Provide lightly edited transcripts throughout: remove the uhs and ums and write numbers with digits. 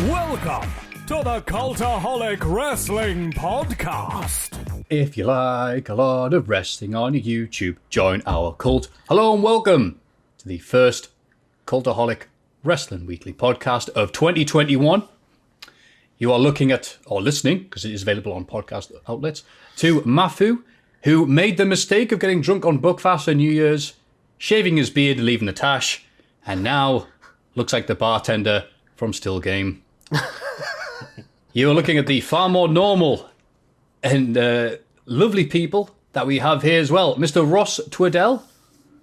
Welcome to the Cultaholic Wrestling Podcast. If you like a lot of wrestling on your YouTube, join our cult. Hello and welcome to the first Cultaholic Wrestling Weekly Podcast of 2021. You are looking at, or listening, because it is available on podcast outlets, to Maffew, who made the mistake of getting drunk on Buckfast on New Year's, shaving his beard and leaving the tash, and now looks like the bartender from Still Game. You are looking at the far more normal and lovely people that we have here as well. Mr. Ross Tweddell,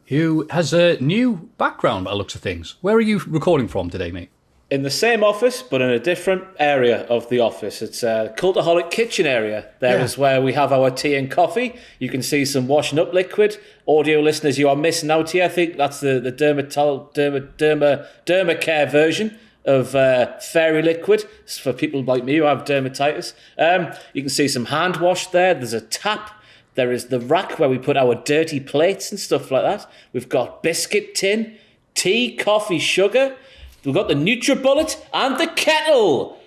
who has a new background by the looks of things. Where are you recording from today, mate? In the same office, but in a different area of the office. It's a Cultaholic kitchen area. There is where we have our tea and coffee. You can see some washing up liquid. Audio listeners, you are missing out here. I think that's the Dermacare version of fairy liquid. It's for people like me who have dermatitis. You can see some hand wash there. There's a tap. There is the rack where we put our dirty plates and stuff like that. We've got biscuit tin, tea, coffee, sugar. We've got the NutriBullet and the kettle.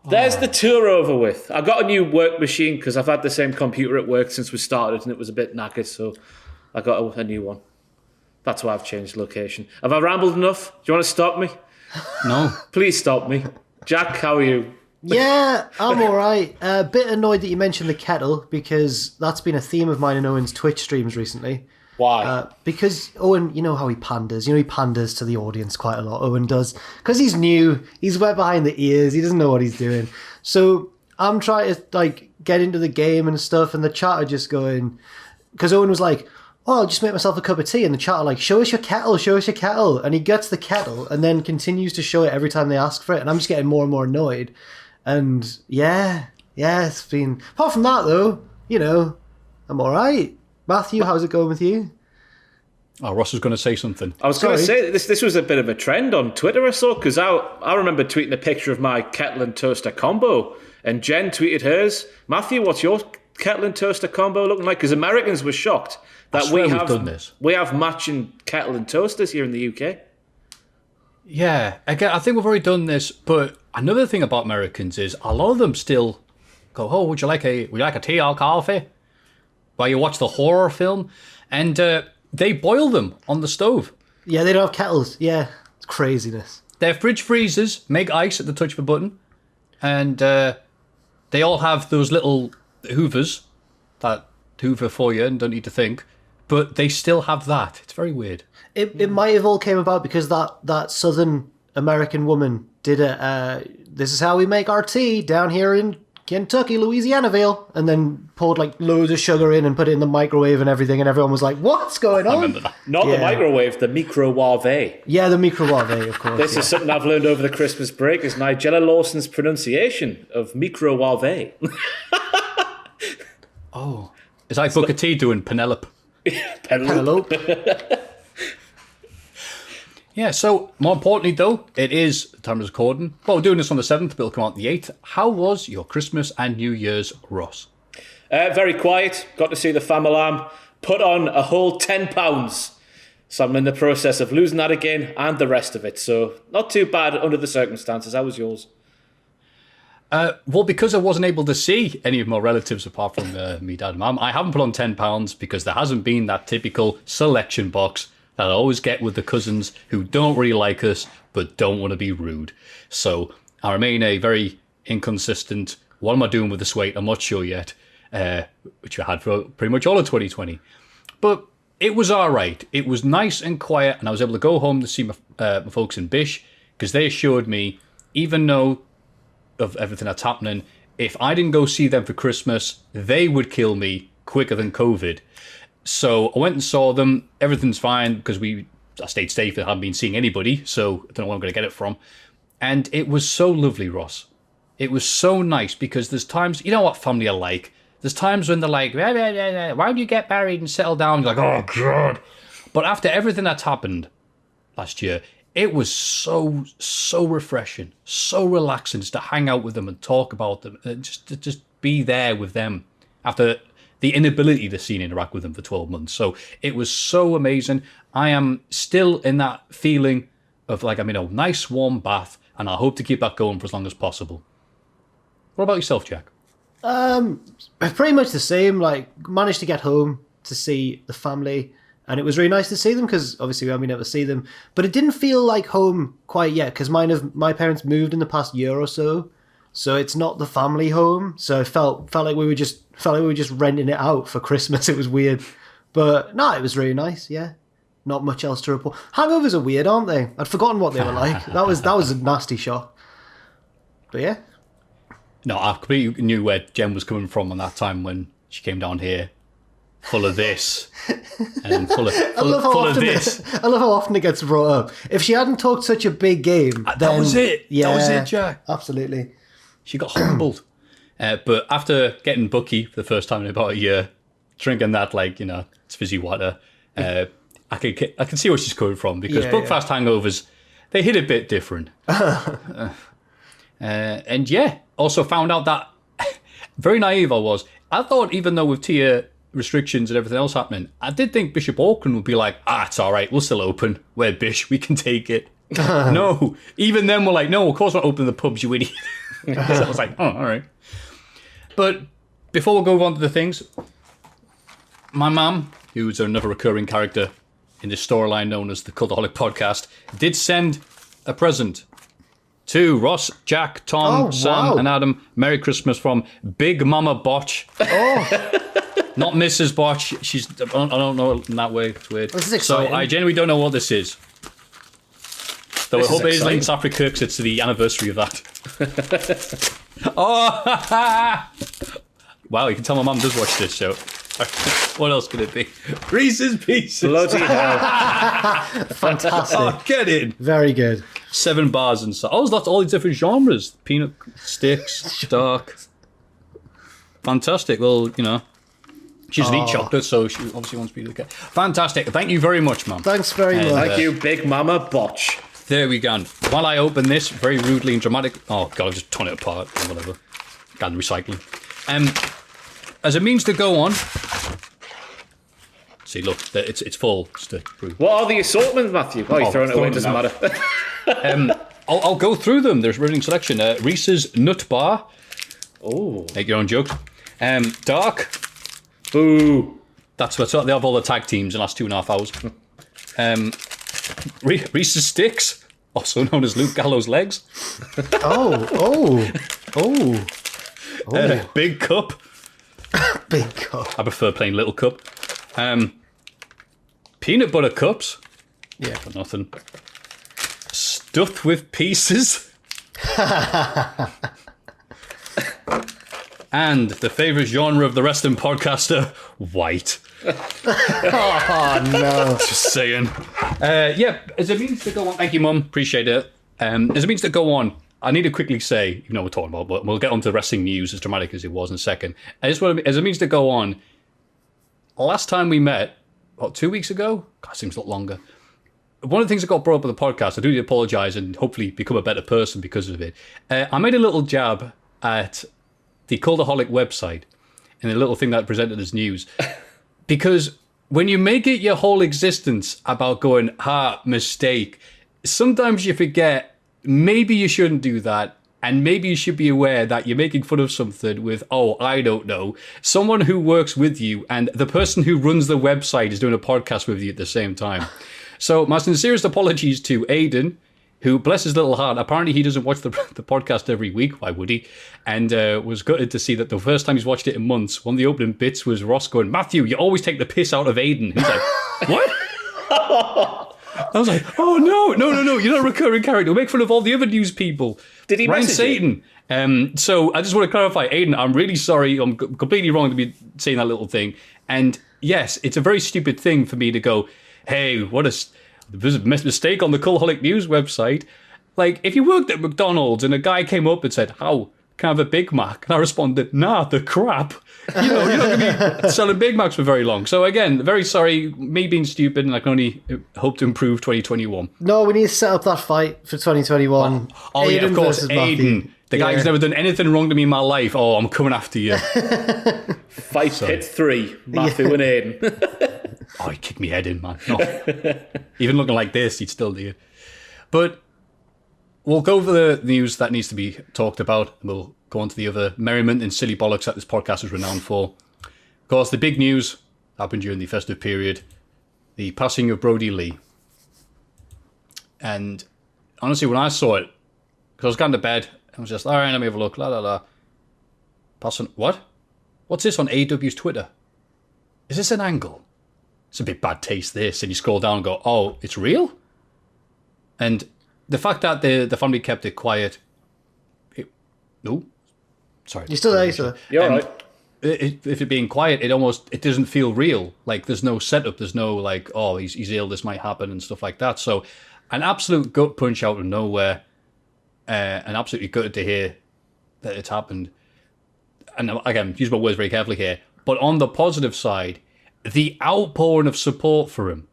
There's the tour over with. I got a new work machine because I've had the same computer at work since we started and it was a bit knackered, so I got a new one. That's why I've changed location. Have I rambled enough? Do you want to stop me? No. Please stop me. Jack, how are you? Yeah, I'm all right. A bit annoyed that you mentioned the kettle because that's been a theme of mine in Owen's Twitch streams recently. Why? Because Owen, you know how he panders. You know he panders to the audience quite a lot. Owen does. Because he's new. He's wet behind the ears. He doesn't know what he's doing. So I'm trying to get into the game and stuff, and the chat are just going... Because Owen was like, oh, I'll just make myself a cup of tea. And the chat are like, show us your kettle, show us your kettle. And he gets the kettle and then continues to show it every time they ask for it. And I'm just getting more and more annoyed. And yeah, it's been... Apart from that, though, I'm all right. Maffew, how's it going with you? Oh, Ross was going to say something. I was going to say, this was a bit of a trend on Twitter I saw, because I remember tweeting a picture of my kettle and toaster combo, and Jen tweeted hers. Maffew, what's your kettle and toaster combo looking like? Because Americans were shocked that we have matching kettle and toasters here in the UK. Yeah, again, I think we've already done this, but another thing about Americans is a lot of them still go, oh, would you like a tea or coffee? While you watch the horror film, and they boil them on the stove. Yeah, they don't have kettles. Yeah, it's craziness. Their fridge freezers make ice at the touch of a button, and they all have those little hoovers that hoover for you and don't need to think, but they still have that. It's very weird. It might have all came about because that Southern American woman did this is how we make our tea down here in Kentucky, Louisianaville, and then poured loads of sugar in and put it in the microwave and everything, and everyone was like, what's going on? I remember that. Not the microwave, the microwave. Yeah, the microwave, of course. This is something I've learned over the Christmas break, is Nigella Lawson's pronunciation of microwave. Oh. It's like Booker T doing Penelope. Penelope. Yeah, so more importantly, though, it is the time of recording. Well, we're doing this on the 7th, but it'll come out the 8th. How was your Christmas and New Year's, Ross? Very quiet. Got to see the family. Put on a whole 10 pounds. So I'm in the process of losing that again and the rest of it. So not too bad under the circumstances. How was yours? Well, because I wasn't able to see any of my relatives apart from me, dad and mum, I haven't put on £10 because there hasn't been that typical selection box that I always get with the cousins who don't really like us but don't want to be rude. So I remain a very inconsistent, what am I doing with this weight? I'm not sure yet, which I had for pretty much all of 2020. But it was all right. It was nice and quiet, and I was able to go home to see my folks in Bish because they assured me, even though of everything that's happening, if I didn't go see them for Christmas, they would kill me quicker than COVID. So I went and saw them. Everything's fine because I stayed safe and haven't been seeing anybody, so I don't know where I'm going to get it from. And it was so lovely, Ross. It was so nice because there's times, you know what family are like. There's times when they're like, why do you get married and settle down? You're like, oh, God. But after everything that's happened last year, it was so refreshing, so relaxing just to hang out with them and talk about them and just be there with them after the inability to see and interact with them for 12 months. So it was so amazing. I am still in that feeling of I'm in a nice warm bath. and I hope to keep that going for as long as possible. What about yourself, Jack? Pretty much the same. Like, managed to get home to see the family, and it was really nice to see them because obviously we haven't been able to see them. But it didn't feel like home quite yet because my parents moved in the past year or so, so it's not the family home. So it felt like we were just renting it out for Christmas. It was weird, but no, it was really nice. Yeah, not much else to report. Hangovers are weird, aren't they? I'd forgotten what they were like. That was a nasty shock. But yeah. No, I completely knew where Jen was coming from on that time when she came down here, full of this and full of this. I love how often it gets brought up. If she hadn't talked such a big game, then, that was it. Yeah, that was it, Jack. Absolutely. She got humbled. But after getting Bucky for the first time in about a year, drinking that it's fizzy water, I can see where she's coming from because Buckfast hangovers, they hit a bit different. And yeah, also found out that very naive I was. I thought even though with tier restrictions and everything else happening, I did think Bishop Auckland would be like, it's all right, we'll still open. We're Bish, we can take it. No, even then we're like, no, of course we're not opening the pubs, you idiot. So I was like, all right. But before we go on to the things, my mum, who's another recurring character in this storyline known as the Cultaholic Podcast, did send a present to Ross, Jack, Tom, Sam, and Adam. Merry Christmas from Big Mama Botch. Oh. Not Mrs. Botch. I don't know in that way. It's weird. This is exciting. So I genuinely don't know what this is. So I hope it is linked to Africa because it's the anniversary of that. Oh! Wow, you can tell my mum does watch this show. What else could it be? Reese's Pieces. Bloody hell. Fantastic. Oh, get in. Very good. 7 bars and so. Oh, that's all these different genres. Peanut sticks, dark. Fantastic. Well, she doesn't eat chocolate, so she obviously wants me to get. Fantastic. Thank you very much, Mum. Thanks very much. Thank you, Big Mama Botch. There we go. While I open this, very rudely and dramatic. Oh, God, I've just torn it apart or whatever. Got recycling. As a means to go on. See, look, it's full. Just to prove. What are the assortments, Maffew? Oh, you're throwing it away, it doesn't matter. I'll go through them. There's a running selection. Reese's Nut Bar. Oh. Make your own jokes. Dark. Boo. That's what they have all the tag teams in the last 2.5 hours. Reese's Sticks, also known as Luke Gallows' Legs. Big Cup. Big Cup. I prefer plain Little Cup. Peanut Butter Cups. Yeah. For nothing. Stuffed with Pieces. And the favourite genre of the wrestling podcaster, white. Oh, no. Just saying. As a means to go on, thank you, Mum, appreciate it. As a means to go on, I need to quickly say, even though we're talking about, but we'll get onto the wrestling news as dramatic as it was in a second. I just want to, as a means to go on, last time we met, 2 weeks ago? God, it seems a lot longer. One of the things that got brought up on the podcast, I do need to apologise and hopefully become a better person because of it. I made a little jab at the Cultaholic website and a little thing that presented as news. Because when you make it your whole existence about going, mistake, sometimes you forget maybe you shouldn't do that. And maybe you should be aware that you're making fun of something with, I don't know, someone who works with you and the person who runs the website is doing a podcast with you at the same time. So my sincerest apologies to Aiden, who, bless his little heart, apparently he doesn't watch the podcast every week. Why would he? And was gutted to see that the first time he's watched it in months, one of the opening bits was Ross going, Maffew, you always take the piss out of Aiden. He's like, what? I was like, oh, no, you're not a recurring character. We'll make fun of all the other news people. Did he Ryan message Satan. So I just want to clarify, Aiden, I'm really sorry. I'm completely wrong to be saying that little thing. And yes, it's a very stupid thing for me to go, hey, there's a mistake on the Cultaholic News website. Like, if you worked at McDonald's and a guy came up and said, how can I have a Big Mac? And I responded, nah, the crap. You're not going to be selling Big Macs for very long. So again, very sorry, me being stupid, and I can only hope to improve 2021. No, we need to set up that fight for 2021. Oh yeah, of course, Aiden. The guy who's never done anything wrong to me in my life. Oh, I'm coming after you. Fight Pit 3, Maffew and Aiden. Oh, he kicked me head in, man. Oh. Even looking like this, he'd still do it. But we'll go over the news that needs to be talked about, and we'll go on to the other merriment and silly bollocks that this podcast is renowned for. Of course, the big news happened during the festive period, the passing of Brody Lee. And honestly, when I saw it, because I was going to bed, I was just, all right, let me have a look, la la la. Passing, what? What's this on AEW's Twitter? Is this an angle? It's a bit bad taste, this. And you scroll down and go, oh, it's real? And the fact that the family kept it quiet... No? Sorry. You're still there, sir. You're all right. If it being quiet, it doesn't feel real. Like, there's no setup. There's no, like, oh, he's ill, this might happen and stuff like that. So, an absolute gut punch out of nowhere. And absolutely gutted to hear that it's happened. And again, use my words very carefully here. But on the positive side, the outpouring of support for him,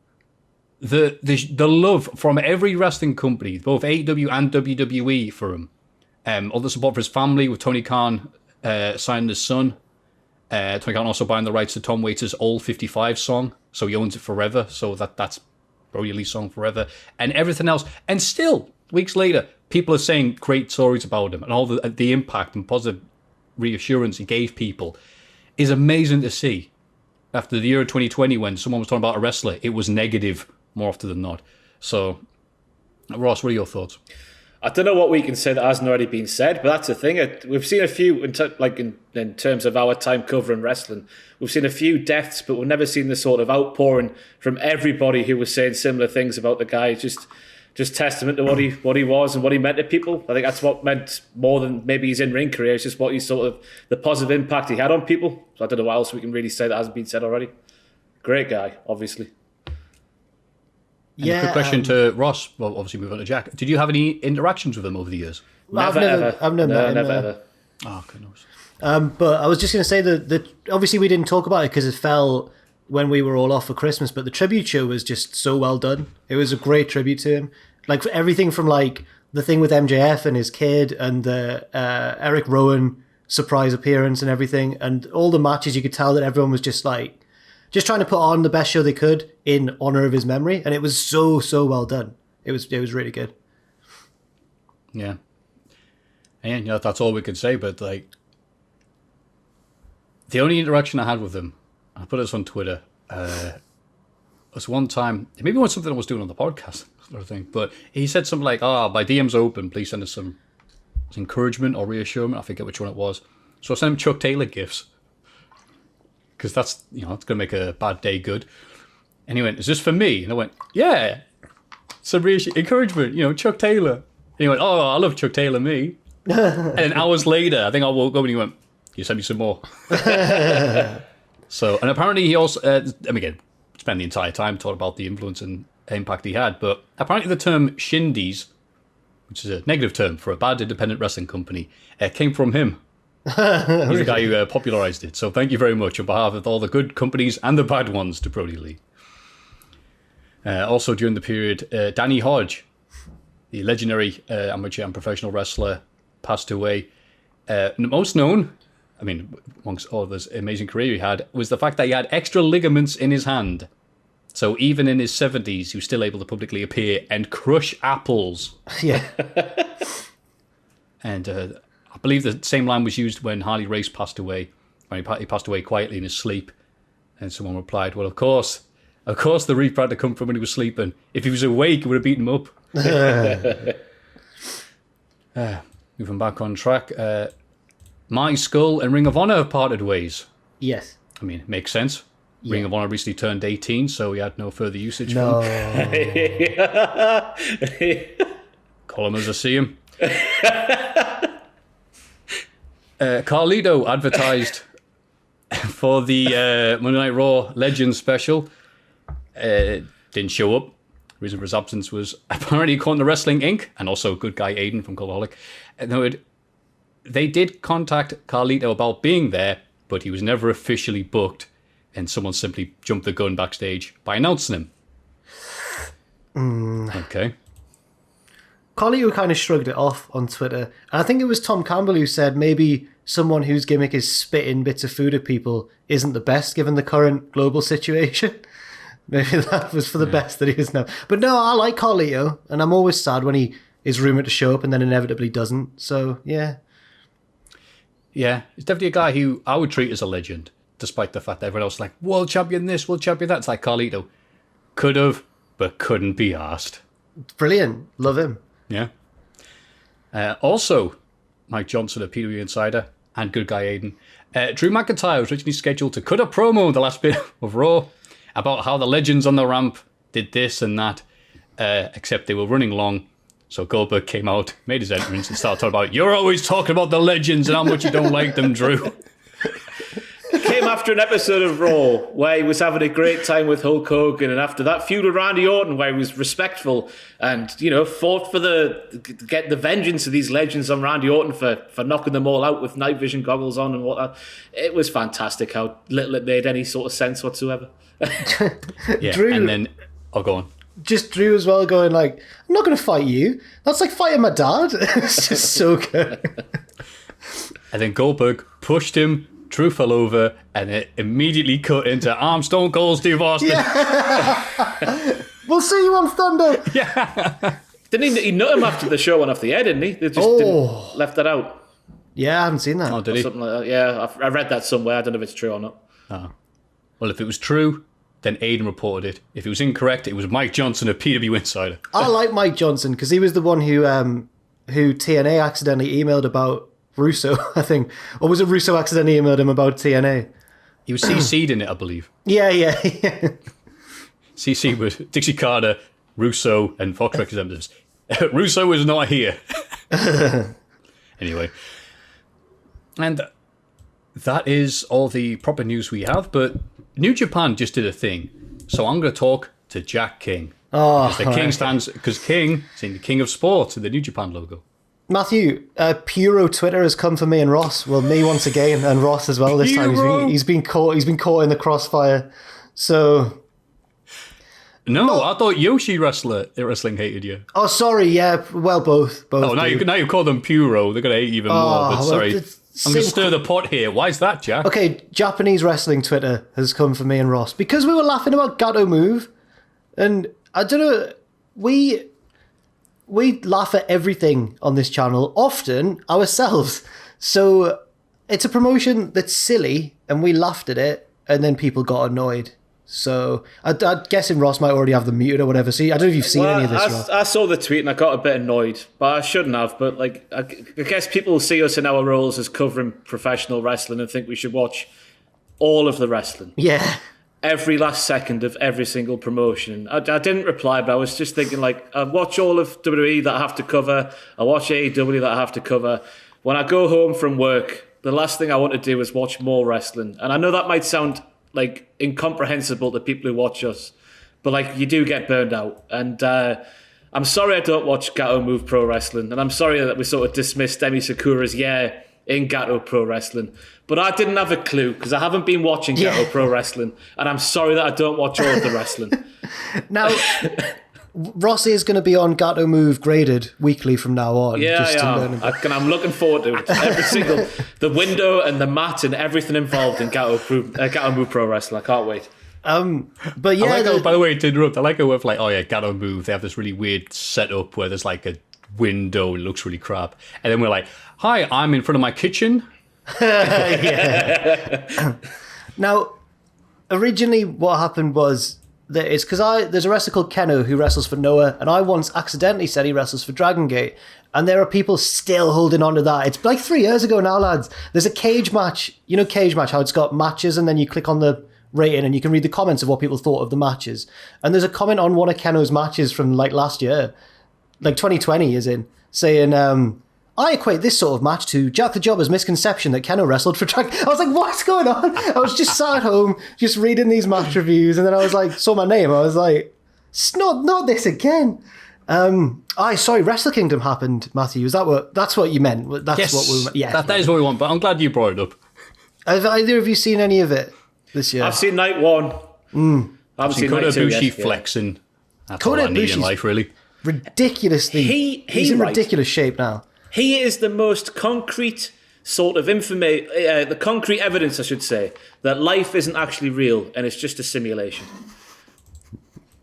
the love from every wrestling company, both AEW and WWE for him, all the support for his family with Tony Khan signing his son. Tony Khan also buying the rights to Tom Waits' Old 55 song, so he owns it forever. So that's Brody Lee's song forever, and everything else. And still, weeks later, people are saying great stories about him, and all the impact and positive reassurance he gave people is amazing to see. After the year of 2020, when someone was talking about a wrestler, it was negative more often than not. So, Ross, what are your thoughts? I don't know what we can say that hasn't already been said, but that's the thing. We've seen a few, in terms of our time covering wrestling, we've seen a few deaths, but we've never seen the sort of outpouring from everybody who was saying similar things about the guy. Just testament to what he was and what he meant to people. I think that's what meant more than maybe his in-ring career. It's just what he sort of, the positive impact he had on people. So I don't know what else we can really say that hasn't been said already. Great guy, obviously. And a quick question to Ross. Well, obviously move on to Jack. Did you have any interactions with him over the years? I've never met him. Never ever. Oh, goodness. But I was just going to say that obviously we didn't talk about it because it fell when we were all off for Christmas, but the tribute show was just so well done. It was a great tribute to him. Like everything from like the thing with MJF and his kid and the Eric Rowan surprise appearance and everything, and all the matches, you could tell that everyone was just trying to put on the best show they could in honor of his memory, and it was so well done. It was really good. Yeah. And that's all we could say, but like the only interaction I had with him, I put this on Twitter, was one time, maybe it was something I was doing on the podcast, sort of thing, but he said something like, my DM's open, please send us some encouragement or reassurance. I forget which one it was. So I sent him Chuck Taylor gifts, because that's, it's going to make a bad day good. And he went, is this for me? And I went, yeah, some encouragement, Chuck Taylor. And he went, oh, I love Chuck Taylor, me. And then hours later, I think I woke up and he went, you send me some more. So, and apparently he also, again, spent the entire time talking about the influence and impact he had, but apparently the term shindies, which is a negative term for a bad independent wrestling company, came from him. He's the guy who popularized it. So thank you very much on behalf of all the good companies and the bad ones to Brody Lee. Also during the period, Danny Hodge, the legendary amateur and professional wrestler, passed away. Most known, amongst all of this amazing career he had, was the fact that he had extra ligaments in his hand. So even in his 70s, he was still able to publicly appear and crush apples. Yeah. And I believe the same line was used when Harley Race passed away. When he passed away quietly in his sleep. And someone replied, well, of course the reef had to come from when he was sleeping. If he was awake, it would have beaten him up. Moving back on track. My Skull and Ring of Honor have parted ways. Yes. It makes sense. Yeah. Ring of Honor recently turned 18, so he had no further usage for him. Call him as I see him. Carlito advertised for the Monday Night Raw Legends special. Didn't show up. Reason for his absence was apparently according to Wrestling Inc. and also good guy Aiden from Cultaholic. They did contact Carlito about being there, but he was never officially booked, and someone simply jumped the gun backstage by announcing him. Okay. Carlito kind of shrugged it off on Twitter. And I think it was Tom Campbell who said maybe someone whose gimmick is spitting bits of food at people isn't the best given the current global situation. Maybe that was for the best that he is now. But no, I like Carlito, and I'm always sad when he is rumoured to show up and then inevitably doesn't. So, yeah. Yeah, it's definitely a guy who I would treat as a legend, despite the fact that everyone else is like, world champion this, world champion that. It's like Carlito. Could have, but couldn't be asked. Brilliant. Love him. Yeah. Also, Mike Johnson, a PW Insider, and good guy Aiden. Drew McIntyre was originally scheduled to cut a promo in the last bit of Raw about how the legends on the ramp did this and that, except they were running long. So Goldberg came out, made his entrance, and started talking about, you're always talking about the legends and how much you don't like them, Drew. Came after an episode of Raw where he was having a great time with Hulk Hogan, and after that feud with Randy Orton where he was respectful and, fought for get the vengeance of these legends on Randy Orton for knocking them all out with night vision goggles on and whatnot. It was fantastic how little it made any sort of sense whatsoever. Yeah, Drew, and then, go on. Just Drew as well going like, I'm not going to fight you. That's like fighting my dad. It's just so good. And then Goldberg pushed him, Drew fell over, and it immediately cut into, I'm Stone Cold Steve Austin. Yeah. We'll see you on Thunder. Yeah. Didn't he nut him after the show went off the air, didn't he? They just didn't, left that out. Yeah, I haven't seen that. Oh, did he? Something like that. Yeah, I read that somewhere. I don't know if it's true or not. Oh. Well, if it was true, then Aiden reported it. If it was incorrect, it was Mike Johnson, a PW Insider. I like Mike Johnson because he was the one who TNA accidentally emailed about Russo, I think. Or was it Russo accidentally emailed him about TNA? He was CC'd in it, I believe. Yeah. CC was Dixie Carter, Russo, and Fox representatives. Russo is not here. Anyway. And that is all the proper news we have, but New Japan just did a thing. So I'm going to talk to Jack King. Oh, because King is in the King of Sports in the New Japan logo. Maffew, Puro Twitter has come for me and Ross. Well, me once again, and Ross as well this time. He's been caught in the crossfire. So No, I thought Yoshi Wrestling hated you. Oh, sorry, yeah. Well, both. Oh, now you call them Puro. They're going to hate you even more. But sorry, I'm going to stir the pot here. Why is that, Jack? Okay, Japanese wrestling Twitter has come for me and Ross because we were laughing about Gato Move, and I don't know. We laugh at everything on this channel, often ourselves. So it's a promotion that's silly, and we laughed at it, and then people got annoyed. So I'm guessing Ross might already have them muted or whatever. So I don't know if you've seen any of this, Ross. I saw the tweet and I got a bit annoyed, but I shouldn't have. But I guess people see us in our roles as covering professional wrestling and think we should watch all of the wrestling. Yeah. Every last second of every single promotion. I didn't reply, but I was just thinking, I watch all of WWE that I have to cover. I watch AEW that I have to cover. When I go home from work, the last thing I want to do is watch more wrestling. And I know that might sound incomprehensible to people who watch us, but you do get burned out. And I'm sorry I don't watch Gato Move Pro Wrestling, and I'm sorry that we sort of dismissed Emi Sakura's in Gato Pro Wrestling. But I didn't have a clue because I haven't been watching Gato Pro Wrestling, and I'm sorry that I don't watch all of the wrestling. Now, Ross is going to be on Gato Move graded weekly from now on. I'm looking forward to it. Every single, the window and the mat and everything involved in Gato Move Pro Wrestling. I can't wait. But yeah. By the way, to interrupt, I like how we're Gato Move. They have this really weird setup where there's a window. It looks really crap, and then we're like, "Hi, I'm in front of my kitchen." Now, originally, what happened was that it's because there's a wrestler called Keno who wrestles for Noah, and I once accidentally said he wrestles for Dragon Gate, and there are people still holding on to that. It's 3 years ago now, lads. There's a cage match. You know, cage match, how it's got matches, and then you click on the rating, and you can read the comments of what people thought of the matches. And there's a comment on one of Keno's matches from last year, 2020 is in, saying, I equate this sort of match to Jack the Jobber's misconception that Keno wrestled for Dragon. I was like, what's going on? I was just sat at home, just reading these match reviews, and then I was saw my name. I was like, not this again. Sorry, Wrestle Kingdom happened, Matthew. That's what you meant? That's what we meant. Yeah, that is what we want, but I'm glad you brought it up. Have either of you seen any of it this year? I've seen night one. I haven't seen night two yet. Flexing. That's all I need in life, really. Ridiculously. He's in ridiculous shape now. He is the most concrete sort of the concrete evidence, I should say, that life isn't actually real and it's just a simulation.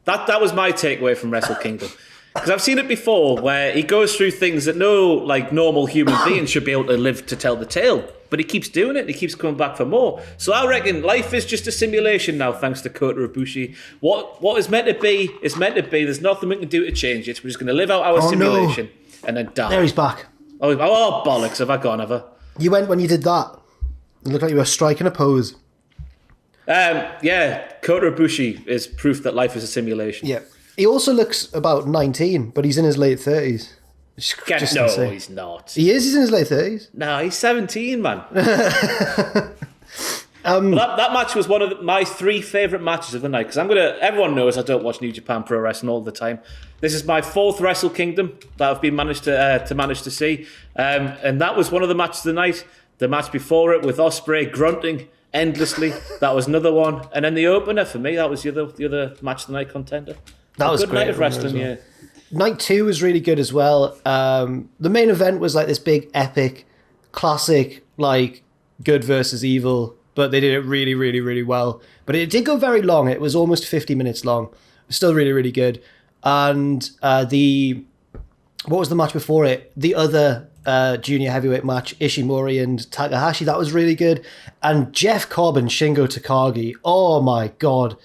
That was my takeaway from Wrestle Kingdom. Because I've seen it before where he goes through things that no like normal human being should be able to live to tell the tale. But he keeps doing it and he keeps coming back for more. So I reckon life is just a simulation now, thanks to Kota Ibushi. What is meant to be is meant to be. There's nothing we can do to change it. We're just going to live out our simulation and then die. There he's back. Oh, bollocks. Have I gone, have I? You went when you did that. It looked like you were striking a pose. Yeah, Kota Ibushi is proof that life is a simulation. Yeah. He also looks about 19, but he's in his late 30s. No, insane. He's not. He is, he's in his late 30s. No, he's 17, man. That match was one of my 3 favourite matches of the night, because everyone knows I don't watch New Japan Pro Wrestling all the time. This is my 4th Wrestle Kingdom that I've been managed to see. And that was one of the matches of the night. The match before it with Ospreay grunting endlessly. That was another one. And then the opener for me, that was the other match of the night contender. That was a good great night of wrestling, well. Yeah. Night 2 was really good as well. The main event was like this big, epic, classic, like, good versus evil, but they did it really, really, really well. But it did go very long. It was almost 50 minutes long. It was still really, really good. And what was the match before it? The other junior heavyweight match, Ishimori and Takahashi, that was really good. And Jeff Cobb and Shingo Takagi, oh my God,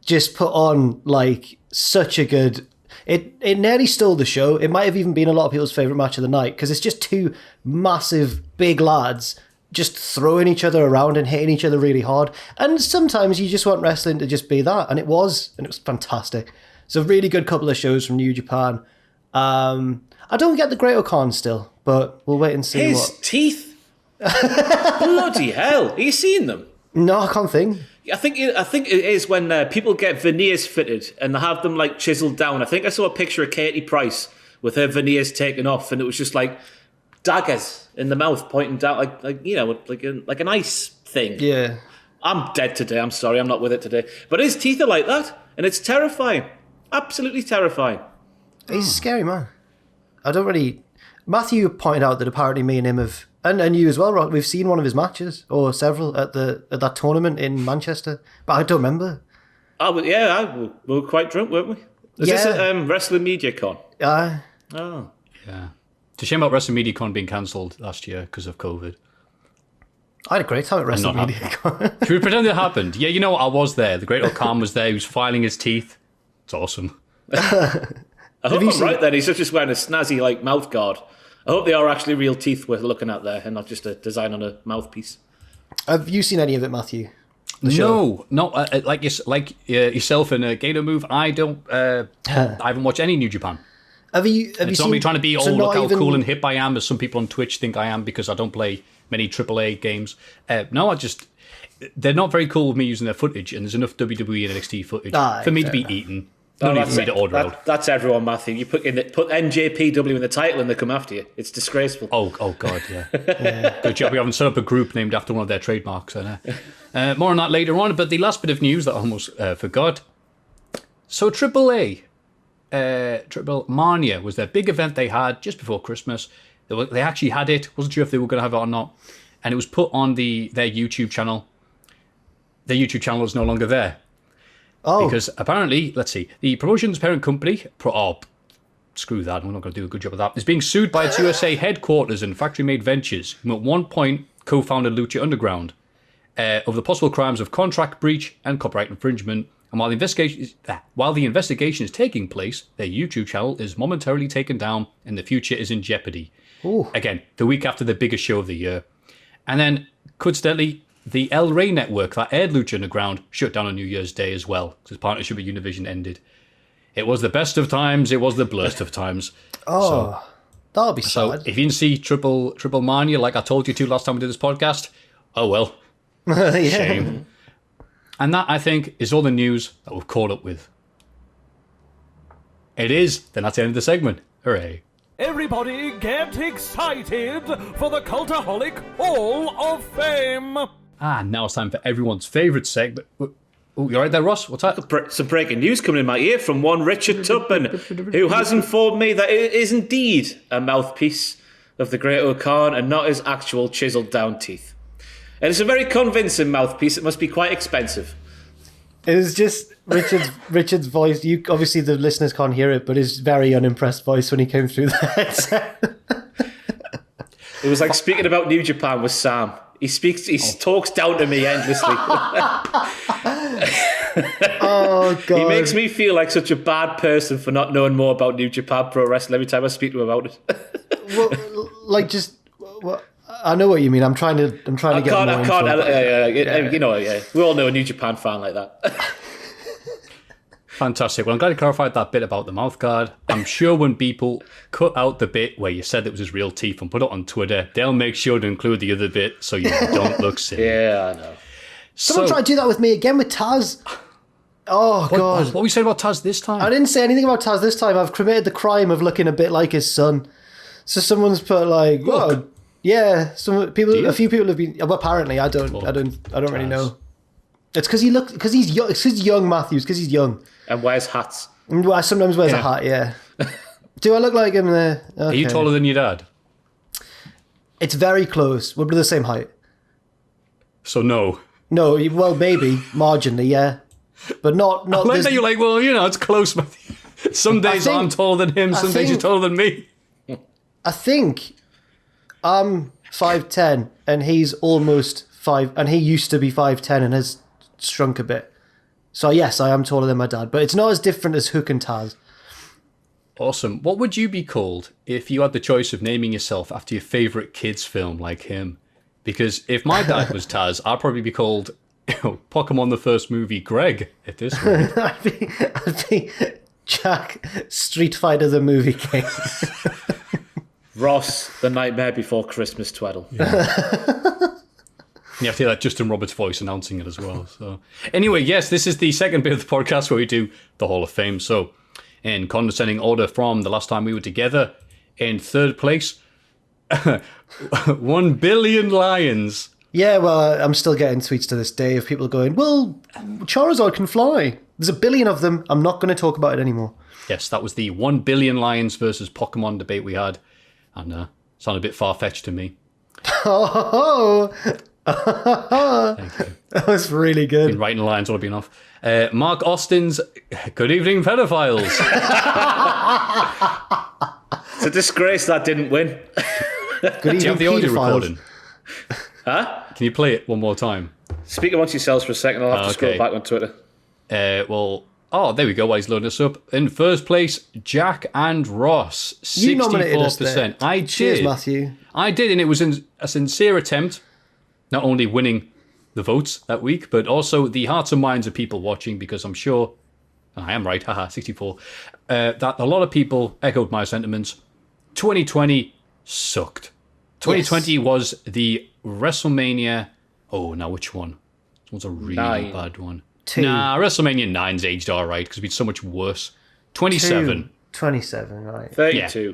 just put on like such a good... It nearly stole the show. It might have even been a lot of people's favourite match of the night because it's just 2 massive, big lads just throwing each other around and hitting each other really hard. And sometimes you just want wrestling to just be that. And it was fantastic. It's a really good couple of shows from New Japan. I don't get the Great O'Khan still, but we'll wait and see. His teeth? Bloody hell. Are you seeing them? No, I can't think. I think it is when people get veneers fitted and they have them like chiseled down. I think I saw a picture of Katie Price with her veneers taken off, and it was just like daggers in the mouth pointing down, like an ice thing. Yeah. I'm dead today. I'm sorry, I'm not with it today. But his teeth are like that, and it's terrifying. Absolutely terrifying. He's a scary man. I don't really... Maffew pointed out that apparently me and him have... And you as well, Rock. We've seen one of his matches, or several, at that tournament in Manchester. But I don't remember. We were quite drunk, weren't we? Is this a Wrestling Media Con? Oh. Yeah. It's a shame about Wrestling Media Con being cancelled last year because of COVID. I had a great time at Wrestling Media Con. Should we pretend it happened? Yeah, you know what? I was there. The Great O'Khan was there. He was filing his teeth. It's awesome. I hope I'm right then. He's just wearing a snazzy like mouth guard. I hope they are actually real teeth we're looking at there and not just a design on a mouthpiece. Have you seen any of it, Maffew? No, like yourself and Gator Move. I don't. I haven't watched any New Japan. Have you it's seen, not me trying to be look how even... cool and hip I am, as some people on Twitch think I am because I don't play many AAA games. No, they're not very cool with me using their footage, and there's enough WWE and NXT footage for me to be eaten. No need for me to order out. That's everyone, Maffew. You put NJPW in the title and they come after you. It's disgraceful. Oh God, yeah. Good job. We haven't set up a group named after one of their trademarks. More on that later on. But the last bit of news that I almost forgot. So AAA, Triple Mania was their big event they had just before Christmas. They actually had it. Wasn't sure if they were going to have it or not. And it was put on their YouTube channel. Their YouTube channel is no longer there. Oh. Because apparently, let's see, the promotion's parent company, screw that, we're not going to do a good job of that, is being sued by its USA headquarters and factory-made ventures, who at one point co-founded Lucha Underground, over the possible crimes of contract breach and copyright infringement. And while the investigation is taking place, their YouTube channel is momentarily taken down and the future is in jeopardy. Ooh. Again, the week after the biggest show of the year. And then, coincidentally, the El Rey network that aired Lucha Underground shut down on New Year's Day as well, because partnership with Univision ended. It was the best of times, it was the blurst of times. That'll be sad. So if you didn't see Triple Mania like I told you to last time we did this podcast, oh well. Yeah. Shame. And that, I think, is all the news that we've caught up with. It is, then that's the end of the segment. Hooray. Everybody get excited for the Cultaholic Hall of Fame! Now it's time for everyone's favourite segment. Oh, you all right there, Ross? What's that? Some breaking news coming in my ear from one Richard Tupman, who has informed me that it is indeed a mouthpiece of the Great O'Khan and not his actual chiselled down teeth. And it's a very convincing mouthpiece. It must be quite expensive. It was just Richard's voice. You obviously the listeners can't hear it, but his very unimpressed voice when he came through the headset. It was like speaking about New Japan with Sam. He talks down to me endlessly. Oh god! He makes me feel like such a bad person for not knowing more about New Japan Pro Wrestling every time I speak to him about it. Well, like just. Well, I know what you mean. I'm trying to get more info. You know, yeah. We all know a New Japan fan like that. Fantastic. Well, I'm glad you clarified that bit about the mouth guard. I'm sure when people cut out the bit where you said it was his real teeth and put it on Twitter, they'll make sure to include the other bit so you don't look silly. Yeah, I know. Someone tried to do that with me again with Taz. Oh, God. What were you saying about Taz this time? I didn't say anything about Taz this time. I've committed the crime of looking a bit like his son. So someone's put like, oh, yeah. A few people have been. Well, apparently, I don't really know. It's because he's young. It's because young Matthews. Because he's young and wears hats. Well, sometimes wears a hat. Yeah. Do I look like him there? Okay. Are you taller than your dad? It's very close. We're the same height. So no. No, well, maybe marginally, yeah, but not. I like that you're like, well, it's close. Some days I'm taller than him. Some days you're taller than me. I think I'm 5'10", and he's almost 5, and he used to be 5'10" and has shrunk a bit. So yes, I am taller than my dad, but it's not as different as Hook and Taz. Awesome. What would you be called if you had the choice of naming yourself after your favourite kids film like him? Because if my dad was Taz, I'd probably be called Pokemon the first movie Greg at this rate. I'd be Jack Street Fighter the movie king. Ross, the Nightmare Before Christmas Tweddell. Yeah. You have to hear that Justin Roberts voice announcing it as well. So, anyway, yes, this is the second bit of the podcast where we do the Hall of Fame. So, in condescending order from the last time we were together, in third place, 1 billion lions. Yeah, well, I'm still getting tweets to this day of people going, well, Charizard can fly. There's 1 billion of them. I'm not going to talk about it anymore. Yes, that was the 1 billion lions versus Pokemon debate we had. And sounded a bit far-fetched to me. Oh, Thank you. That was really good. Been writing lines all been off. Mark Austin's Good Evening Pedophiles. It's a disgrace that didn't win. Good Do you have the audio recording? Huh? Can you play it one more time? Speak amongst yourselves for a second. I'll have to scroll back on Twitter. There we go. While he's loading us up. In first place, Jack and Ross, 64%. You nominated us there. I Cheers, did. Matthew. I did, and it was a sincere attempt, not only winning the votes that week, but also the hearts and minds of people watching, because I'm sure, and I am right, 64, that a lot of people echoed my sentiments. 2020 sucked. 2020 was the WrestleMania. Oh, now which one? This one's a really bad one. 2. Nah, WrestleMania 9's aged all right because it's been so much worse. 27. 27, right. 32. Yeah.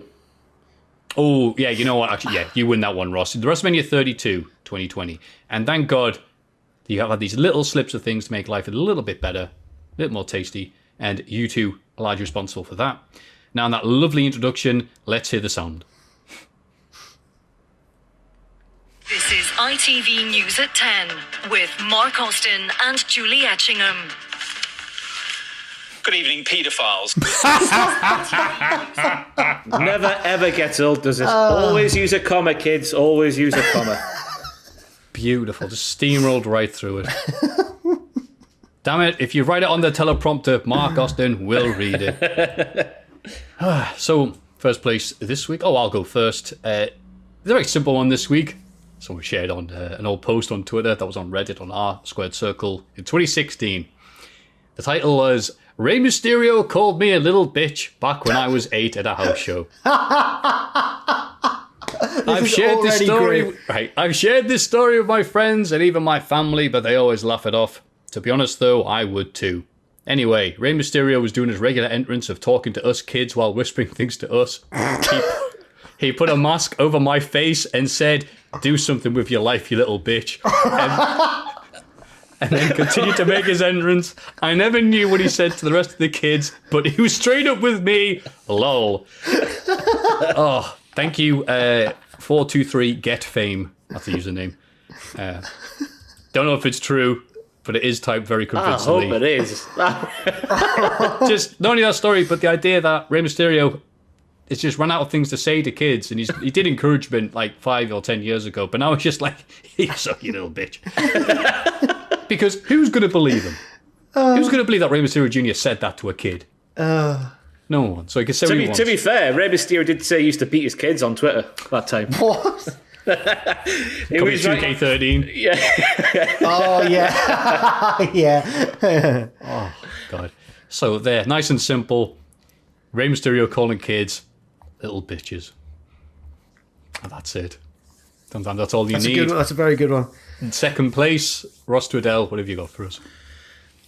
Oh, yeah, you know what? Actually, yeah, you win that one, Ross. The WrestleMania 32, 2020. And thank God you have had these little slips of things to make life a little bit better, a little more tasty, and you two are largely responsible for that. Now, in that lovely introduction, let's hear the sound. This is ITV News at 10 with Mark Austin and Julie Etchingham. Good evening, paedophiles. Never ever gets old, does it? Always use a comma, kids. Always use a comma. Beautiful. Just steamrolled right through it. Damn it. If you write it on the teleprompter, Mark Austin will read it. So, first place this week. Oh, I'll go first. It's a very simple one this week. Someone shared on an old post on Twitter that was on Reddit on R Squared Circle in 2016. The title was Rey Mysterio called me a little bitch back when I was 8 at a house show. I've shared this story. Right, I've shared this story with my friends and even my family, but they always laugh it off. To be honest, though, I would too. Anyway, Rey Mysterio was doing his regular entrance of talking to us kids while whispering things to us. He put a mask over my face and said, "Do something with your life, you little bitch." And then continued to make his entrance. I never knew what he said to the rest of the kids, but he was straight up with me. Lol. Oh, thank you, 423 Get Fame. That's the username. Don't know if it's true. but it is typed very I convincingly. hope it is. Just not only that story, but the idea that Rey Mysterio has just run out of things to say to kids, and he did encouragement like 5 or 10 years ago, but now it's just like, you suck, you little bitch. Because who's going to believe him? Who's going to believe that Rey Mysterio Jr. said that to a kid? No one. So he can say what he wants. To be fair, Rey Mysterio did say he used to beat his kids on Twitter that time. What? It Coming was 2K13. Yeah. Oh, yeah. Yeah. Oh, God. So there, nice and simple. Rey Mysterio calling kids little bitches. And that's it. Sometimes that's all you need. That's a very good one. In second place, Ross Tweddell, what have you got for us?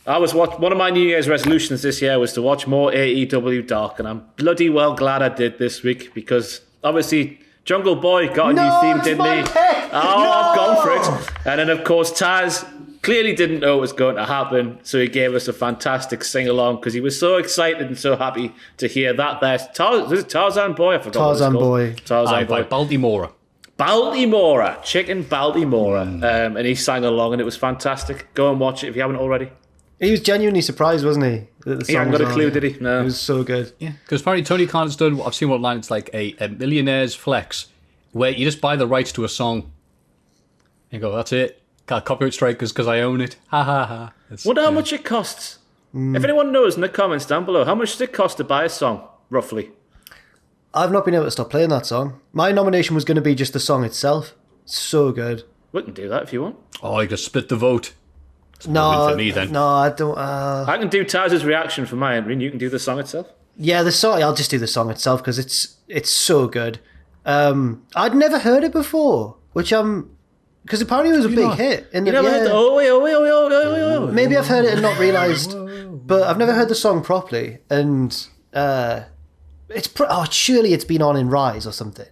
One of my New Year's resolutions this year was to watch more AEW Dark, and I'm bloody well glad I did this week, because obviously Jungle Boy got a new theme, didn't he? I've gone for it. And then, of course, Taz clearly didn't know it was going to happen, so he gave us a fantastic sing-along, because he was so excited and so happy to hear that there. Was it Tarzan Boy? I forgot Tarzan Boy. By Baltimora. Baltimora. Chicken Baltimora. And he sang along, and it was fantastic. Go and watch it if you haven't already. He was genuinely surprised, wasn't he? He hadn't got a clue, did he? No. It was so good. Yeah, because apparently Tony Khan has done, I've seen one line, it's like a millionaire's flex, where you just buy the rights to a song. And you go, that's it. Got copyright strikers because I own it. Ha ha ha. Wonder how much it costs. If anyone knows in the comments down below, how much does it cost to buy a song, roughly? I've not been able to stop playing that song. My nomination was going to be just the song itself. So good. We can do that if you want. Oh, you just split the vote. No, for me, then. No, I don't. I can do Taz's reaction for my entry, and you can do the song itself. Yeah, the song. I'll just do the song itself because it's so good. I'd never heard it before, because apparently it was a big hit. You never heard the oh. Maybe I've heard it and not realised, but I've never heard the song properly. And surely it's been on in Rise or something.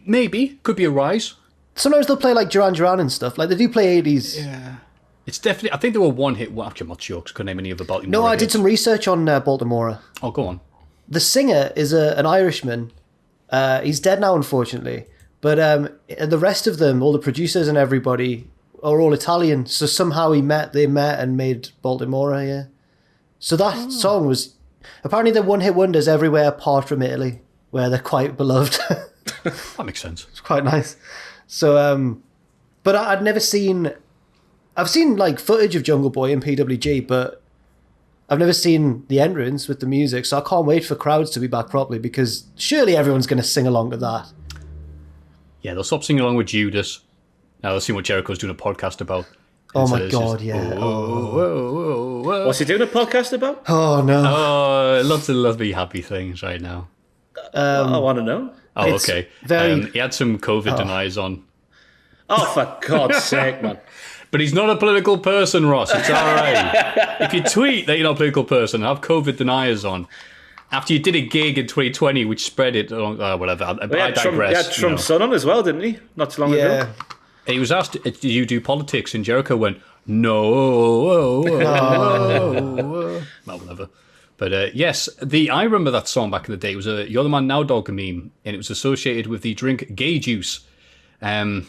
Maybe. Could be a Rise. Sometimes they'll play like Duran Duran and stuff. Like they do play 80s. Yeah. It's definitely, I think they were one hit. Well, actually, I'm not sure, because I couldn't name any of the Baltimore No, I hits. did some research on Baltimora. Oh, go on. The singer is an Irishman. He's dead now, unfortunately. But the rest of them, all the producers and everybody, are all Italian. So somehow they met and made Baltimora, yeah. So that song was... Apparently they're one-hit wonders everywhere apart from Italy, where they're quite beloved. That makes sense. It's quite nice. So, but I'd never seen... I've seen like footage of Jungle Boy and PWG, but I've never seen the entrance with the music, so I can't wait for crowds to be back properly, because surely everyone's going to sing along to that. Yeah, they'll stop singing along with Judas. Now they'll see what Jericho's doing a podcast about. Oh my God, yeah. What's he doing a podcast about? Oh no. Oh, lots of lovely, happy things right now. I want to know. Oh, It's okay. very- He had some COVID deniers on. Oh, for God's sake, man. But he's not a political person, Ross. It's all right. If you tweet that you're not a political person, have COVID deniers on. After you did a gig in 2020, which spread it, whatever. He had Trump's son on as well, didn't he? Not too long ago. He was asked, "Do you do politics?" And Jericho went, "No." Well, whatever. But yes, I remember that song back in the day. It was a "You're the Man Now" Dog meme, and it was associated with the drink gay juice. Because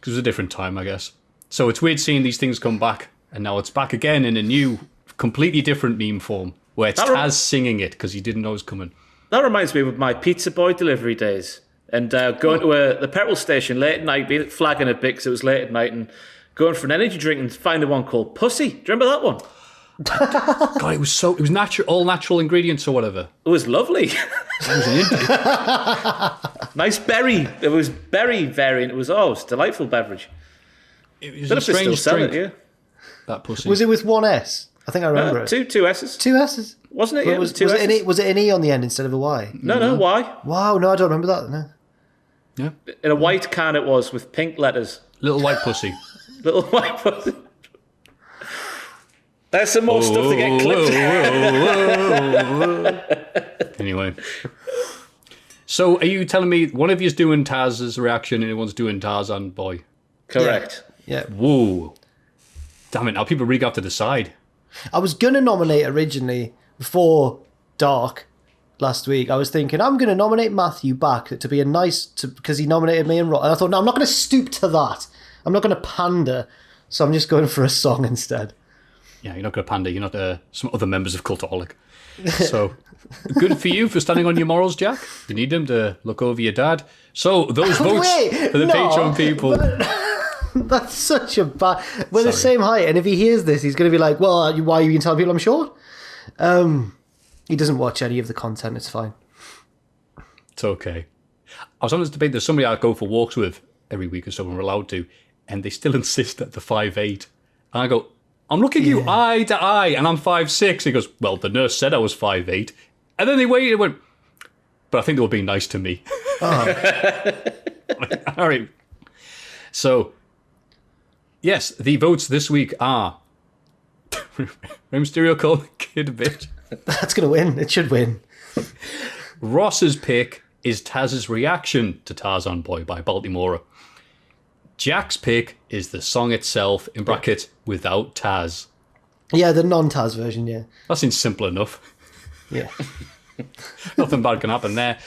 it was a different time, I guess. So it's weird seeing these things come back, and now it's back again in a new, completely different meme form, where it's Taz singing it because he didn't know it was coming. That reminds me of my pizza boy delivery days, and going to the petrol station late at night, flagging a bit because it was late at night, and going for an energy drink and finding one called Pussy. Do you remember that one? God, it was natural, all natural ingredients or whatever. It was lovely. Nice berry. It was berry variant. It was it's a delightful beverage. It was But a if they still strange sell drink. it, yeah. That Pussy. Was it with one S? I think I remember it. Two S's. Two S's? Wasn't it? Yeah, Was, two was, S's. was it an E on the end instead of a Y? No, why? Wow, no, I don't remember that. No. Yeah. In a white can it was with pink letters. Little white pussy. Little white pussy. There's some more stuff to get clipped. Anyway. So are you telling me one of you's doing Taz's reaction and one's doing Tarzan Boy? Correct. Yeah. Whoa. Damn it, now people really have to decide. I was going to nominate originally before Dark last week. I was thinking, I'm going to nominate Maffew back to be because he nominated me in Raw. And I thought, no, I'm not going to stoop to that. I'm not going to pander. So I'm just going for a song instead. Yeah, you're not going to pander. You're not some other members of Cultaholic. So, good for you for standing on your morals, Jack. You need them to look over your dad. So, those votes for the Patreon people. That's such a bad... We're the same height, and if he hears this, he's going to be like, well, why are you telling people I'm short? He doesn't watch any of the content, it's fine. It's okay. I was on this debate, there's somebody I go for walks with every week or so, and we're allowed to, and they still insist that they're 5'8". And I go, I'm looking at you eye to eye, and I'm 5'6". He goes, well, the nurse said I was 5'8". And then they waited and went, but I think they were being nice to me. Oh. All right. So, yes, the votes this week are Rey Mysterio called the kid a bitch. That's going to win. It should win. Ross's pick is Taz's reaction to Tarzan Boy by Baltimore. Jack's pick is the song itself, in brackets, without Taz. Yeah, the non-Taz version, yeah. That seems simple enough. Yeah. Nothing bad can happen there.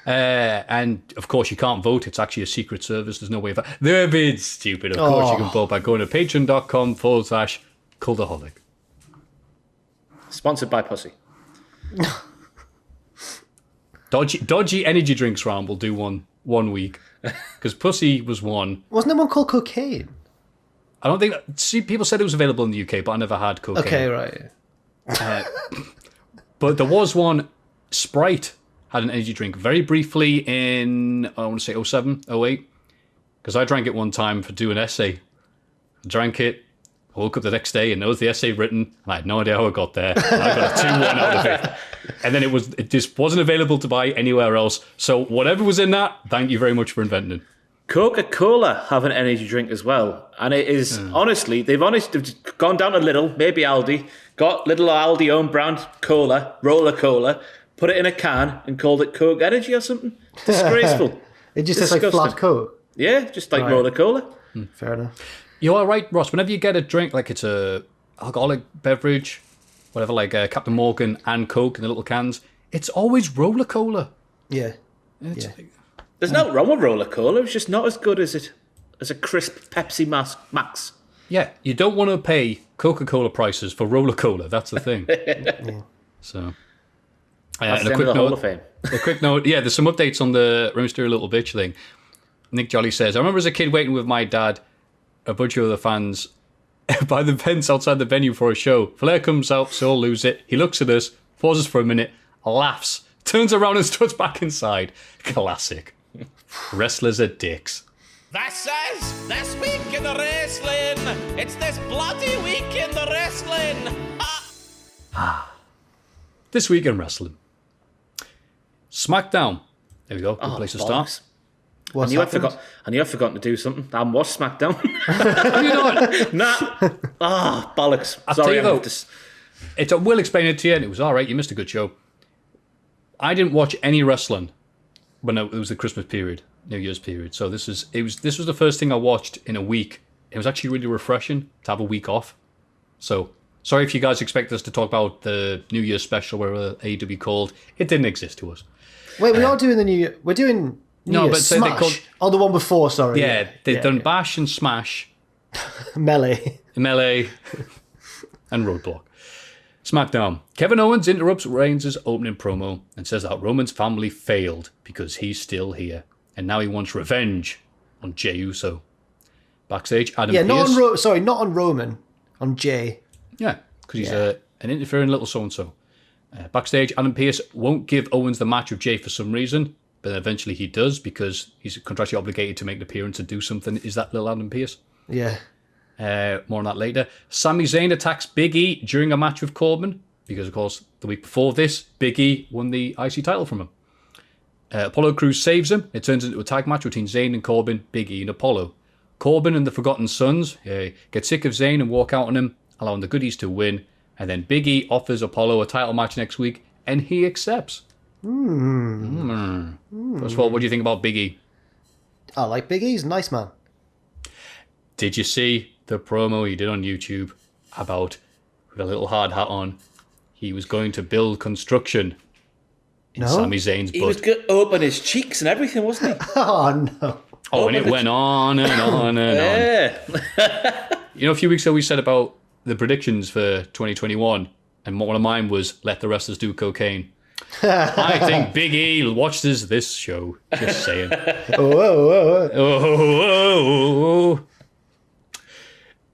And, of course, you can't vote. It's actually a secret service. There's no way of that. They're a bit stupid. Of course, you can vote by going to patreon.com/Cultaholic. Sponsored by Pussy. Dodgy energy drinks round will do one week. Because Pussy was one. Wasn't there one called Cocaine? I don't think... See, people said it was available in the UK, but I never had cocaine. Okay, right. But there was one, Sprite had an energy drink very briefly in, I want to say 07, 08. Because I drank it one time for doing an essay. I drank it, I woke up the next day and there was the essay written, and I had no idea how it got there. And I got a 2-1 out of it. And then it just wasn't available to buy anywhere else. So whatever was in that, thank you very much for inventing it. Coca-Cola have an energy drink as well. And it is, honestly, they've gone down to Lidl, maybe Aldi, got little Aldi own brand cola, roller cola, put it in a can and called it Coke Energy or something. Disgraceful. It just tastes like flat Coke. Yeah, just like roller cola. Fair enough. You are right, Ross. Whenever you get a drink, like it's a alcoholic beverage, whatever, like Captain Morgan and Coke in the little cans, it's always roller cola. Yeah. There's no wrong with roller cola. It's just not as good as a crisp Pepsi Max. Yeah, you don't want to pay Coca-Cola prices for roller cola. That's the thing. So, That's the end of the Hall of Fame. A quick note. Yeah, there's some updates on the Rey Mysterio Little Bitch thing. Nick Jolly says, I remember as a kid waiting with my dad, a bunch of other fans, by the fence outside the venue for a show. Flair comes out, so he'll lose it. He looks at us, pauses for a minute, laughs, turns around and struts back inside. Classic. Wrestlers are dicks. This week in the wrestling. It's this bloody week in the wrestling. This week in wrestling. SmackDown. There we go. Good place to start. I knew I'd forgotten to do something. I watched SmackDown. Have you not? Nah. Bollocks. Sorry, We'll explain it to you, and it was all right. You missed a good show. I didn't watch any wrestling when it was the Christmas period, New Year's period. So this was the first thing I watched in a week. It was actually really refreshing to have a week off. So sorry if you guys expect us to talk about the New Year's special, wherever AEW called. It didn't exist to us. Wait, we are doing the New Year. We're doing New Year's say Smash. they called. Oh, the one before. Sorry. Yeah, they've done Bash and Smash, Melee, and Roadblock. SmackDown. Kevin Owens interrupts Reigns' opening promo and says that Roman's family failed because he's still here. And now he wants revenge on Jey Uso. Backstage, Adam Pearce. Not on Roman, on Jey. Yeah, because he's an interfering little so-and-so. Backstage, Adam Pearce won't give Owens the match with Jey for some reason, but eventually he does because he's contractually obligated to make an appearance and do something. Is that little Adam Pearce? Yeah. More on that later. Sami Zayn attacks Big E during a match with Corbin because, of course, the week before this, Big E won the IC title from him. Apollo Crews saves him. It turns into a tag match between Zayn and Corbin, Big E and Apollo. Corbin and the Forgotten Sons get sick of Zayn and walk out on him, allowing the goodies to win. And then Big E offers Apollo a title match next week, and he accepts. First of all, what do you think about Big E? I like Big E. He's a nice man. Did you see the promo he did on YouTube about, with a little hard hat on, he was going to build construction in Sami Zayn's butt? He was going to open his cheeks and everything, wasn't he? Oh, no. Oh, and it went on and on and on. You know, a few weeks ago we said about the predictions for 2021, and one of mine was let the wrestlers do cocaine. I think Big E watches this show. Just saying. Oh.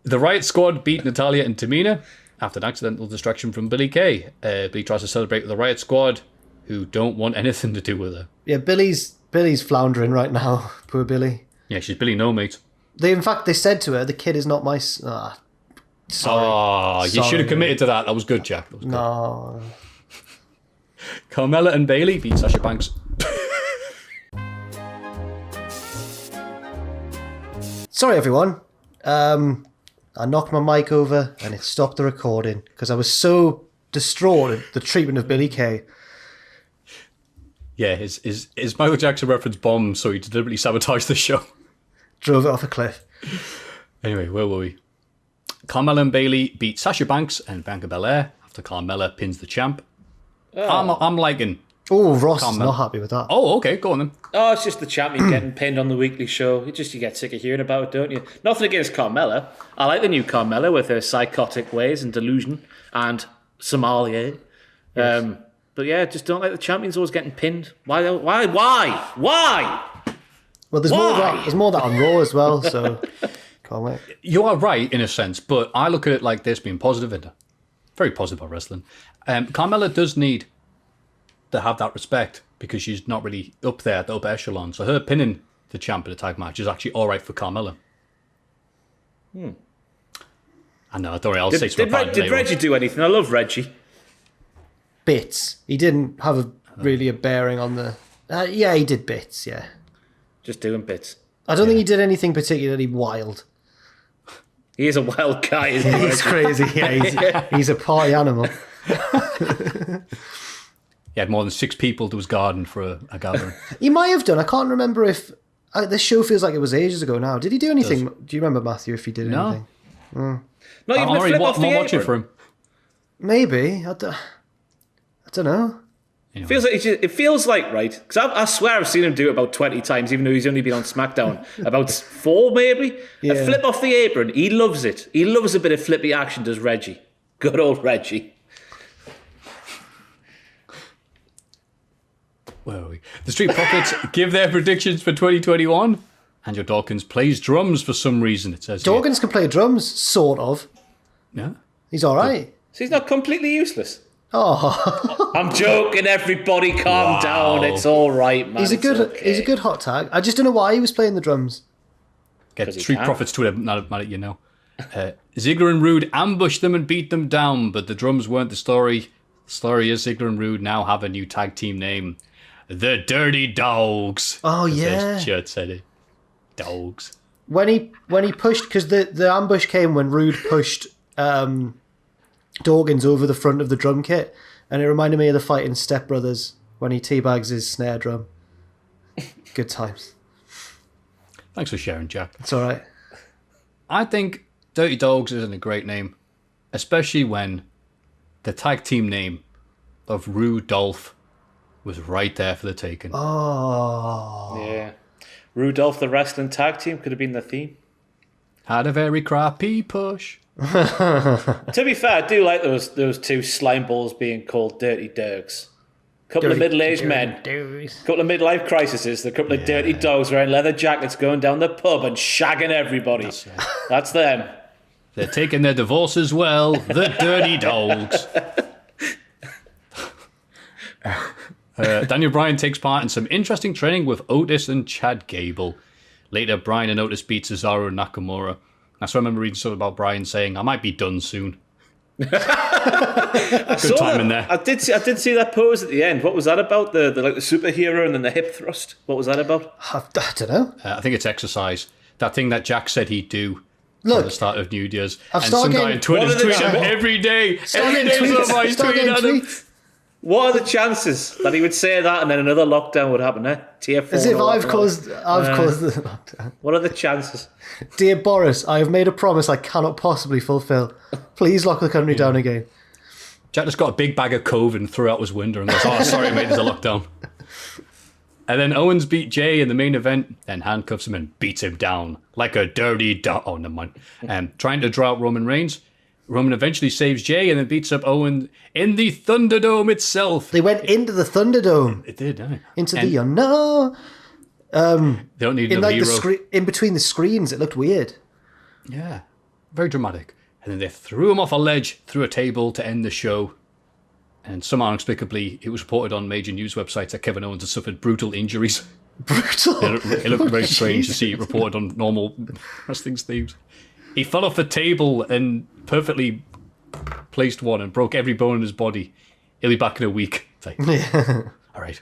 The Riot Squad beat Natalya and Tamina after an accidental distraction from Billie Kay. Billie tries to celebrate with the Riot Squad, who don't want anything to do with her. Yeah, Billy's floundering right now. Poor Billy. Yeah, she's Billie No Mate. In fact, they said to her, "The kid is not my." Sorry. Oh, you should have committed to that. That was good, Jack. That was good. No. Carmella and Bayley beat Sasha Banks. Sorry, everyone. I knocked my mic over and it stopped the recording because I was so distraught at the treatment of Billie Kay. Yeah, his Michael Jackson reference bombed, so he deliberately sabotaged the show. Drove it off a cliff. Anyway, where were we? Carmella and Bayley beat Sasha Banks and Bianca Belair after Carmella pins the champ. Oh. I'm liking. Oh, Ross Carmella. is not happy with that. Oh, okay, go on then. Oh, it's just the champion getting pinned on the weekly show. You get sick of hearing about it, don't you? Nothing against Carmella. I like the new Carmella with her psychotic ways and delusion and sommelier. Yes. But yeah, just don't like the champions always getting pinned. Why? Well, there's more of that on Raw as well, so can't wait. You are right in a sense, but I look at it like this, being positive and very positive about wrestling. Carmella does need to have that respect because she's not really up there at the upper echelon. So her pinning the champ in a tag match is actually all right for Carmella. I know, don't worry, I'll say something about it later. Did Reggie do anything? I love Reggie. Bits. He didn't have really a bearing on the... yeah, he did bits, yeah. Just doing bits. I don't think he did anything particularly wild. He is a wild guy, isn't he? He's crazy, yeah. He's a party animal. He had more than 6 people to his garden for a gathering. He might have done. I can't remember if... this show feels like it was ages ago now. Did he do anything? Do you remember, Maffew, if he did anything? Not even a flip off the watching apron. for him. Maybe. I don't know. Anyway. It feels like, right, because I swear I've seen him do it about 20 times, even though he's only been on SmackDown. About 4, maybe? Yeah. A flip off the apron. He loves it. He loves a bit of flippy action, does Reggie. Good old Reggie. Where are we? The Street Profits give their predictions for 2021. Andrew Dawkins plays drums for some reason, it says. Dawkins can play drums, sort of. Yeah. He's all right. So he's not completely useless. Oh, I'm joking, everybody, calm down. It's all right, man. he's a good hot tag. I just don't know why he was playing the drums. Get Street Profits Twitter mad at you now. Ziggler and Rude ambushed them and beat them down, but the drums weren't the story. The story is Ziggler and Rude now have a new tag team name. The Dirty Dogs. Oh, yeah. Shirt said it. Dogs. When he pushed, because the ambush came when Rude pushed Dawkins over the front of the drum kit, and it reminded me of the fight in Step Brothers when he teabags his snare drum. Good times. Thanks for sharing, Jack. It's all right. I think Dirty Dogs isn't a great name, especially when the tag team name of Rude Dolph was right there for the taking. Oh. Yeah. Rudolph, the wrestling tag team, could have been the theme. Had a very crappy push. To be fair, I do like those two slime balls being called Dirty Dirks. Couple of middle-aged men, couple of midlife crises, a couple of dirty dogs wearing leather jackets going down the pub and shagging everybody. That's them. They're taking their divorce as well. The Dirty Dogs. Daniel Bryan takes part in some interesting training with Otis and Chad Gable. Later, Bryan and Otis beat Cesaro and Nakamura. That's why I remember reading something about Bryan saying, I might be done soon. Good time in there. I did see that pose at the end. What was that about? The superhero and then the hip thrust. What was that about? I don't know. I think it's exercise. That thing that Jack said he'd do at the start of New Year's. And some guy on Twitter's tweeting him every day. Every day somebody's tweeting at him. What are the chances that he would say that and then another lockdown would happen, eh? Tier 4. As if I've caused the lockdown. What are the chances? Dear Boris, I have made a promise I cannot possibly fulfill. Please lock the country down again. Jack just got a big bag of Cove and threw out his window and goes, oh, sorry, mate, there's a lockdown. And then Owens beat Jay in the main event, then handcuffs him and beats him down like a dirty dog. Oh, never mind. Trying to draw out Roman Reigns. Roman eventually saves Jay and then beats up Owens in the Thunderdome itself. They went into the Thunderdome. It did, didn't it? Into the unknown. They don't need In no like hero. in between the screens, it looked weird. Yeah, very dramatic. And then they threw him off a ledge through a table to end the show. And somehow inexplicably, it was reported on major news websites that Kevin Owens had suffered brutal injuries. Brutal. It looked very strange to see it reported on normal wrestling themes. He fell off the table and perfectly placed one and broke every bone in his body. He'll be back in a week. It's like, all right.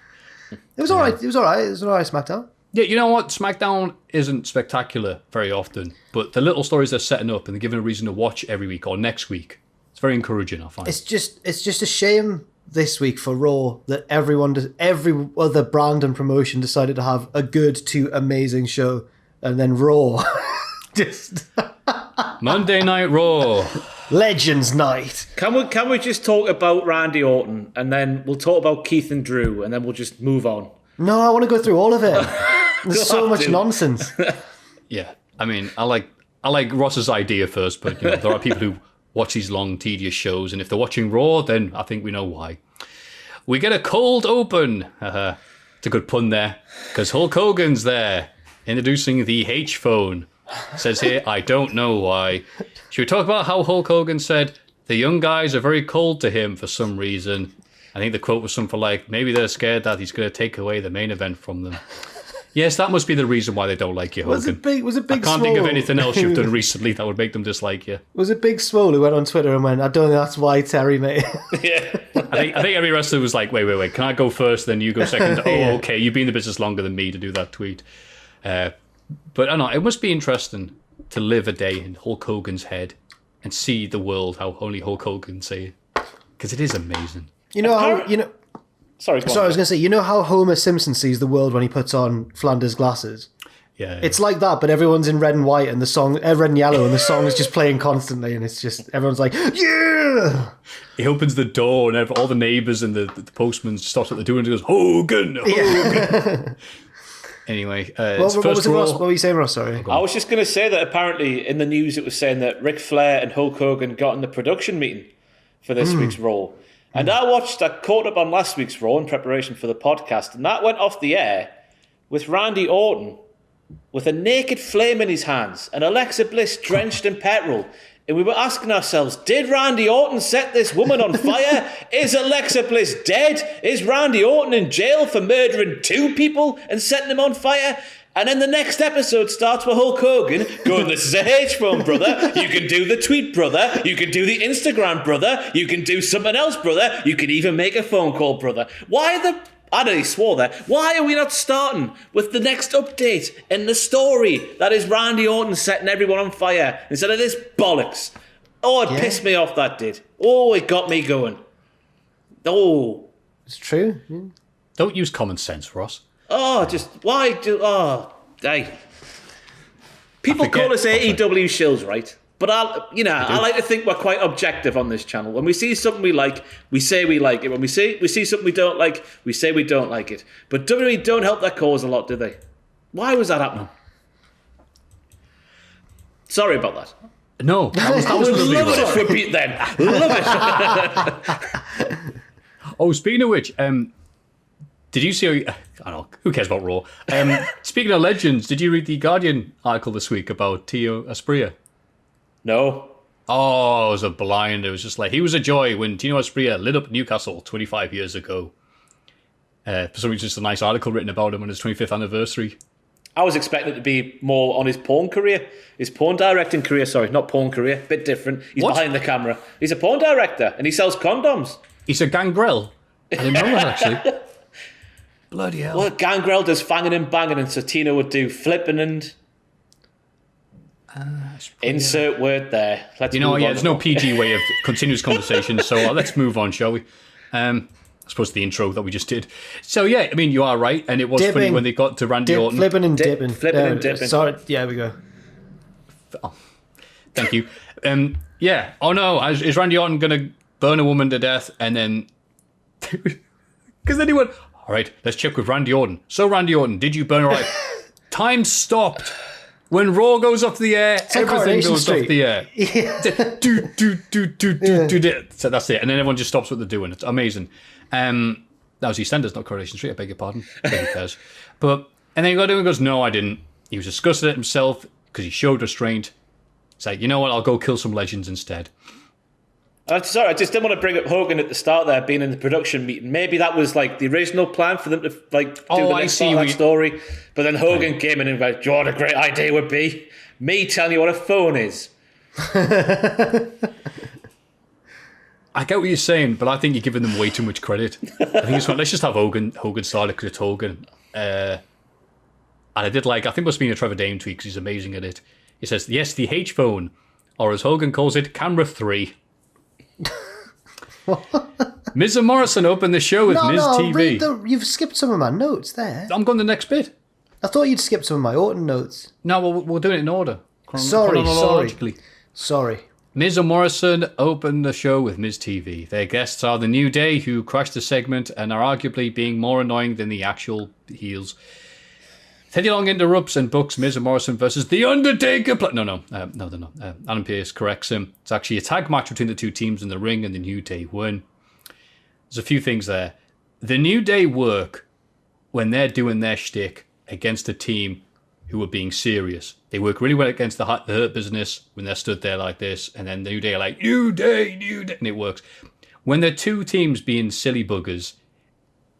It was all right. It was all right. It was all right, SmackDown. Yeah, you know what? SmackDown isn't spectacular very often, but the little stories they're setting up and they're giving a reason to watch every week or next week, it's very encouraging, I find. It's just a shame this week for Raw that every other brand and promotion decided to have a good to amazing show, and then Raw just Monday Night Raw. Legends Night. Can we just talk about Randy Orton, and then we'll talk about Keith and Drew, and then we'll just move on? No, I want to go through all of it. There's so much nonsense. Yeah, I mean, I like Ross's idea first, but you know, there are people who watch these long, tedious shows, and if they're watching Raw, then I think we know why. We get a cold open. It's a good pun there, because Hulk Hogan's there, introducing the H-phone. Says here, I don't know why. Should we talk about how Hulk Hogan said the young guys are very cold to him for some reason? I think the quote was something like, maybe they're scared that he's going to take away the main event from them. Yes, that must be the reason why they don't like you, Hogan. Was it Big I can't think of Swole? anything else you've done recently that would make them dislike you. Was it Big Swole who went on Twitter and went, I don't think that's why, Terry, mate? I think every wrestler was like, wait, can I go first, then you go second? Oh, okay, you've been in the business longer than me to do that tweet. But I don't know, it must be interesting to live a day in Hulk Hogan's head and see the world how only Hulk Hogan can see it. Because it is amazing. Sorry, I was going to say, you know how Homer Simpson sees the world when he puts on Flanders glasses? Yeah. It's like that, but everyone's in red and white and the song, red and yellow, and the song is just playing constantly, and it's just, everyone's like, yeah! He opens the door and all the neighbours and the postman stops what they're doing and goes, Hogan! Anyway, What was it, Ross? What were you saying, Ross? Sorry. I was just going to say that apparently in the news it was saying that Ric Flair and Hulk Hogan got in the production meeting for this week's Raw. And I caught up on last week's Raw in preparation for the podcast, and that went off the air with Randy Orton with a naked flame in his hands and Alexa Bliss drenched in petrol. And we were asking ourselves, did Randy Orton set this woman on fire? Is Alexa Bliss dead? Is Randy Orton in jail for murdering 2 people and setting them on fire? And then the next episode starts with Hulk Hogan going, this is a H-phone, brother. You can do the tweet, brother. You can do the Instagram, brother. You can do something else, brother. You can even make a phone call, brother. I know he swore there. Why are we not starting with the next update in the story that is Randy Orton setting everyone on fire instead of this bollocks? Oh, it pissed me off, that did. Oh, it got me going. Oh. It's true. Yeah. Don't use common sense, Ross. Oh, just, why do, hey. People call us AEW shills, right? But I like to think we're quite objective on this channel. When we see something we like, we say we like it. When we see something we don't like, we say we don't like it. But WWE don't help their cause a lot, do they? Why was that happening? Sorry about that. No, that was I would lovely, love it Ross. if we beat them. Love it. Oh, speaking of which, did you see? I don't know. Who cares about Raw? Speaking of legends, did you read the Guardian article this week about Tio Asprilla? No. Oh, it was a blind. It was just like, he was a joy when Tino Asprilla lit up Newcastle 25 years ago. For some reason, just a nice article written about him on his 25th anniversary. I was expecting it to be more on his porn career. His porn directing career, sorry, not porn career. Bit different. He's What? behind the camera. He's a porn director and he sells condoms. He's a gangrel. I didn't know that, actually. Bloody hell. Well, Gangrel does fanging and banging, and Satino would do flipping and... insert word there. Let's You know, move yeah, on. there's no PG way of continuous conversation, so let's move on, shall we? I suppose the intro that we just did. So, yeah, I mean, you are right, and it was funny Dipping. when they got to Randy Orton. Flipping and dipping. flipping and dipping. Sorry, yeah, we go. Thank you. Yeah. Oh, no, is Randy Orton going to burn a woman to death, and then... Because then he went, All right, let's check with Randy Orton. So, Randy Orton, did you burn all right? Time stopped. When Raw goes up the air, everything goes up the air. Yeah. So that's it. And then everyone just stops what they're doing. It's amazing. That was EastEnders, not Coronation Street. I beg your pardon. Who cares? And then he got to him and goes, no, I didn't. He was discussing it himself because he showed restraint. It's like, you know what? I'll go kill some legends instead. Sorry, I just didn't want to bring up Hogan at the start there, being in the production meeting. Maybe that was like the original plan for them to do the next part of that story. But then Hogan came in and went, do you know what a great idea would be? Me telling you what a phone is. I get what you're saying, but I think you're giving them way too much credit. I think it's fine. Let's just have Hogan style because it's Hogan. And I think it must have been a Trevor Dame tweet because he's amazing at it. He says, yes, the H phone, or as Hogan calls it, camera 3. Miz and Morrison opened the show with Miz TV. You've skipped some of my notes there. I'm going to the next bit. I thought you'd skipped some of my Orton notes. No, we'll do it in order. Sorry. Miz and Morrison opened the show with Miz TV. Their guests are The New Day, who crashed the segment and are arguably being more annoying than the actual heels. Teddy Long interrupts and books Miz and Morrison versus The Undertaker. No, they're not. Adam Pearce corrects him. It's actually a tag match between the two teams in the ring, and The New Day win. There's a few things there. The New Day work when they're doing their shtick against a team who are being serious. They work really well against the Hurt Business when they're stood there like this, and then the New Day are like, New Day, and it works. When they're two teams being silly buggers,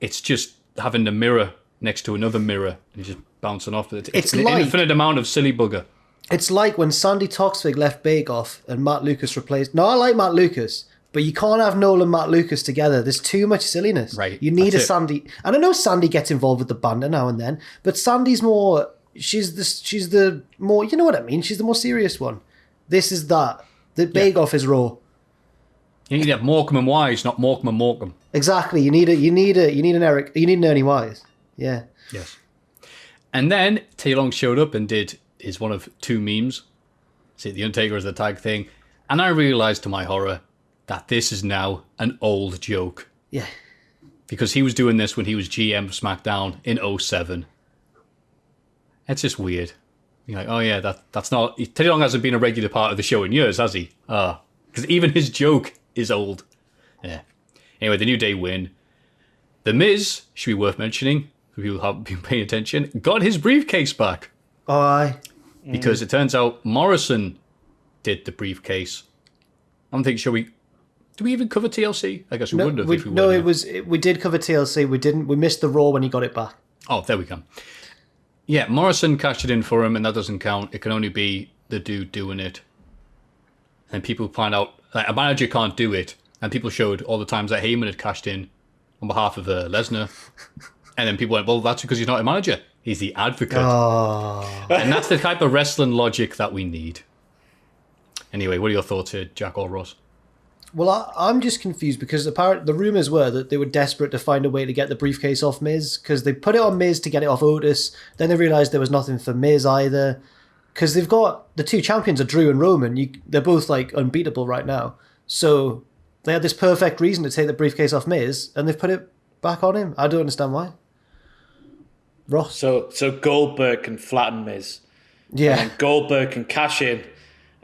it's just having the mirror next to another mirror and just bouncing off. It's an infinite amount of silly bugger. It's like when Sandy Toksvig left Bake Off and Matt Lucas replaced... No, I like Matt Lucas, but you can't have Noel and Matt Lucas together. There's too much silliness. Right. You need Sandy... And I know Sandy gets involved with the banter now and then, but Sandy's more... She's the more... You know what I mean? She's the more serious one. This is that. The Bake Off is Raw. You need to have Morecambe and Wise, not Morecambe and Morecambe. Exactly. You need an Ernie Wise. Yeah. Yes. And then Tay Long showed up and did his one of two memes. See, the Undertaker as the tag thing. And I realised to my horror that this is now an old joke. Yeah. Because he was doing this when he was GM of SmackDown in 2007. It's just weird. You're like, oh yeah, that's not... Teddy Long hasn't been a regular part of the show in years, has he? Because even his joke is old. Yeah. Anyway, the New Day win. The Miz, should be worth mentioning, for people who haven't been paying attention, got his briefcase back. Oh, aye. Because it turns out Morrison did the briefcase. I'm thinking, did we even cover TLC? I guess we wouldn't have if we No, we did cover TLC. We missed the Raw when he got it back. Oh, there we go. Yeah, Morrison cashed it in for him, and that doesn't count. It can only be the dude doing it. And people find out, like, a manager can't do it. And people showed all the times that Heyman had cashed in on behalf of Lesnar. And then people went, well, that's because he's not a manager. He's the advocate. Oh. And that's the type of wrestling logic that we need. Anyway, what are your thoughts here, Jack or Ross? Well, I'm just confused because apparently the rumours were that they were desperate to find a way to get the briefcase off Miz because they put it on Miz to get it off Otis. Then they realised there was nothing for Miz either because they've got the two champions are Drew and Roman. They're both like unbeatable right now. So they had this perfect reason to take the briefcase off Miz and they've put it back on him. I don't understand why. Ross? So Goldberg can flatten Miz. Yeah. And Goldberg can cash in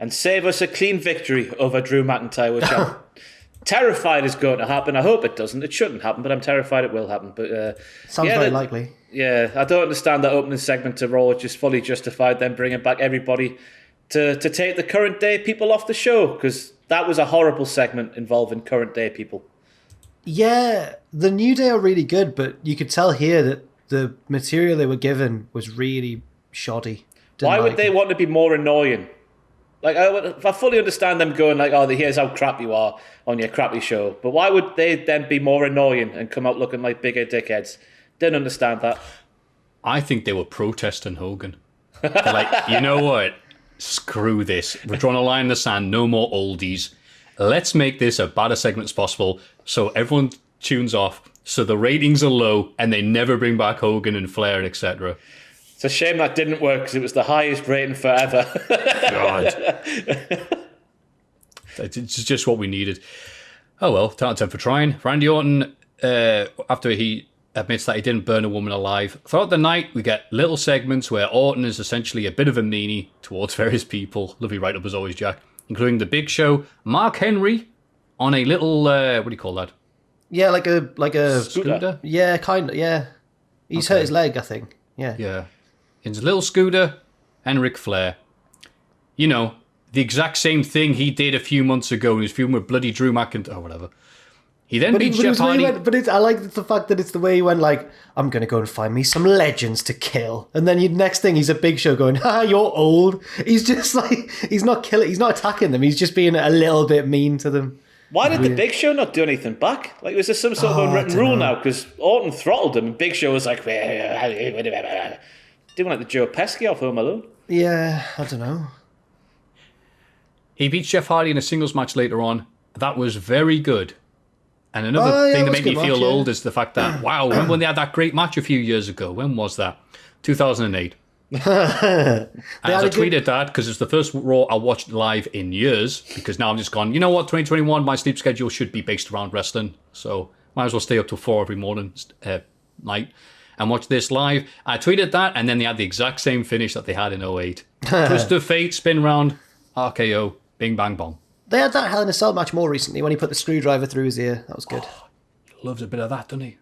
and save us a clean victory over Drew McIntyre, which I'm terrified is going to happen. I hope it doesn't. It shouldn't happen, but I'm terrified it will happen. But sounds very likely. Yeah, I don't understand that opening segment to Raw. It's just fully justified them bringing back everybody to take the current day people off the show because that was a horrible segment involving current day people. Yeah, the New Day are really good, but you could tell here that the material they were given was really shoddy. Why would they want to be more annoying? Like, I fully understand them going like, oh, here's how crap you are on your crappy show. But why would they then be more annoying and come out looking like bigger dickheads? Didn't understand that. I think they were protesting Hogan. They're like, you know what? Screw this. We're drawing a line in the sand. No more oldies. Let's make this a bad a segment as possible so everyone tunes off, so the ratings are low, and they never bring back Hogan and Flair, etc. It's a shame that didn't work because it was the highest rating forever. God. It's just what we needed. Oh well, 10 out of 10 for trying. Randy Orton, after he admits that he didn't burn a woman alive. Throughout the night, we get little segments where Orton is essentially a bit of a meanie towards various people. Lovely write-up as always, Jack. Including the Big Show, Mark Henry on a little, what do you call that? Yeah, like a Scooter? Yeah, kind of, yeah. He's hurt his leg, I think. Yeah. Yeah. In his little scooter, and Ric Flair. You know, the exact same thing he did a few months ago in his feud with bloody Drew McIntyre, or whatever. He then beats Jeff Hardy. I like the fact that it's the way he went, like, I'm going to go and find me some legends to kill. And then next thing, he's a Big Show going, you're old. He's just like, he's not attacking them. He's just being a little bit mean to them. Why did the Big Show not do anything back? Like, was there some sort of unwritten rule now? Because Orton throttled him, and Big Show was like, doing like the Joe Pesci off Home Alone. Yeah, I don't know. He beats Jeff Hardy in a singles match later on. That was very good. And another thing that made me feel old is the fact that, wow, remember when they had that great match a few years ago? When was that? 2008. As I tweeted that, because it's the first Raw I watched live in years, because now I'm just gone, you know what, 2021, my sleep schedule should be based around wrestling, so might as well stay up till 4 every morning, night, and watch this live. I tweeted that, and then they had the exact same finish that they had in 08. Twist of Fate, spin round, RKO, bing bang bong. They had that Hell in a Cell match more recently when he put the screwdriver through his ear. That was good. He loves a bit of that, doesn't he?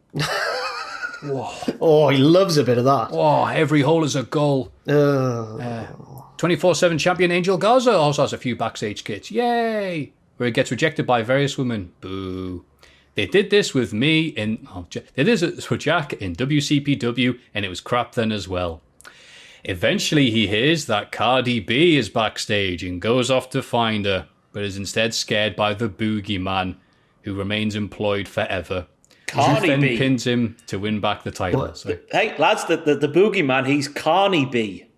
Oh, he loves a bit of that. Oh, every hole is a goal. 24/7 champion Angel Garza also has a few backstage skits. Yay! Where he gets rejected by various women. Boo. They did this with me they did this with Jack in WCPW, and it was crap then as well. Eventually he hears that Cardi B is backstage and goes off to find her, but is instead scared by the boogeyman, who remains employed forever. Cardi then B pins him to win back the title. So. Hey, lads, the boogeyman, he's Carney B.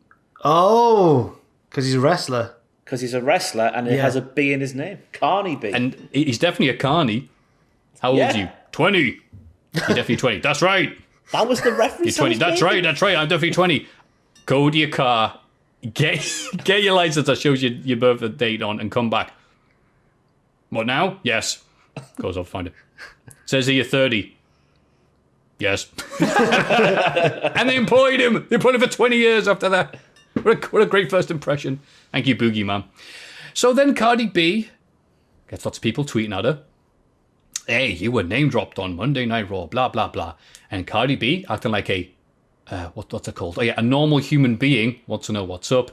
Oh, because he's a wrestler. Because he's a wrestler and it has a B in his name. Carney B. And he's definitely a carny. How old are you? 20. You're definitely 20. That's right. That was the reference. You're 20. That's right. I'm definitely 20. Go to your car, get your license that shows your birth date on, and come back. What now? Yes. Goes off, find it. Says here you're 30. Yes. And they employed him. They employed him for 20 years after that. What a great first impression. Thank you, Boogeyman. So then Cardi B gets lots of people tweeting at her. Hey, you were name dropped on Monday Night Raw, blah, blah, blah. And Cardi B, acting like a, what's it called? Oh, yeah, a normal human being, wants to know what's up,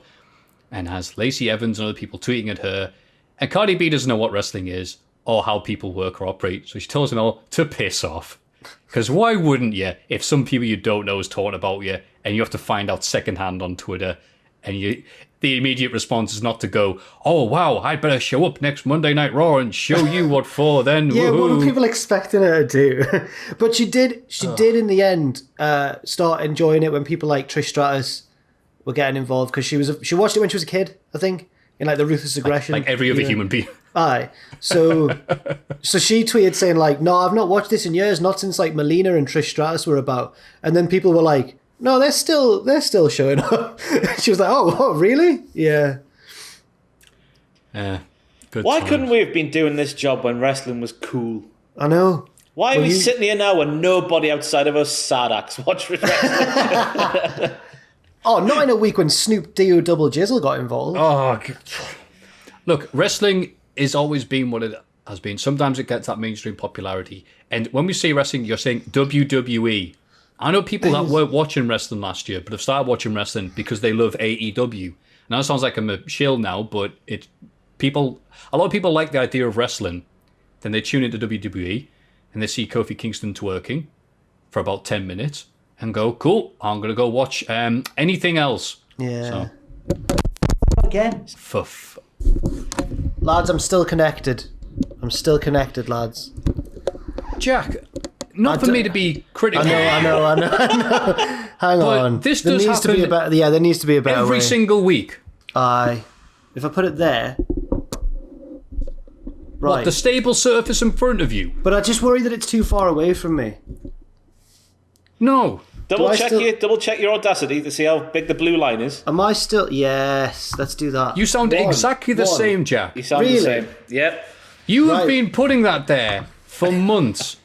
and has Lacey Evans and other people tweeting at her. And Cardi B doesn't know what wrestling is or how people work or operate, so she tells them all to piss off. Because why wouldn't you if some people you don't know is talking about you and you have to find out secondhand on Twitter, and the immediate response is not to go, oh wow, I'd better show up next Monday Night Raw and show you what for then. Yeah, woohoo. what were people expecting her to do? But she did in the end start enjoying it when people like Trish Stratus were getting involved, because she watched it when she was a kid, I think, in like the Ruthless Aggression. Like every other human being. Aye. So she tweeted saying like, no, I've not watched this in years, not since like Melina and Trish Stratus were about. And then people were like, no, they're still showing up. She was like, oh, really? Yeah. Why couldn't we have been doing this job when wrestling was cool? I know. Why are we sitting here now when nobody outside of us Sadaks watch wrestling? Oh, not in a week when Snoop D-O Double Jizzle got involved. Oh, look, wrestling has always been what it has been. Sometimes it gets that mainstream popularity. And when we say wrestling, you're saying WWE. I know people that weren't watching wrestling last year, but have started watching wrestling because they love AEW. Now it sounds like I'm a shill now, but a lot of people like the idea of wrestling. Then they tune into WWE and they see Kofi Kingston twerking for about 10 minutes and go, cool, I'm going to go watch anything else. Yeah. So. Again. Lads, I'm still connected. Lads. Jack, not for me to be critical. I know. Hang but on. This does happen there needs to be a better every way. single week. Aye. If I put it there. Right. What, the stable surface in front of you? But I just worry that it's too far away from me. No. Double check your Audacity to see how big the blue line is. Am I still... Yes, let's do that. You sound exactly the same, Jack. You sound the same. Yep. You have been putting that there for months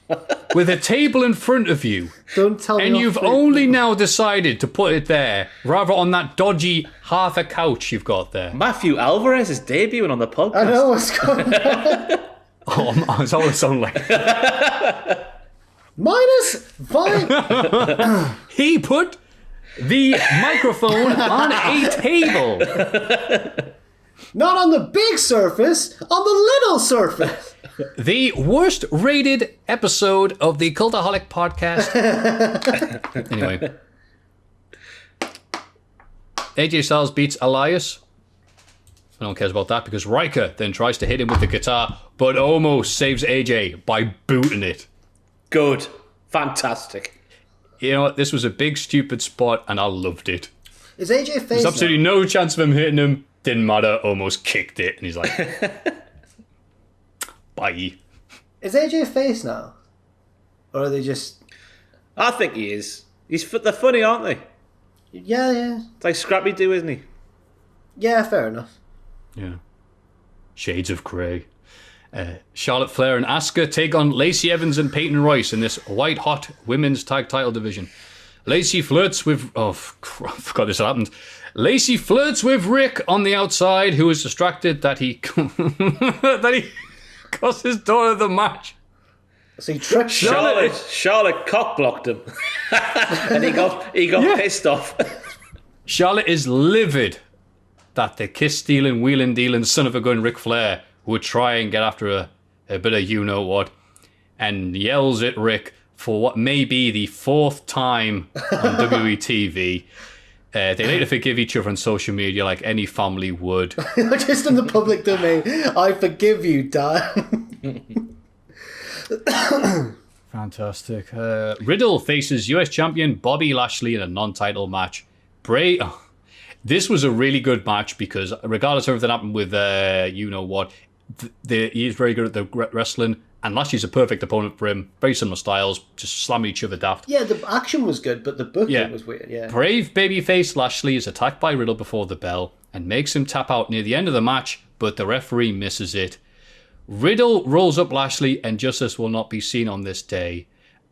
with a table in front of you. Don't tell me. And you've only now decided to put it there, rather on that dodgy half a couch you've got there. Maffew Alvarez is debuting on the podcast. I know what's going on. Oh, it's always sound like -5. he put the microphone on a table. Not on the big surface, on the little surface. The worst rated episode of the Cultaholic Podcast. Anyway. AJ Styles beats Elias. No one cares about that because Riker then tries to hit him with the guitar, but almost saves AJ by booting it. Good. Fantastic. You know what? This was a big, stupid spot, and I loved it. Is AJ face? There's absolutely no chance of him hitting him. Didn't matter. Almost kicked it, and he's like, bye. Is AJ face now? Or are they just... I think he is. They're funny, aren't they? Yeah. It's like Scrappy-Doo, isn't he? Yeah, fair enough. Yeah. Shades of grey. Charlotte Flair and Asuka take on Lacey Evans and Payton Royce in this white-hot women's tag title division. Lacey flirts with... Oh, I forgot this happened. Lacey flirts with Rick on the outside, who is distracted that he... that he cost his daughter the match. So he tricked Charlotte cock-blocked him. And he got pissed off. Charlotte is livid that the kiss-stealing, wheeling-dealing son of a gun Ric Flair would try and get after a bit of you-know-what, and yells at Rick for what may be the 4th time on WWE TV. They later forgive each other on social media like any family would. Just in the public domain. I forgive you, Dad. Fantastic. Riddle faces US champion Bobby Lashley in a non-title match. Bray... Oh, this was a really good match because regardless of everything happened with you-know-what, he is very good at the wrestling, and Lashley's a perfect opponent for him. Very similar styles, just slamming each other daft. Yeah, the action was good, but the booking was weird, yeah. Brave babyface Lashley is attacked by Riddle before the bell and makes him tap out near the end of the match, but the referee misses it. Riddle rolls up Lashley, and justice will not be seen on this day.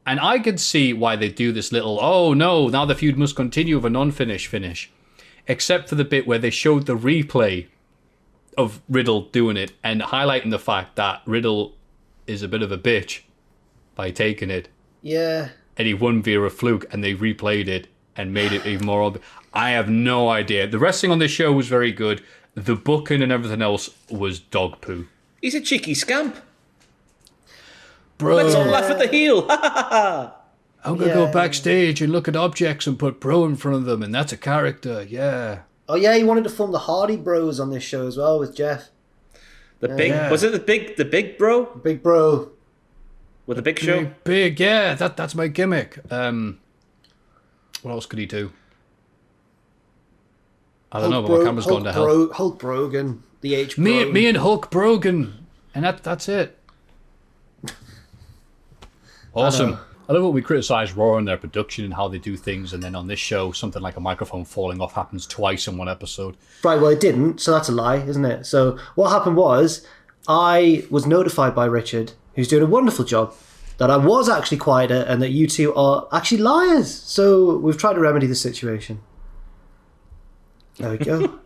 And I could see why they do this little, oh no, now the feud must continue with a non-finish. Except for the bit where they showed the replay of Riddle doing it and highlighting the fact that Riddle is a bit of a bitch by taking it. Yeah. And he won via a fluke, and they replayed it and made it even more obvious. I have no idea. The wrestling on this show was very good. The booking and everything else was dog poo. He's a cheeky scamp. Bro, Let's all laugh at the heel. I'm going to go backstage and look at objects and put bro in front of them, and that's a character, yeah. Oh yeah, he wanted to film the Hardy Bros on this show as well with Jeff. Was it the big bro? Big Bro. With the Big Show? Big, yeah, that's my gimmick. What else could he do? I don't know, but my camera's gone to hell. Hulk Brogan, the H. Me and Hulk Brogan, and that's it. Awesome. I love what we criticise Raw and their production and how they do things, and then on this show, something like a microphone falling off happens twice in one episode. Right, well, it didn't, so that's a lie, isn't it? So what happened was, I was notified by Richard, who's doing a wonderful job, that I was actually quieter and that you two are actually liars. So we've tried to remedy the situation. There we go.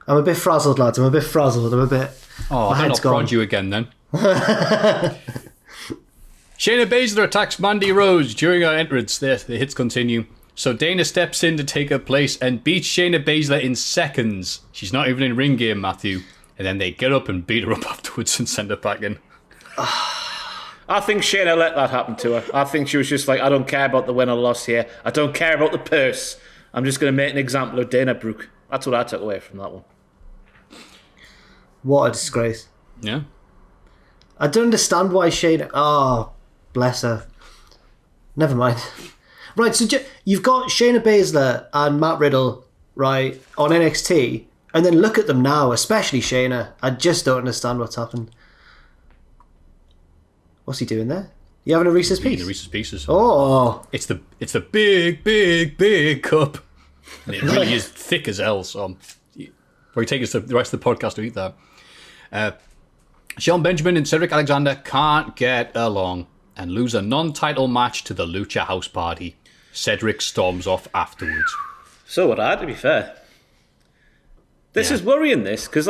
I'm a bit frazzled, lads. I'm a bit frazzled. My I'll head's not gone. prod you again then. Shayna Baszler attacks Mandy Rose during her entrance. The hits continue. So Dana steps in to take her place and beats Shayna Baszler in seconds. She's not even in ring gear, Maffew. And then they get up and beat her up afterwards and send her back in. I think Shayna let that happen to her. I think she was just like, I don't care about the win or loss here. I don't care about the purse. I'm just going to make an example of Dana Brooke. That's what I took away from that one. What a disgrace. Yeah. I don't understand why Shayna... Oh, bless her. Never mind. Right, so you've got Shayna Baszler and Matt Riddle, right, on NXT, and then look at them now, especially Shayna. I just don't understand what's happened. What's he doing there? You having a Reese's Piece? The Reese's Pieces. Oh. It's the big, big, big cup. And it really is thick as hell, so... Probably take us the rest of the podcast to eat that. Sean Benjamin and Cedric Alexander can't get along and lose a non-title match to the Lucha House Party. Cedric storms off afterwards. So would I, to be fair. This is worrying, because,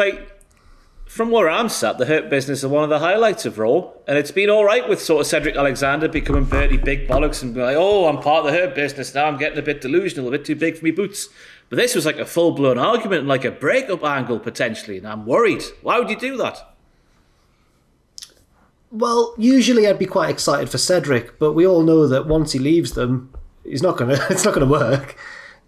from where I'm sat, the Hurt Business are one of the highlights of Raw, and it's been all right with sort of Cedric Alexander becoming Bertie Big Bollocks and being like, oh, I'm part of the Hurt Business now, I'm getting a bit delusional, a bit too big for me boots. But this was like a full-blown argument and like a breakup angle, potentially, and I'm worried. Why would you do that? Well, usually I'd be quite excited for Cedric, but we all know that once he leaves them, it's not gonna work.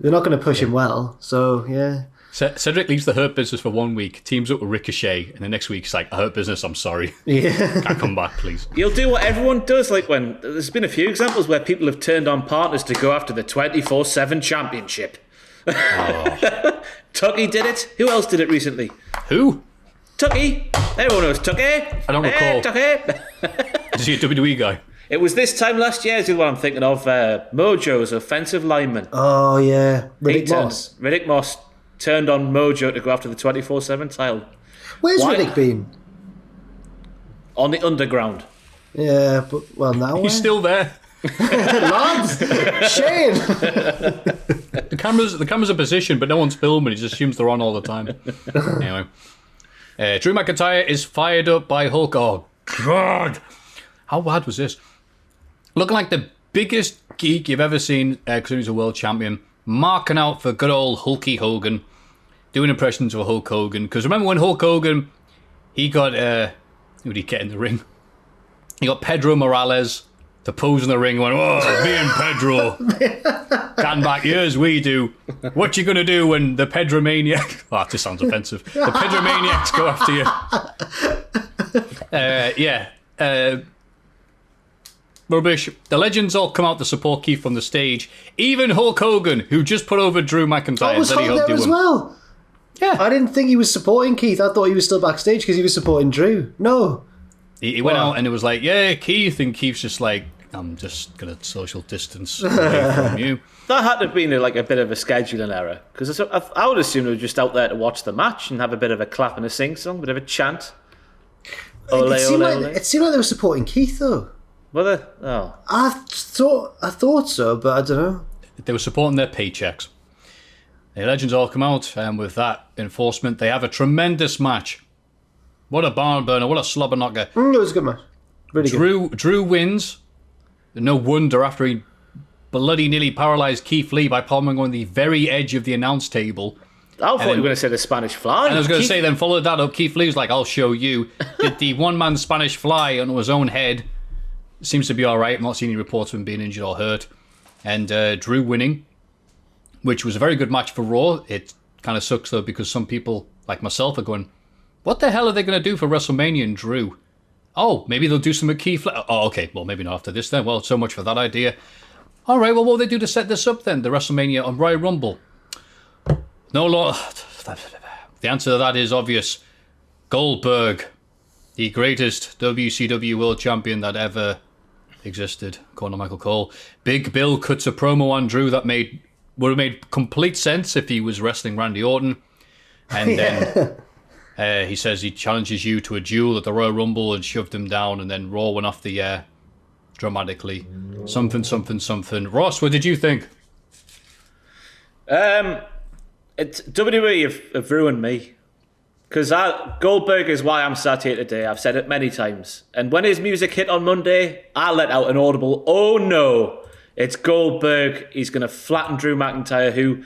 They're not going to push him well, so yeah. Cedric leaves the Hurt Business for 1 week, teams up with Ricochet, and the next week he's like, Hurt Business, I'm sorry. Yeah. Can't come back, please. You'll do what everyone does, like when there's been a few examples where people have turned on partners to go after the 24/7 championship. Oh. Tucky did it. Who else did it recently? Who? Tucky. Everyone knows Tucky. I don't recall. Tucky. Is he a WWE guy? It was this time last year, is the one I'm thinking of. Mojo's offensive lineman. Oh, yeah. Riddick Moss turned on Mojo to go after the 24/7 title. Where's Riddick been? On the underground. Yeah, but, well, now He's still there. Lads! Shane! The cameras are positioned, but no one's filming. He just assumes they're on all the time. Anyway. Drew McIntyre is fired up by Hulk. Oh, God! How bad was this? Looking like the biggest geek you've ever seen, because he's a world champion, marking out for good old Hulky Hogan, doing impressions of Hulk Hogan. Because remember when Hulk Hogan, he got, who did he get in the ring? He got Pedro Morales to pose in the ring and went, oh, me and Pedro, can back years we do. What you gonna do when the Pedro Maniacs, oh, this sounds offensive, the Pedro Maniacs go after you. Rubbish. The legends all come out to support Keith on the stage. Even Hulk Hogan, who just put over Drew McIntyre. Was Hulk there as well? Yeah. I didn't think he was supporting Keith. I thought he was still backstage because he was supporting Drew. No. He went out and it was like, yeah, Keith. And Keith's just like, I'm just going to social distance away from you. That had to have been like a bit of a scheduling error. Because I would assume they were just out there to watch the match and have a bit of a clap and a sing-song, a bit of a chant. Ole, it seemed like they were supporting Keith, though. Were they? Oh. I thought so, but I don't know. They were supporting their paychecks. The legends all come out, and with that enforcement, they have a tremendous match. What a barn burner! What a slobber knocker! It was a good match. Really good. Drew wins. No wonder after he bloody nearly paralysed Keith Lee by palming on the very edge of the announce table. I thought you were going to say the Spanish Fly. And I was going to say, then followed that up. Keith Lee was like, "I'll show you." Did the one-man Spanish Fly onto his own head. Seems to be all right. I'm not seeing any reports of him being injured or hurt. And Drew winning, which was a very good match for Raw. It kind of sucks, though, because some people, like myself, are going, what the hell are they going to do for WrestleMania and Drew? Oh, maybe they'll do some with Keith. Oh, okay. Well, maybe not after this then. Well, so much for that idea. All right, well, what will they do to set this up then? The WrestleMania on Royal Rumble? No, Lord. The answer to that is obvious. Goldberg, the greatest WCW World Champion that ever existed, according to Michael Cole. Big Bill cuts a promo on Drew that would have made complete sense if he was wrestling Randy Orton. And then he says he challenges you to a duel at the Royal Rumble and shoved him down, and then Raw went off the air dramatically. Something. Ross, what did you think? WWE have ruined me. Because Goldberg is why I'm sat here today. I've said it many times. And when his music hit on Monday, I let out an audible, oh no, it's Goldberg. He's going to flatten Drew McIntyre, who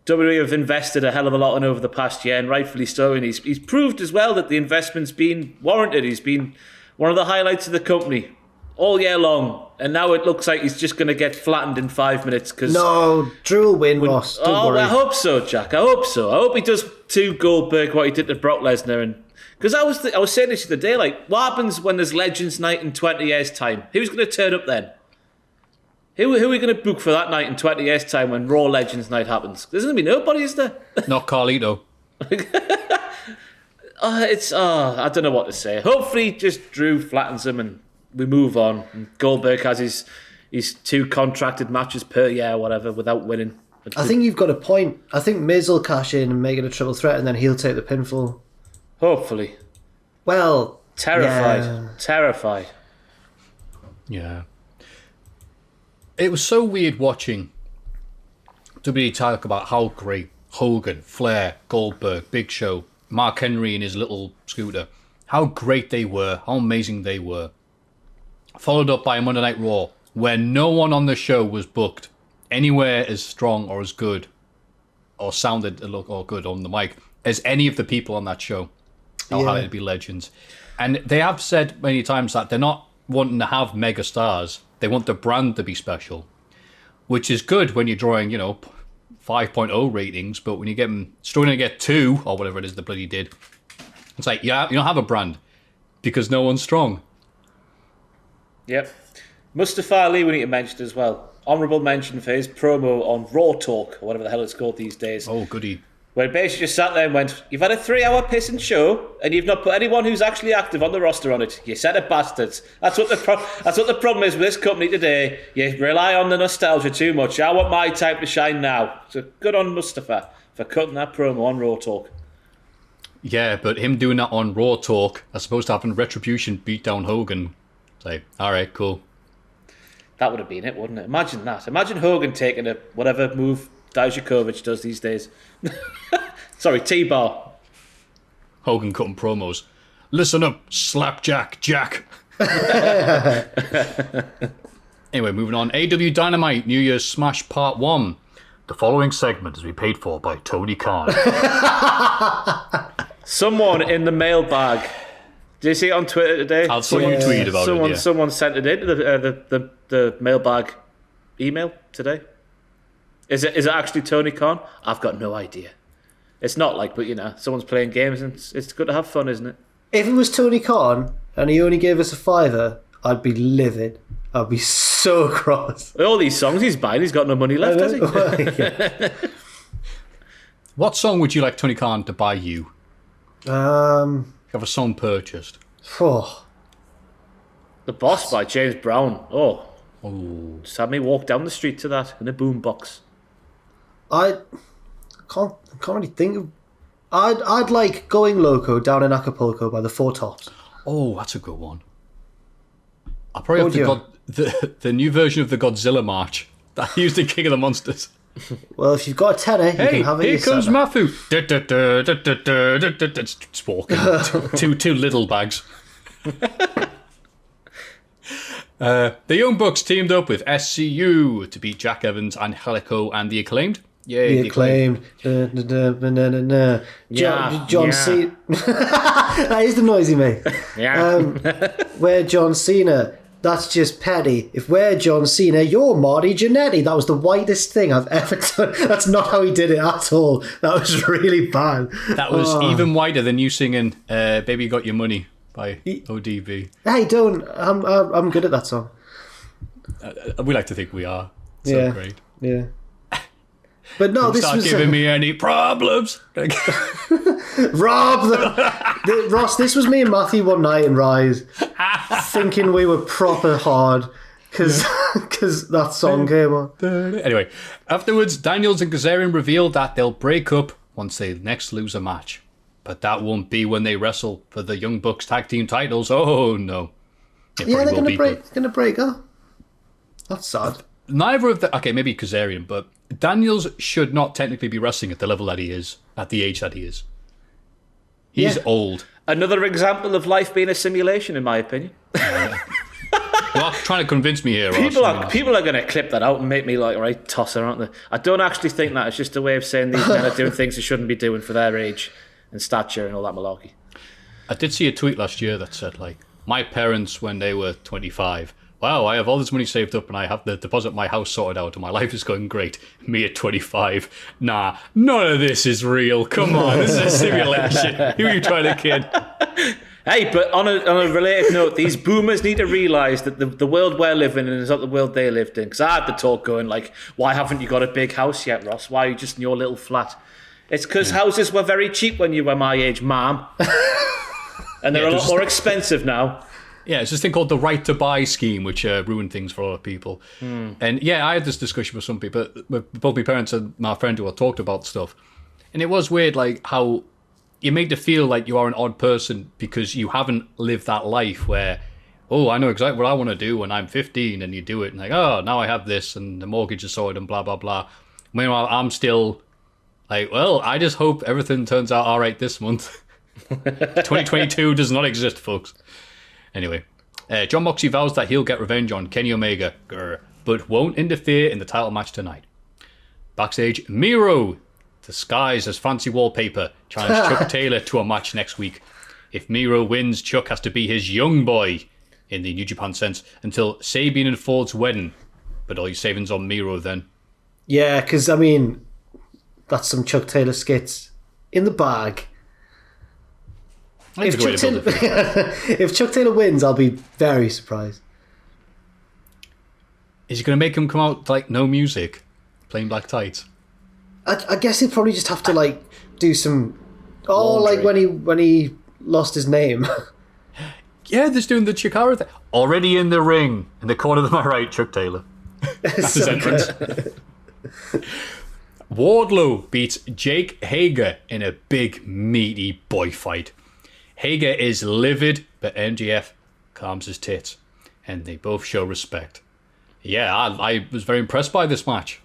WWE have invested a hell of a lot in over the past year, and rightfully so. And he's proved as well that the investment's been warranted. He's been one of the highlights of the company all year long. And now it looks like he's just going to get flattened in 5 minutes. No, Drew will win, Ross. Don't worry. I hope so, Jack. I hope so. I hope he does to Goldberg what he did to Brock Lesnar. And because I was saying this the other day, like, what happens when there's Legends Night in 20 years' time? Who's going to turn up then? Who are we going to book for that night in 20 years' time when Raw Legends Night happens? There's going to be nobody, is there? Not Carlito. I don't know what to say. Hopefully, just Drew flattens him and we move on. And Goldberg has his 2 contracted matches per year, whatever, without winning. I think you've got a point. I think Miz will cash in and make it a triple threat, and then he'll take the pinfall. Hopefully. Well, Terrified. Yeah. It was so weird watching WWE talk about how great Hogan, Flair, Goldberg, Big Show, Mark Henry and his little scooter, how great they were, how amazing they were. Followed up by a Monday Night Raw, where no one on the show was booked anywhere as strong or as good, or sounded or good on the mic, as any of the people on that show. How hard it'd be legends. And they have said many times that they're not wanting to have mega stars. They want the brand to be special, which is good when you're drawing, 5.0 ratings, but when you get them struggling to get 2 or whatever it is the bloody did, it's like, yeah, you don't have a brand because no one's strong. Yep. Mustafa Ali, we need to mention as well. Honourable mention for his promo on Raw Talk, or whatever the hell it's called these days. Oh, goody. Where he basically just sat there and went, you've had a 3-hour pissing show, and you've not put anyone who's actually active on the roster on it. You set of bastards. That's what the problem is with this company today. You rely on the nostalgia too much. I want my time to shine now. So good on Mustafa for cutting that promo on Raw Talk. Yeah, but him doing that on Raw Talk, as opposed to having Retribution beat down Hogan. Say, all right, cool. That would have been it, wouldn't it? Imagine that. Imagine Hogan taking a whatever move Dijakovic does these days. Sorry, T-Bar. Hogan cutting promos. Listen up, Slapjack Jack. Anyway, moving on. AEW Dynamite New Year's Smash Part 1. The following segment is paid for by Tony Khan. Someone in the mailbag. Did you see it on Twitter today? I saw you tweet about it, yeah. Someone sent it in, the mailbag email today. Is it actually Tony Khan? I've got no idea. It's not like, but someone's playing games and it's good to have fun, isn't it? If it was Tony Khan and he only gave us a $5, I'd be livid. I'd be so cross. All these songs he's buying, he's got no money left, has he? What song would you like Tony Khan to buy you? Have a song purchased. Oh. The Boss by James Brown. Oh. Just had me walk down the street to that in a boombox. I can't really think of. I'd like Going Loco down in Acapulco by the Four Tops. Oh, that's a good one. I probably have the new version of the Godzilla March that used in King of the Monsters. Well, if you've got a tenner, you can have it. Here comes Maffew. Just walking. two little bags. The Young Bucks teamed up with SCU to beat Jack Evans, Angelico, and The Acclaimed. Yay, The Acclaimed. John Cena. That is the noise he made. Yeah. We're John Cena. That's just petty. If we're John Cena, you're Marty Jannetty. That was the whitest thing I've ever done. That's not how he did it at all. That was really bad. That was even whiter than you singing Baby Got Your Money by ODB. Hey, don't. I'm good at that song. We like to think we are. So great. Yeah. But no, this was... giving me any problems. Rob! Ross, this was me and Maffew one night in Rise, thinking we were proper hard, because that song came on. Anyway, afterwards, Daniels and Kazarian revealed that they'll break up once they next lose a match. But that won't be when they wrestle for the Young Bucks tag team titles. Oh, no. They're going to break up. That's sad. Neither of the... Okay, maybe Kazarian, but Daniels should not technically be wrestling at the level that he is, at the age that he is. He's old. Another example of life being a simulation, in my opinion. You're trying to convince me here, Ross. People are going to clip that out and make me like, right, tosser, aren't they? I don't actually think that. It's just a way of saying these men are doing things they shouldn't be doing for their age and stature and all that malarkey. I did see a tweet last year that said, like, my parents, when they were 25... Wow, I have all this money saved up and I have the deposit my house sorted out and my life is going great. Me at 25. Nah, none of this is real. Come on, this is a simulation. Who are you trying to kid? Hey, but on a related note, these boomers need to realise that the world we're living in is not the world they lived in. Because I had the talk going like, why haven't you got a big house yet, Ross? Why are you just in your little flat? It's because houses were very cheap when you were my age, ma'am. And they're a lot more expensive now. Yeah, it's this thing called the right to buy scheme, which ruined things for a lot of people. And yeah, I had this discussion with some people, with both my parents and my friend who I talked about stuff. And it was weird, like how you're made to feel like you are an odd person because you haven't lived that life where, oh, I know exactly what I want to do when I'm 15, and you do it, and like, oh, now I have this, and the mortgage is sorted, and blah, blah, blah. Meanwhile, I'm still like, well, I just hope everything turns out all right this month. 2022 does not exist, folks. Anyway, Jon Moxley vows that he'll get revenge on Kenny Omega, but won't interfere in the title match tonight. Backstage, Miro, disguised as fancy wallpaper, challenged Chuck Taylor to a match next week. If Miro wins, Chuck has to be his young boy, in the New Japan sense, until Sabian and Ford's wedding. But all your savings on Miro then. Yeah, because, I mean, that's some Chuck Taylor skits in the bag. If Chuck Taylor wins, I'll be very surprised. Is he going to make him come out like no music, plain black tights? I guess he'd probably just have to like do some. Oh, laundry. Like when he lost his name. Yeah, they're doing the Chikara thing. Already in the ring, in the corner to my right, Chuck Taylor. That's his entrance. Wardlow beats Jake Hager in a big meaty boy fight. Hager is livid, but MJF calms his tits, and they both show respect. Yeah, I was very impressed by this match.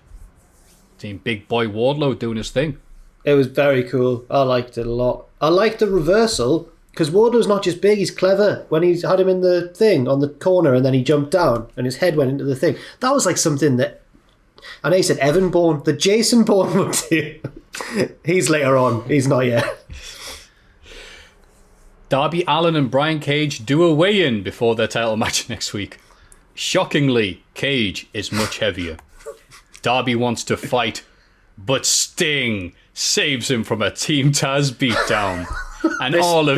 Seeing big boy Wardlow doing his thing. It was very cool. I liked it a lot. I liked the reversal, because Wardlow's not just big, he's clever. When he had him in the thing on the corner and then he jumped down and his head went into the thing. That was like something that, I know you said Evan Bourne, that Jason Bourne would do. He's later on, he's not yet. Darby Allin and Brian Cage do a weigh-in before their title match next week. Shockingly, Cage is much heavier. Darby wants to fight, but Sting saves him from a Team Taz beatdown. And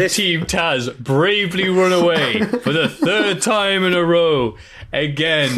Team Taz bravely run away for the third time in a row. Again.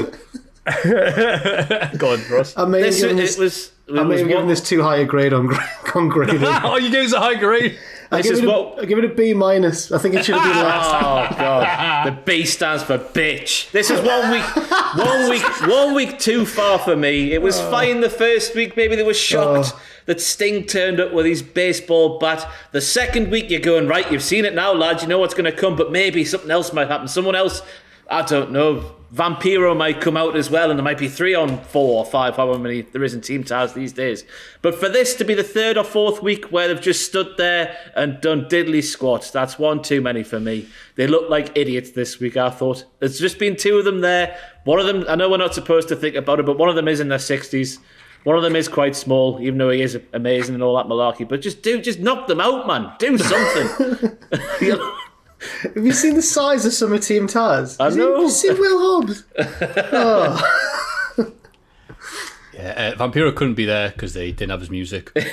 Go on, Ross. I may have given this too high a grade on grading. Oh, you gave us a high grade? I give it a B minus. I think it should have been less. Oh god, the B stands for bitch. This is 1 week too far for me. It was fine the first week. Maybe they were shocked that Sting turned up with his baseball bat. The second week you're going, right, you've seen it now, lads. You know what's going to come, but maybe something else might happen. Someone else, I don't know. Vampiro might come out as well, and there might be 3 on 4 or 5, however many there is in Team Taz these days. But for this to be the 3rd or 4th week where they've just stood there and done diddly squats, that's one too many for me. They look like idiots this week, I thought. There's just been 2 of them there. One of them, I know we're not supposed to think about it, but one of them is in their 60s. One of them is quite small, even though he is amazing and all that malarkey. But just knock them out, man. Do something. You know? Have you seen the size of some of Team Taz? I know. Have you seen Will Hobbs? Yeah, Vampiro couldn't be there because they didn't have his music. But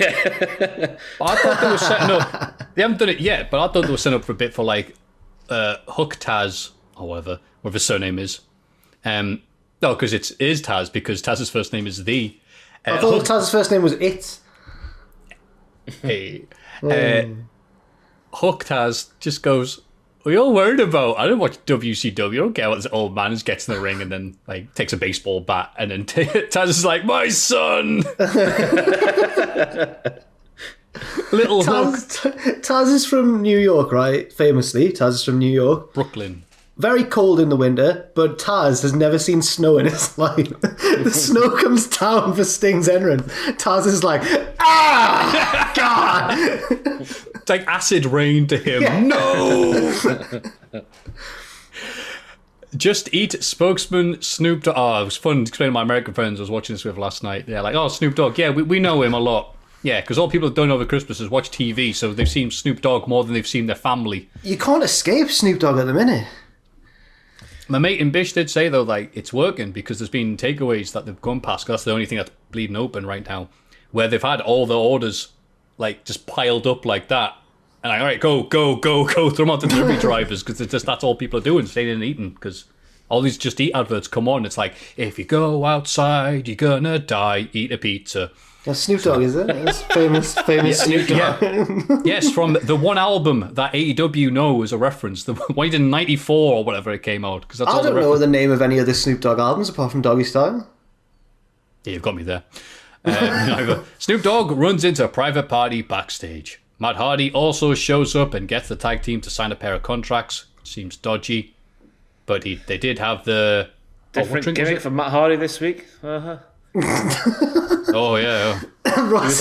I thought they were setting up. They haven't done it yet, but I thought they were setting up for a bit for like Hook Taz or whatever his surname is. No, because it is Taz, because Taz's first name is The. I thought Taz's first name was It. Hey. Hook Taz just goes, what are you all worried about? I don't watch WCW. I don't care what this old man gets in the ring and then like takes a baseball bat and then Taz is like, my son. Little Hook. Taz is from New York, right? Famously, Taz is from New York. Brooklyn. Very cold in the winter, but Taz has never seen snow in his life. The snow comes down for Sting's entrance. Taz is like, ah, God. It's like acid rain to him. Yeah. No. Just Eat spokesman Snoop Dogg. Oh, it was fun explaining to my American friends I was watching this with last night. They're like, oh, Snoop Dogg. Yeah, we know him a lot. Yeah, because all people don't know over Christmas is watch TV, so they've seen Snoop Dogg more than they've seen their family. You can't escape Snoop Dogg at the minute. My mate in Bish did say, though, like, it's working because there's been takeaways that they've gone past. That's the only thing that's bleeding open right now, where they've had all the orders, like, just piled up like that. And like, all right, go, throw them out to delivery drivers because that's all people are doing, staying and eating. Because all these Just Eat adverts come on. It's like, if you go outside, you're gonna die, eat a pizza. That's Snoop Dogg, is it? That's famous Snoop Dogg. Yeah. Yes, from the one album that AEW know as a reference, the one he did in 94 or whatever it came out. That's I don't know the name of any of the Snoop Dogg albums apart from Doggy Style. Yeah, you've got me there. Snoop Dogg runs into a private party backstage. Matt Hardy also shows up and gets the tag team to sign a pair of contracts. Seems dodgy, but they did have the different gimmick for Matt Hardy this week. Uh-huh. Oh yeah. He was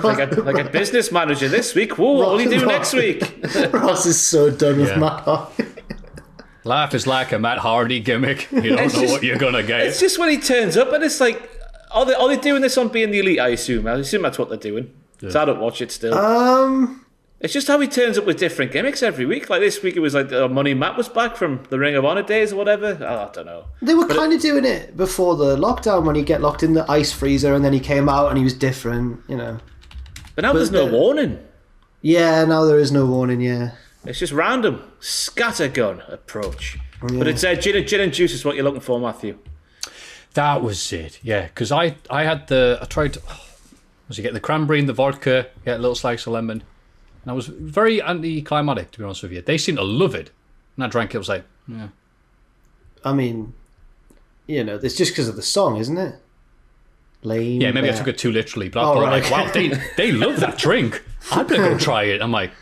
like a business manager this week. Whoa, what will he do next week? Ross is so done with Matt Hardy. Life is like a Matt Hardy gimmick. You don't know what you're gonna get. It's just when he turns up and it's like, are they doing this on Being the Elite? I assume that's what they're doing. Yeah. So I don't watch it still. It's just how he turns up with different gimmicks every week. Like this week, it was like Money Matt was back from the Ring of Honor days or whatever. I don't know. They were kind of doing it before the lockdown when you get locked in the ice freezer and then he came out and he was different, you know. But now there's no warning. Yeah, now there is no warning, yeah. It's just random, scattergun approach. Yeah. But it's gin and juice is what you're looking for, Maffew. That was it, yeah. Because I tried to... Was you get the cranberry and the vodka, get a little slice of lemon. And I was very anticlimactic, to be honest with you. They seemed to love it. And I drank it, I was like, yeah. I mean, you know, it's just because of the song, isn't it? Lame. Yeah, maybe I took it too literally. But I thought, like, wow, they love that drink. I'm going to go try it. I'm like,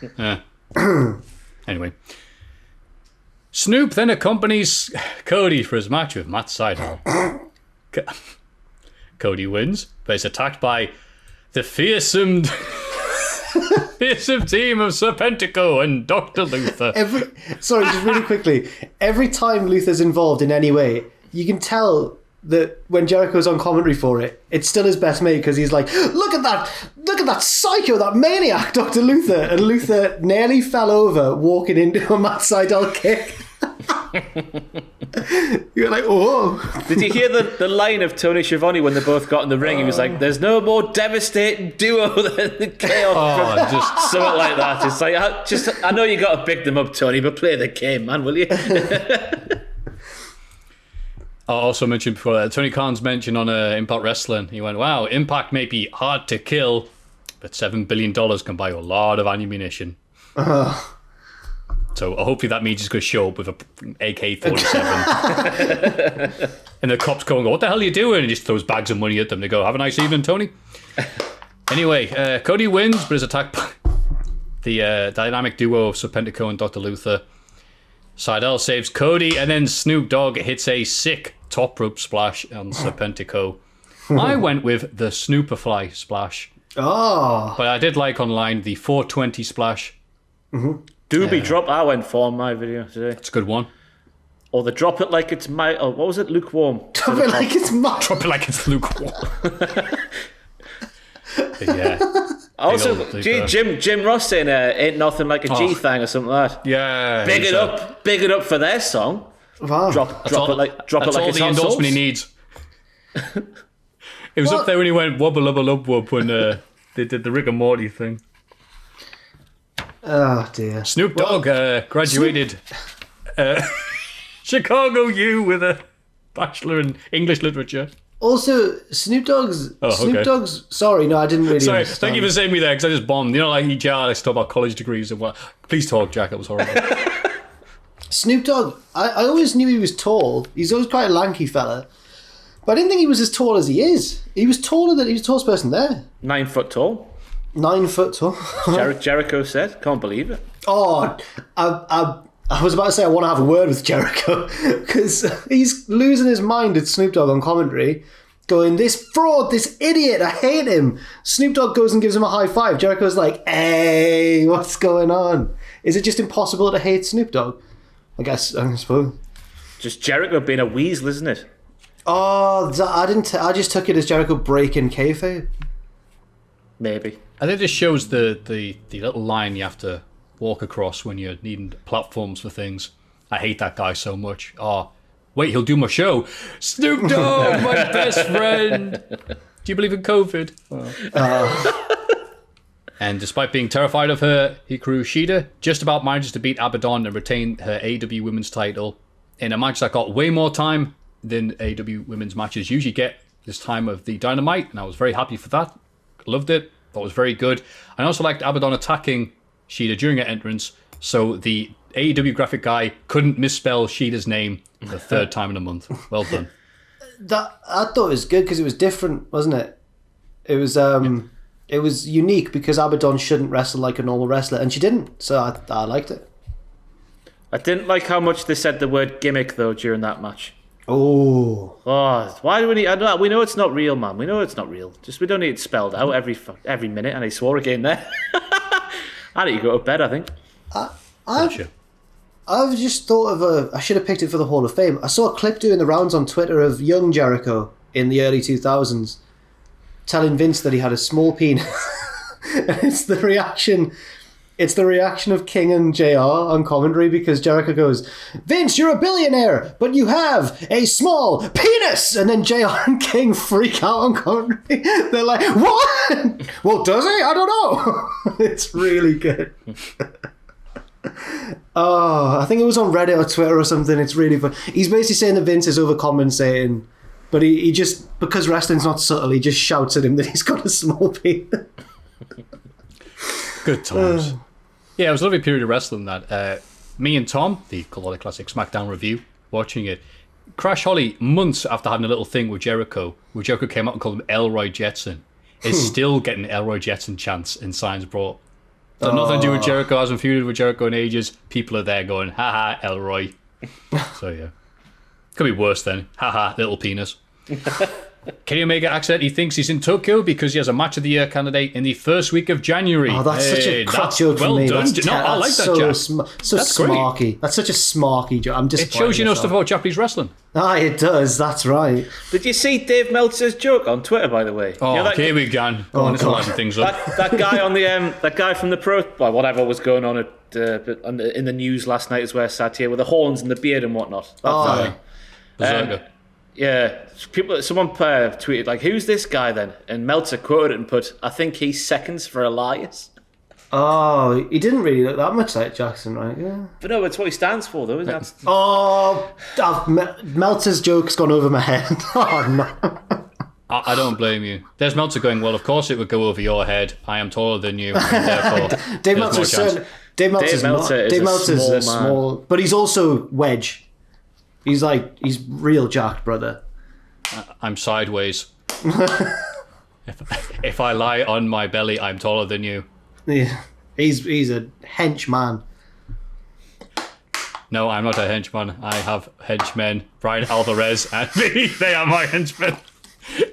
Anyway. Snoop then accompanies Cody for his match with Matt Sydal. Cody wins, but is attacked by the fearsome team of Serpentico and Dr. Luther. Sorry, just really quickly. Every time Luther's involved in any way, you can tell that when Jericho's on commentary for it, it's still his best mate because he's like, look at that psycho, that maniac, Dr. Luther. And Luther nearly fell over walking into a Matt Sydal kick. You're like, oh. Did you hear the line of Tony Schiavone when they both got in the ring? He was like, there's no more devastating duo than the Chaos. Just something like that. It's like, I know you got to pick them up, Tony, but play the game, man, will you? I also mentioned before, Tony Khan's mentioned on Impact Wrestling, he went, wow, Impact may be hard to kill, but $7 billion can buy you a lot of ammunition. So hopefully that means he's going to show up with a AK-47. And the cops go and go, what the hell are you doing? And he just throws bags of money at them. They go, have a nice evening, Tony. Anyway, Cody wins, but is attacked by the dynamic duo of Serpentico and Dr. Luther. Sydal saves Cody, and then Snoop Dogg hits a sick top rope splash on Serpentico. I went with the Snooperfly splash. Oh. But I did like online the 420 splash. Mm-hmm. Doobie drop, I went for my video today. That's a good one. Or the drop it like it's what was it? Lukewarm. Drop it like it's Drop it like it's lukewarm. Yeah. Also, Jim Ross saying ain't nothing like a G thing or something like that. Yeah. Big it up for their song. Wow. Drop it like it's all the endorsement he needs. It was up there when he went wobble lubba lub wub when they did the Rick and Morty thing. Oh dear. Snoop Dogg graduated Chicago U with a Bachelor in English Literature. Also, Snoop Dogg's. Sorry, no, I didn't really. Sorry, understand. thank you for saving me there because I just bombed. You know, like he talk about college degrees and what. Please talk, Jack. That was horrible. Snoop Dogg. I always knew he was tall. He's always quite a lanky fella, but I didn't think he was as tall as he is. He was taller than he was the tallest person there. 9 foot tall. 9 foot tall. Jericho said, "Can't believe it." Oh, I was about to say I want to have a word with Jericho because he's losing his mind at Snoop Dogg on commentary, going, "This fraud, this idiot, I hate him." Snoop Dogg goes and gives him a high five. Jericho's like, "Hey, what's going on? Is it just impossible to hate Snoop Dogg?" I suppose. Just Jericho being a weasel, isn't it? Oh, I just took it as Jericho breaking kayfabe. Maybe. I think this shows the little line you have to walk across when you're needing platforms for things. I hate that guy so much. Oh, wait, he'll do my show. Snoop Dogg, my best friend. Do you believe in COVID? And despite being terrified of her, Hikaru Shida just about manages to beat Abaddon and retain her AEW Women's title in a match that got way more time than AEW Women's matches usually get this time of the Dynamite, and I was very happy for that. Loved it. Thought it was very good. I also liked Abaddon attacking Shida during her entrance, so the AEW graphic guy couldn't misspell Shida's name the third time in a month. Well done. I thought it was good because it was different, wasn't it? It was it was unique because Abaddon shouldn't wrestle like a normal wrestler, and she didn't. So I liked it. I didn't like how much they said the word gimmick though during that match. Oh, Why do we need? We know it's not real, man. We know it's not real. Just we don't need it spelled out every minute. And he swore again there. I need to go to bed. I think. I've just thought of I should have picked it for the Hall of Fame. I saw a clip doing the rounds on Twitter of young Jericho in the early 2000s telling Vince that he had a small penis. And it's the reaction of King and JR on commentary because Jericho goes, Vince, you're a billionaire, but you have a small penis. And then JR and King freak out on commentary. They're like, what? Well, does he? I don't know. It's really good. Oh, I think it was on Reddit or Twitter or something. It's really fun. He's basically saying that Vince is overcompensating, but he just, because wrestling's not subtle, he just shouts at him that he's got a small penis. Good times. Yeah, it was a lovely period of wrestling that. Me and Tom, the Cultaholic Classic SmackDown review, watching it. Crash Holly, months after having a little thing with Jericho, where Jericho came out and called him Elroy Jetson, is still getting Elroy Jetson chants in signs brought. So nothing to do with Jericho, hasn't feuded with Jericho in ages. People are there going, haha, Elroy. So yeah. Could be worse then. Haha, little penis. Kenny Omega accidentally thinks he's in Tokyo because he has a match of the year candidate in the first week of January. Oh, that's such a crap joke for me. Done. I like that, Jack. So that's smarky. Great. That's such a smarky joke. I'm disappointed. It shows you know stuff about Japanese wrestling. It does. That's right. Did you see Dave Meltzer's joke on Twitter, by the way? Oh, you know, here we go. Let's lighten things up. That guy on the that guy from the whatever was going on at in the news last night is where I sat here with the horns and the beard and whatnot. Berserker. Yeah, someone tweeted like, "Who's this guy then?" And Meltzer quoted it and put, "I think he's seconds for Elias." Oh, he didn't really look that much like Jackson, right? Yeah. But no, it's what he stands for, though, isn't it? Oh, Meltzer's joke's gone over my head. Oh no. I don't blame you. There's Meltzer going, well, of course it would go over your head. I am taller than you. And therefore, Dave Meltzer's a small, but he's also wedge. He's real jacked, brother. I'm sideways. if I lie on my belly, I'm taller than you. Yeah, he's a henchman. No, I'm not a henchman. I have henchmen. Brian Alvarez and me. They are my henchmen.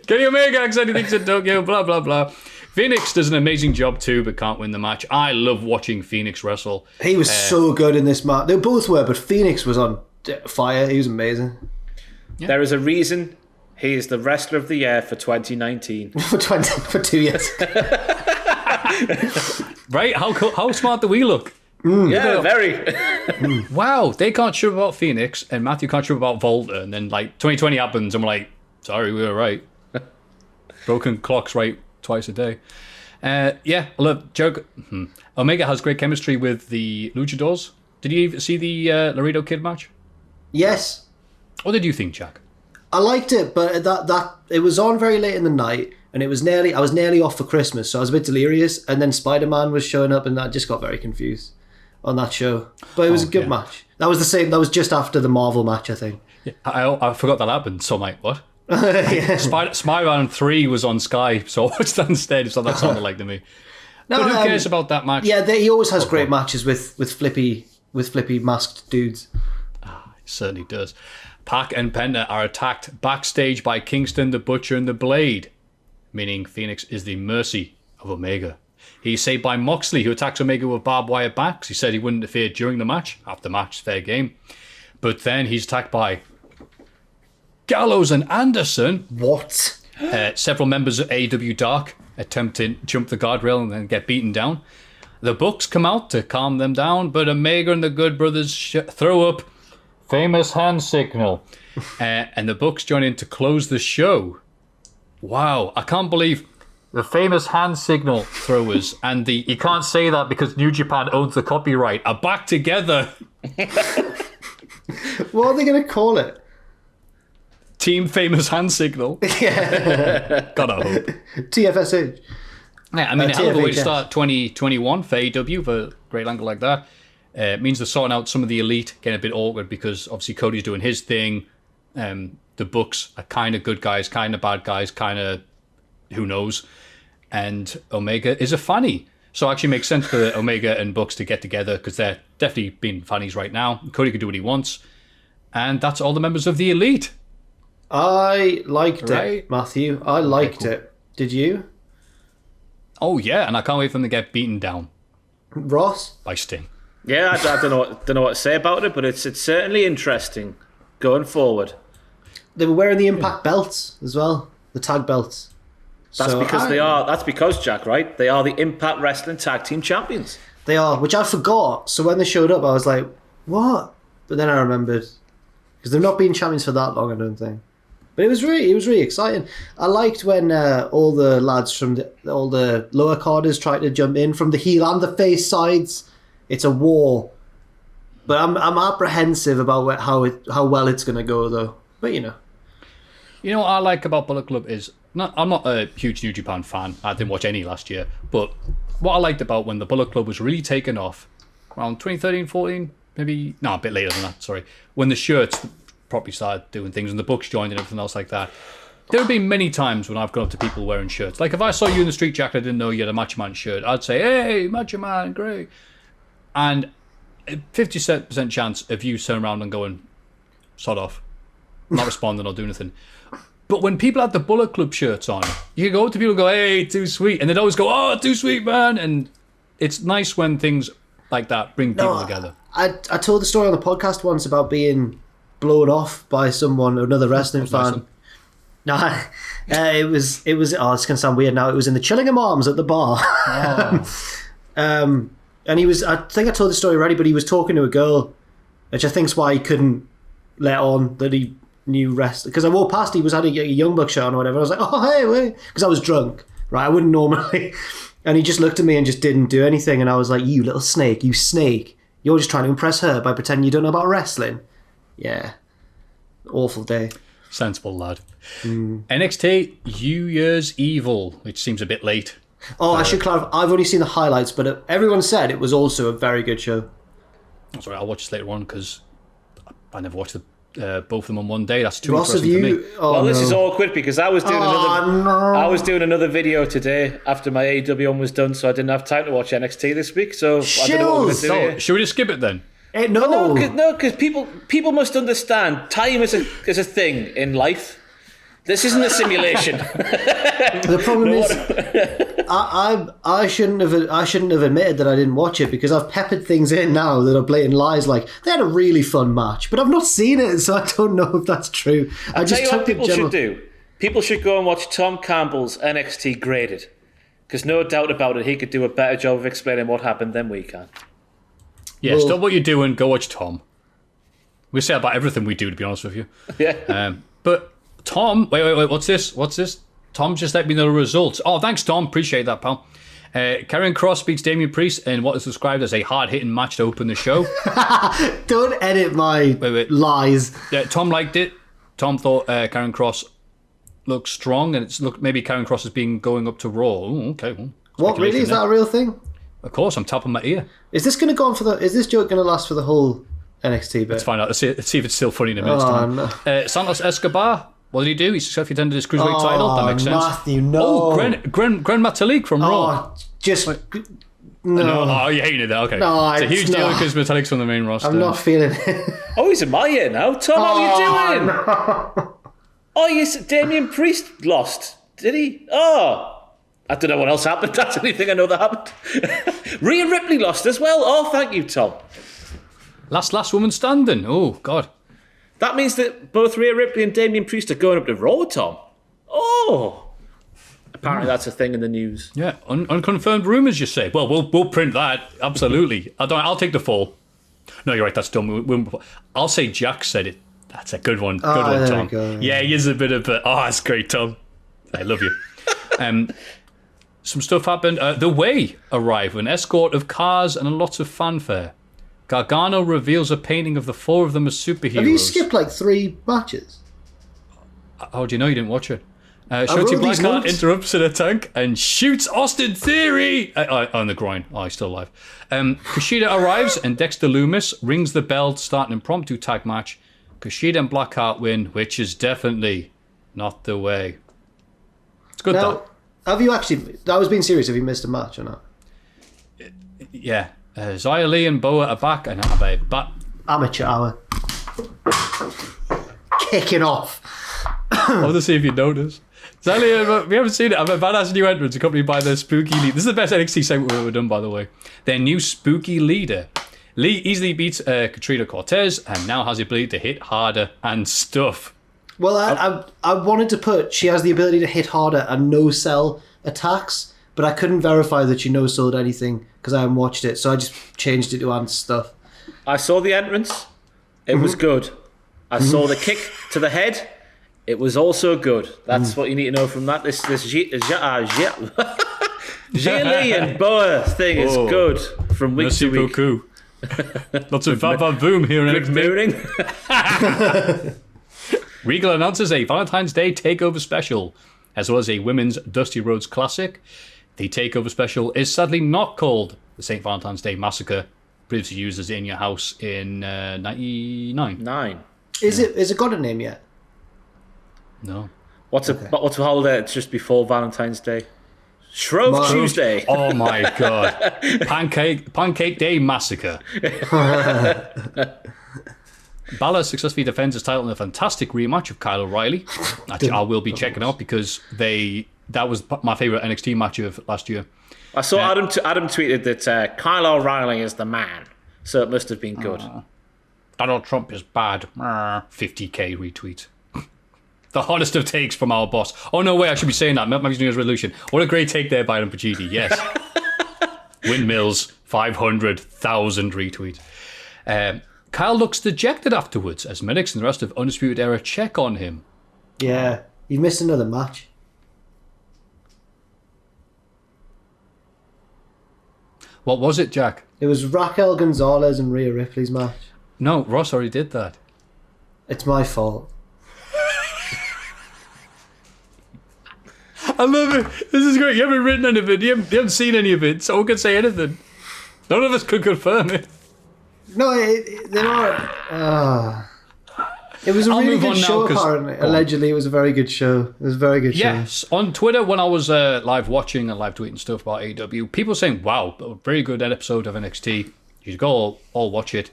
Kenny Omega accidentally thinks in Tokyo, blah, blah, blah. Phoenix does an amazing job too, but can't win the match. I love watching Phoenix wrestle. He was so good in this match. They both were, but Phoenix was on fire. He was amazing. Yeah. There is a reason he is the wrestler of the year for 2019. for 2 years. Right? How smart do we look? Yeah, very. Wow, they can't shove about Phoenix, and Maffew can't shove about Volta, and then 2020 happens, and we're like, sorry, we were right. Broken clocks right twice a day. Look, Jericho. Omega has great chemistry with the Luchadors. Did you see the Laredo Kid match? Yes. What did you think, Jack? I liked it, but that it was on very late in the night, and I was nearly off for Christmas, so I was a bit delirious. And then Spider-Man was showing up, and I just got very confused on that show. But it was a good match. That was the same. That was just after the Marvel match, I think. Yeah, I forgot that happened. So I'm like, what? Yeah. Spider-Man 3 was on Sky, so I watched that instead. So that sounded like to me. No, but who cares about that match? Yeah, he always has great matches with flippy masked dudes. He certainly does. Pac and Penta are attacked backstage by Kingston, the Butcher, and the Blade, meaning Phoenix is the mercy of Omega. He's saved by Moxley, who attacks Omega with barbed wire backs. He said he wouldn't interfere during the match. After the match, fair game. But then he's attacked by Gallows and Anderson. What? Several members of AEW Dark attempt to jump the guardrail and then get beaten down. The Bucks come out to calm them down, but Omega and the Good Brothers throw up famous hand signal. And the Bucks join in to close the show. Wow, I can't believe the famous hand signal throwers and you can't say that because New Japan owns the copyright, are back together. What are they going to call it? Team Famous Hand Signal. Yeah. Gotta hope. TFSH. Yeah, I mean, a hell of a way to start 2021 for AEW for a great angle like that. It means they're sorting out some of the elite, getting a bit awkward because obviously Cody's doing his thing. The Bucks are kind of good guys, kind of bad guys, kind of who knows. and Omega is a fanny. So it actually makes sense for Omega and Bucks to get together because they're definitely being fannies right now. Cody can do what he wants. And that's all the members of the Elite. I liked it, Maffew. I liked it. Did you? Oh, yeah, and I can't wait for them to get beaten down. Ross? By Sting. Yeah, I don't know what to say about it, but it's certainly interesting going forward. They were wearing the Impact belts as well, the tag belts. That's because, Jack, right? They are the Impact Wrestling Tag Team Champions. They are, which I forgot. So when they showed up, I was like, what? But then I remembered. Because they've not been champions for that long, I don't think. But it was really exciting. I liked when all the lads from all the lower carders tried to jump in from the heel and the face sides. It's a war. But I'm apprehensive about how well it's going to go, though. But, You know what I like about Bullet Club is... I'm not a huge New Japan fan. I didn't watch any last year. But what I liked about when the Bullet Club was really taken off, around 2013, 14, maybe... No, a bit later than that, sorry. When the shirts properly started doing things and the Bucks joined and everything else like that. There have been many times when I've gone up to people wearing shirts. Like if I saw you in the street, Jack, I didn't know you had a Macho Man shirt, I'd say, hey, Macho Man, great. And 50% chance of you turning around and going, sod off. Not responding or doing anything. But when people had the Bullet Club shirts on, you go up to people and go, hey, too sweet. And they'd always go, oh, too sweet, man. And it's nice when things like that bring people together. I told the story on the podcast once about being blown off by someone, another wrestling fan. No, it was. Oh, it's going to sound weird now. It was in the Chillingham Arms at the bar. And he was. I think I told the story already, but he was talking to a girl, which I think's why he couldn't let on that he knew wrestling. Because I walked past, he was had a Young Buck shirt on or whatever. I was like, oh hey, wait, because I was drunk, right? I wouldn't normally. And he just looked at me and just didn't do anything. And I was like, you little snake, you snake. You're just trying to impress her by pretending you don't know about wrestling. Yeah. Awful day. Sensible lad. NXT New Year's Evil, which seems a bit late. Oh, I should clarify. I've only seen the highlights, but everyone said it was also a very good show. Sorry, I'll watch this later on because I never watched both of them on one day. That's too Ross, interesting for me. Oh, this is awkward because I was doing another video today after my AEW one was done, so I didn't have time to watch NXT this week. So I don't know what I'm going to do here. Should we just skip it then? No, because people must understand time is a thing in life. This isn't a simulation. The problem is, I shouldn't have admitted that I didn't watch it because I've peppered things in now that are blatant lies. Like they had a really fun match, but I've not seen it, so I don't know if that's true. I'll tell you what people should do. People should go and watch Tom Campbell's NXT Graded, because no doubt about it, he could do a better job of explaining what happened than we can. Yeah, stop what you're doing. Go watch Tom. We say about everything we do, to be honest with you. Yeah. But Tom, wait, what's this? Tom just let me know the results. Oh, thanks, Tom. Appreciate that, pal. Karrion Kross beats Damian Priest in what is described as a hard-hitting match to open the show. Don't edit my lies. Tom liked it. Tom thought Karrion Kross looked strong, and maybe Karrion Kross has been going up to Raw. Ooh, okay. Well, what, really? Is that a real thing? Of course, I'm tapping my ear. Is this going to go on is this joke going to last for the whole NXT bit? Let's find out. Let's see if it's still funny in a minute's time. No. Santos Escobar, what did he do? He successfully defended his cruiserweight title. That makes sense. Maffew, no. Oh, Grand Metalik from Raw. No. Oh, you hated that. Okay. No, it's a huge deal because Metalik's on the main roster. I'm not feeling it. Oh, he's in my ear now. Tom, how are you doing? No. Oh, yes, Damian Priest lost. Did he? Oh. I don't know what else happened. That's the only thing I know that happened. Rhea Ripley lost as well. Oh, thank you, Tom. Last woman standing. Oh, God. That means that both Rhea Ripley and Damian Priest are going up to Raw, Tom. Oh. Apparently that's a thing in the news. Yeah, unconfirmed rumours, you say. Well, we'll print that. Absolutely. I'll take the fall. No, you're right. That's dumb. I'll say Jack said it. That's a good one. Good one, Tom. Go, yeah, he is a bit of a... Oh, that's great, Tom. I love you. Some stuff happened. The Way arrived with an escort of cars and a lot of fanfare. Gargano reveals a painting of the four of them as superheroes. Have you skipped like 3 matches? How do you know you didn't watch it? Shotzi Blackheart interrupts in a tank and shoots Austin Theory on the groin. Oh, he's still alive. Kushida arrives and Dexter Lumis rings the bell to start an impromptu tag match. Kushida and Blackheart win, which is definitely not the way. It's good though. Have you actually? I was being serious. Have you missed a match or not? Yeah. Xia Li and Boa are back, and have a Amateur hour. Kicking off. I want to see if you notice. Xia Li, we haven't seen it. I'm a badass new entrance accompanied by their spooky lead. This is the best NXT segment we've ever done, by the way. Their new spooky leader. Lee easily beats Katrina Cortez and now has the ability to hit harder and stuff. Well, I wanted to put she has the ability to hit harder and no-sell attacks, but I couldn't verify that she no-sold anything because I haven't watched it, so I just changed it to and stuff. I saw the entrance. It was good. I saw the kick to the head. It was also good. That's what you need to know from that. This Xia Li and Boa thing is good from week to week. Beaucoup. Lots of boom here in Good mooning. Regal announces a Valentine's Day takeover special, as well as a women's Dusty Rhodes Classic. The takeover special is sadly not called the St. Valentine's Day Massacre, previously used as In Your House in 99. Is it got a name yet? No. What's a holiday? It's just before Valentine's Day. Shrove Tuesday. Oh my god. Pancake Day Massacre. Balor successfully defends his title in a fantastic rematch of Kyle O'Reilly. I will be checking out because that was my favourite NXT match of last year. I saw Adam tweeted that Kyle O'Reilly is the man, so it must have been good. Donald Trump is bad. 50k retweet. The hottest of takes from our boss. Oh, no way, I should be saying that. Maggie's New Year's resolution. What a great take there by Adam Pacini. Yes. Windmills, 500,000 retweets. Kyle looks dejected afterwards as medics and the rest of Undisputed Era check on him. Yeah, you missed another match. What was it, Jack? It was Raquel Gonzalez and Rhea Ripley's match. No, Ross already did that. It's my fault. I love it. This is great. You haven't written any of it. You haven't seen any of it. So one can say anything. None of us could confirm it. No, they're not. It was a really good show, apparently. Allegedly, it was a very good show. It was a very good show. Yes. On Twitter, when I was live watching and live tweeting stuff about AEW, people saying, wow, a very good episode of NXT. You should go all watch it.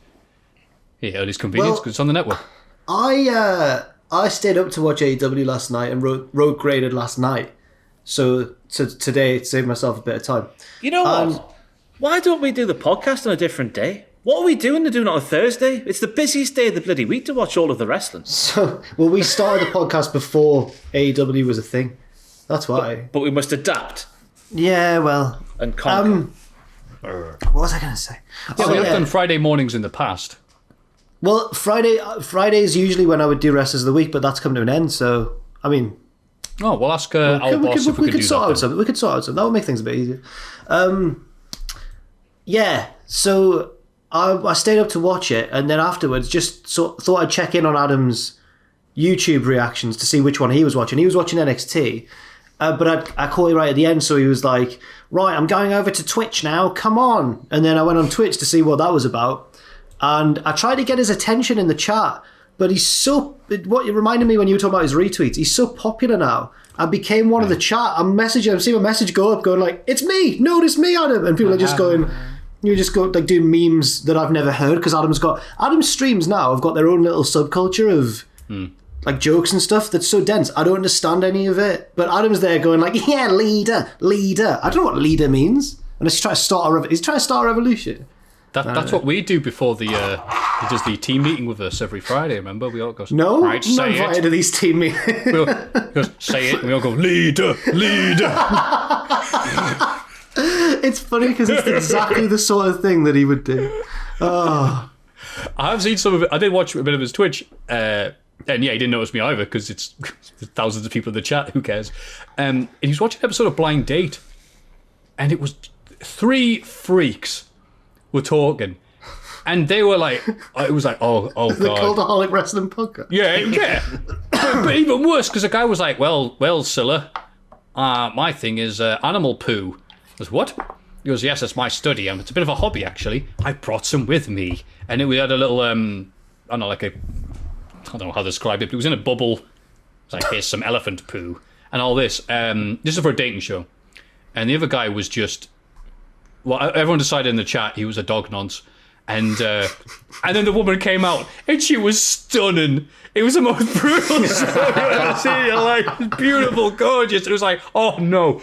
Yeah, early's convenience because it's on the network. I stayed up to watch AEW last night and wrote graded last night. So today, to save myself a bit of time. You know what? Why don't we do the podcast on a different day? What are we doing to do it on a Thursday? It's the busiest day of the bloody week to watch all of the wrestling. So, we started the podcast before AEW was a thing. That's why. But we must adapt. Yeah, well. And conquer. What was I going to say? Yeah, we have done Friday mornings in the past. Well, Friday is usually when I would do Wrestlers of the Week, but that's come to an end, so, I mean... Oh, we'll ask our boss if we can do that. We could sort out something. That would make things a bit easier. Yeah, so I stayed up to watch it, and then afterwards just thought I'd check in on Adam's YouTube reactions to see which one he was watching. He was watching NXT, but I caught it right at the end, so he was like, right, I'm going over to Twitch now, come on. And then I went on Twitch to see what that was about, and I tried to get his attention in the chat, but what it reminded me when you were talking about his retweets, he's so popular now. I became one of the chat. I'm seeing a message go up going like, it's me, notice me, Adam. And people are just going, you just go like doing memes that I've never heard because Adam's streams now have got their own little subculture of like jokes and stuff that's so dense. I don't understand any of it. But Adam's there going like, yeah, leader. I don't know what leader means. And he's trying to start a revolution. That's what we do before he does the team meeting with us every Friday, remember? We all go, no, right, say I'm not invited to these team meetings. He goes, say it, and we all go, leader. It's funny because it's exactly the sort of thing that he would do. Oh. I have seen some of it. I did watch a bit of his Twitch, and yeah, he didn't notice me either because it's thousands of people in the chat. Who cares? And he was watching an episode of Blind Date, and it was 3 freaks were talking, and they were like, it was like, oh god, the Cultaholic Wrestling Podcast. Yeah. but even worse because the guy was like, well, Scylla, my thing is animal poo. I was, what? He goes, yes, it's my study, and it's a bit of a hobby actually. I brought some with me, and we had a little I don't know how to describe it, but it was in a bubble. It's like, here's some elephant poo. and all this. This is for a dating show. And the other guy was just... Well, everyone decided in the chat he was a dog nonce. And then the woman came out, and she was stunning. It was the most brutal story I've ever seen in your life. It was beautiful, gorgeous. It was like, oh no,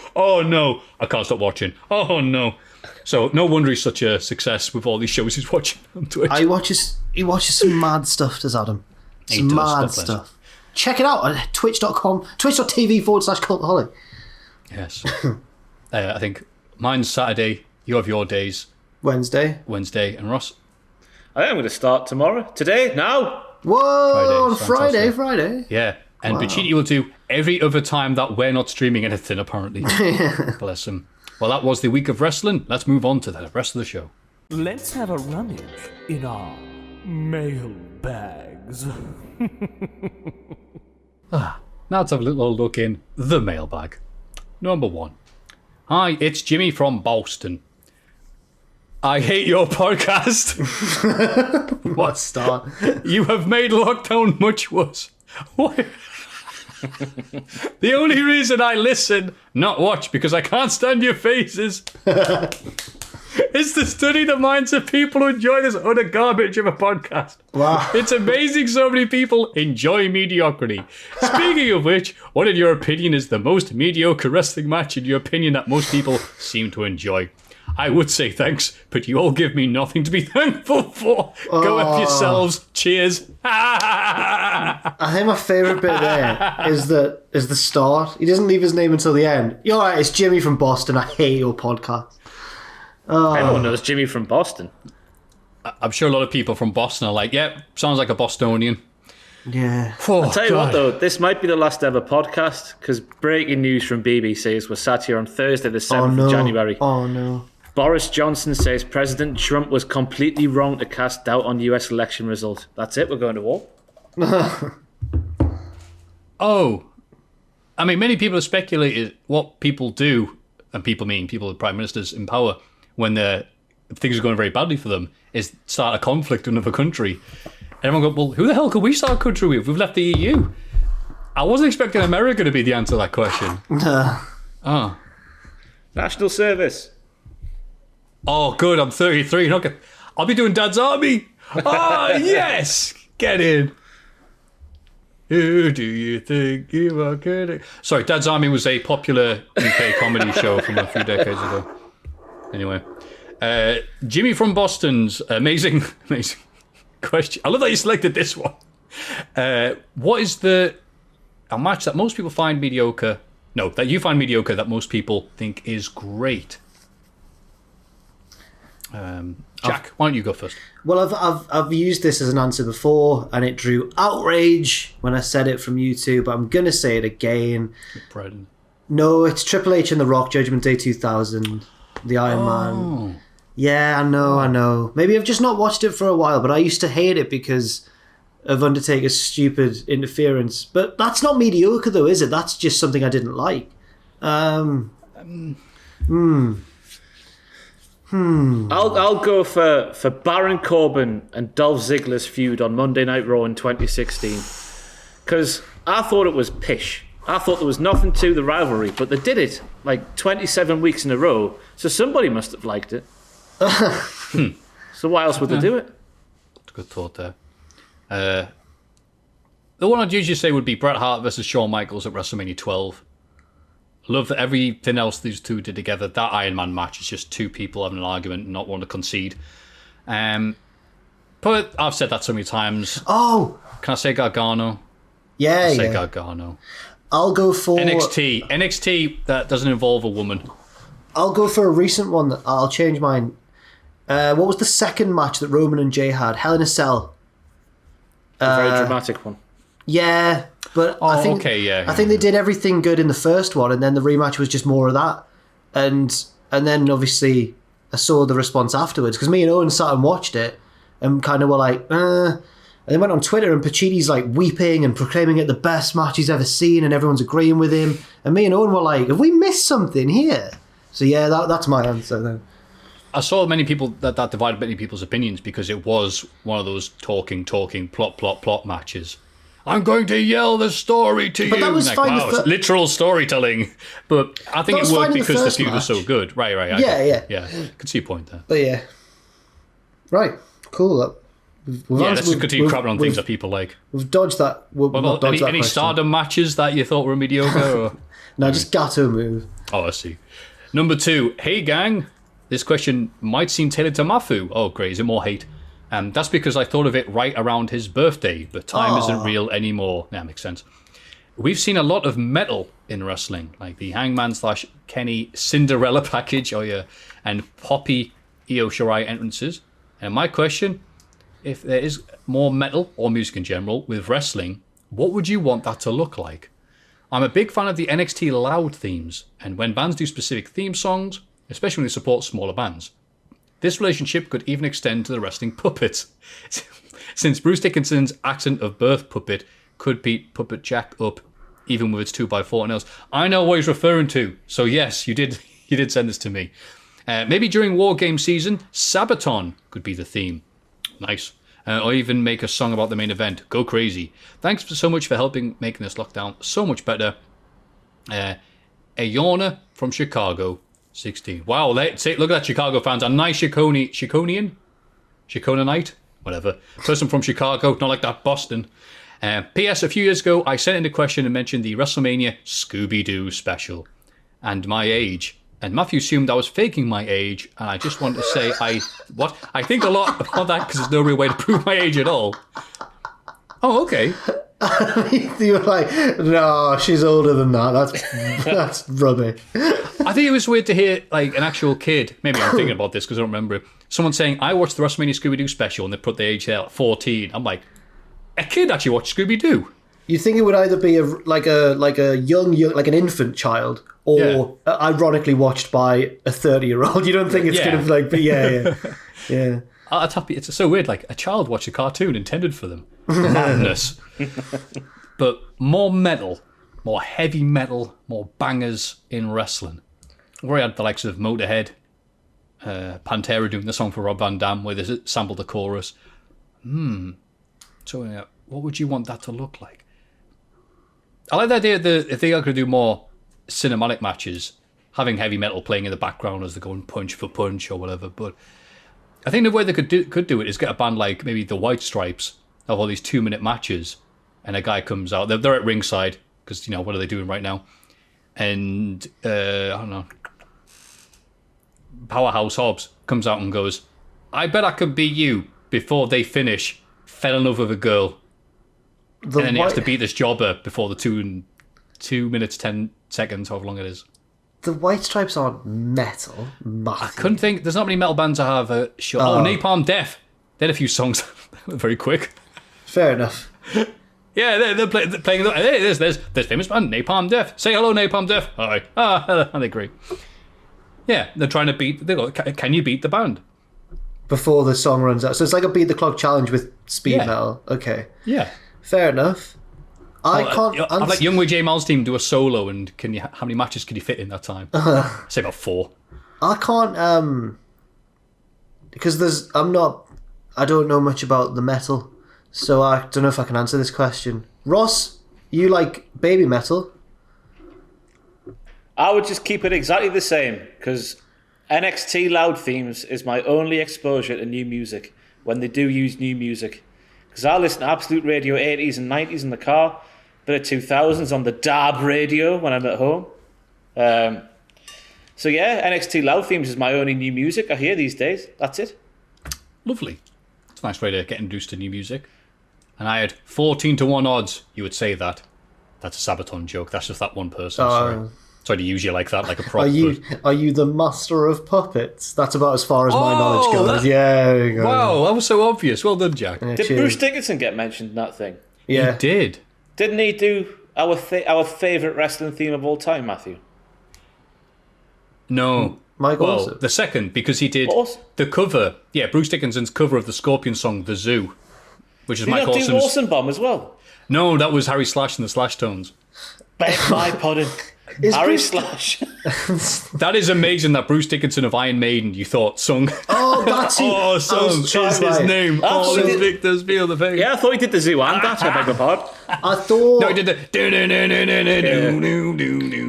I can't stop watching. Oh no. So no wonder he's such a success with all these shows he's watching on Twitch. He watches some mad stuff, does Adam? Some mad stuff. Check it out at twitch.tv/Cultaholic. Yes. I think mine's Saturday, you have your days. Wednesday, and Ross? I think I'm going to start tomorrow. Today, now. Whoa, Friday. Yeah, and Bacini will do every other time that we're not streaming anything, apparently. Bless him. Well, that was the week of wrestling. Let's move on to the rest of the show. Let's have a rummage in our mail bags. Now let's have a little look in the mailbag. Number 1. Hi, it's Jimmy from Boston. I hate your podcast. What a start. You have made lockdown much worse. What? The only reason I listen, not watch, because I can't stand your faces, is to study the minds of people who enjoy this utter garbage of a podcast. Wow. It's amazing so many people enjoy mediocrity. Speaking of which, what in your opinion is the most mediocre wrestling match in your opinion that most people seem to enjoy? I would say thanks, but you all give me nothing to be thankful for. Go F yourselves. Cheers. I think my favourite bit there is the start. He doesn't leave his name until the end. You're right, it's Jimmy from Boston. I hate your podcast. Everyone knows Jimmy from Boston. I'm sure a lot of people from Boston are like, yeah, sounds like a Bostonian. Yeah. I'll tell you what, though, this might be the last ever podcast, because breaking news from BBC is we're sat here on Thursday, the 7th of January. Oh, no. Boris Johnson says President Trump was completely wrong to cast doubt on US election result. That's it, we're going to war. Oh. I mean, many people have speculated what people do, and people mean people, prime ministers in power, when things are going very badly for them, is start a conflict with another country. And everyone go, well, who the hell could we start a country with? We've left the EU. I wasn't expecting America to be the answer to that question. Oh. National service. Oh, good, I'm 33. I'll be doing Dad's Army. Oh, yes! Get in. Who do you think you are kidding? Sorry, Dad's Army was a popular UK comedy show from a few decades ago. Anyway. Jimmy from Boston's amazing question. I love that you selected this one. What is a match that most people find mediocre? No, that you find mediocre that most people think is great? Jack, why don't you go first? Well, I've used this as an answer before, and it drew outrage when I said it from YouTube, but I'm going to say it again. Pride. No, it's Triple H and The Rock, Judgment Day 2000, the Iron Man. Yeah, I know. Maybe I've just not watched it for a while, but I used to hate it because of Undertaker's stupid interference. But that's not mediocre, though, is it? That's just something I didn't like. I'll go for Baron Corbin and Dolph Ziggler's feud on Monday Night Raw in 2016. Because I thought it was pish. I thought there was nothing to the rivalry, but they did it like 27 weeks in a row, so somebody must have liked it. So why else would they do it? That's a good thought there. The one I'd usually say would be Bret Hart versus Shawn Michaels at WrestleMania 12. I love that everything else these two did together. That Iron Man match is just two people having an argument and not wanting to concede. But I've said that so many times. Oh! Can I say Gargano? Yeah, Say Gargano. I'll go for... NXT that doesn't involve a woman. I'll go for a recent one. I'll change mine. What was the second match that Roman and Jay had? Hell in a Cell. A very dramatic one. Yeah, but I think they did everything good in the first one, and then the rematch was just more of that. And then obviously I saw the response afterwards, because me and Owen sat and watched it and kind of were like, And then went on Twitter and Pacini's like weeping and proclaiming it the best match he's ever seen, and everyone's agreeing with him. And me and Owen were like, have we missed something here? So yeah, that's my answer then. I saw many people that divided many people's opinions, because it was one of those talking, plot matches. I'm going to yell the story to you. But that was like, fine. wow, it's literal storytelling. But I think it worked because the feud was so good. Right. Yeah. I can see your point there. But yeah. Right. Cool. Let's just continue crapping on things that people like. We've dodged that. Any Stardom matches that you thought were mediocre? Or? No, just Gato move. Oh, I see. Number 2. Hey, gang. This question might seem tailored to Maffew. Oh, great. Is it more hate? That's because I thought of it right around his birthday, but time isn't real anymore. That makes sense. We've seen a lot of metal in wrestling, like the Hangman / Kenny Cinderella package, and Poppy Io Shirai entrances. And my question, if there is more metal or music in general with wrestling, what would you want that to look like? I'm a big fan of the NXT loud themes, and when bands do specific theme songs, especially when they support smaller bands. This relationship could even extend to the wrestling puppets, since Bruce Dickinson's accent of birth puppet could beat Puppet Jack up, even with its 2x4 nails. I know what he's referring to, so yes, you did send this to me. Maybe during War Game season, Sabaton could be the theme. Nice. Or even make a song about the main event. Go crazy. Thanks so much for helping making this lockdown so much better. Ayona from Chicago. 16. Wow, look at that, Chicago fans. A nice Chicagonite? Whatever. Person from Chicago, not like that Boston. P.S. A few years ago, I sent in a question and mentioned the WrestleMania Scooby-Doo special and my age. And Maffew assumed I was faking my age, and I just want to say I think a lot about that because there's no real way to prove my age at all. Oh, okay. You were like, no, she's older than that. That's rubbish. I think it was weird to hear like an actual kid. Maybe I'm thinking about this because I don't remember it. Someone saying, I watched the WrestleMania Scooby-Doo special and they put the age there at 14. I'm like, a kid actually watched Scooby-Doo. You think it would either be a young like an infant child or ironically watched by a 30-year-old. You don't think it's going to like be yeah. That's happy. It's so weird. Like a child watched a cartoon intended for them. Madness. But more metal, more heavy metal, more bangers in wrestling. We had the likes of Motorhead, Pantera doing the song for Rob Van Dam where they sampled the chorus. So what would you want that to look like? I like the idea that if they are going to do more cinematic matches, having heavy metal playing in the background as they're going punch for punch or whatever. But I think the way they could do it is get a band like maybe the White Stripes have all these 2-minute matches, and a guy comes out. They're at ringside because what are they doing right now? And I don't know. Powerhouse Hobbs comes out and goes, "I bet I could be you." Before they finish, fell in love with a girl, and then he has to beat this jobber before the 2 minutes 10 seconds, however long it is. The White Stripes aren't metal. Maffew. I couldn't think. There's not many metal bands that have a show. Oh, Napalm Death. They had a few songs very quick. Fair enough. Yeah, they're playing. Hey, there's famous band Napalm Death. Say hello, Napalm Death. Hi. And they agree. Yeah, they're trying to beat. They go, can you beat the band before the song runs out? So it's like a beat the clock challenge with speed metal. Okay. Yeah. Fair enough. I'd like Youngway J Mal's team do a solo, and how many matches can you fit in that time? Say about 4. I can't because I don't know much about the metal, so I don't know if I can answer this question. Ross, you like baby metal? I would just keep it exactly the same because NXT loud themes is my only exposure to new music when they do use new music. Because I listen to Absolute Radio 80s and 90s in the car, bit of 2000s on the DAB radio when I'm at home. So yeah, NXT loud themes is my only new music I hear these days. That's it. Lovely. It's a nice way to get introduced to new music. And I had 14-1 odds. You would say that. That's a Sabaton joke. That's just that one person. Sorry to use you like that, like a prop. Are you the master of puppets? That's about as far as my knowledge goes. Yeah, there you go. Wow, that was so obvious. Well done, Jack. Yeah, did Bruce Dickinson get mentioned in that thing? Yeah. He did. Didn't he do our favourite wrestling theme of all time, Maffew? No. Mike well, Awesome. The second, because he did the cover. Yeah, Bruce Dickinson's cover of the Scorpion song, The Zoo, which is Mike Awesome's... Did he do Awesome Bomb as well? No, that was Harry Slash and the Slash Tones. Beg my pardon. Is Harry Bruce... Slash. That is amazing that Bruce Dickinson of Iron Maiden, you thought, sung. Oh, that's who... is his name. Oh, All he his did- victors feel the pain. Yeah, I thought he did the zoo and that. I beg your pardon. I thought... No, he did the...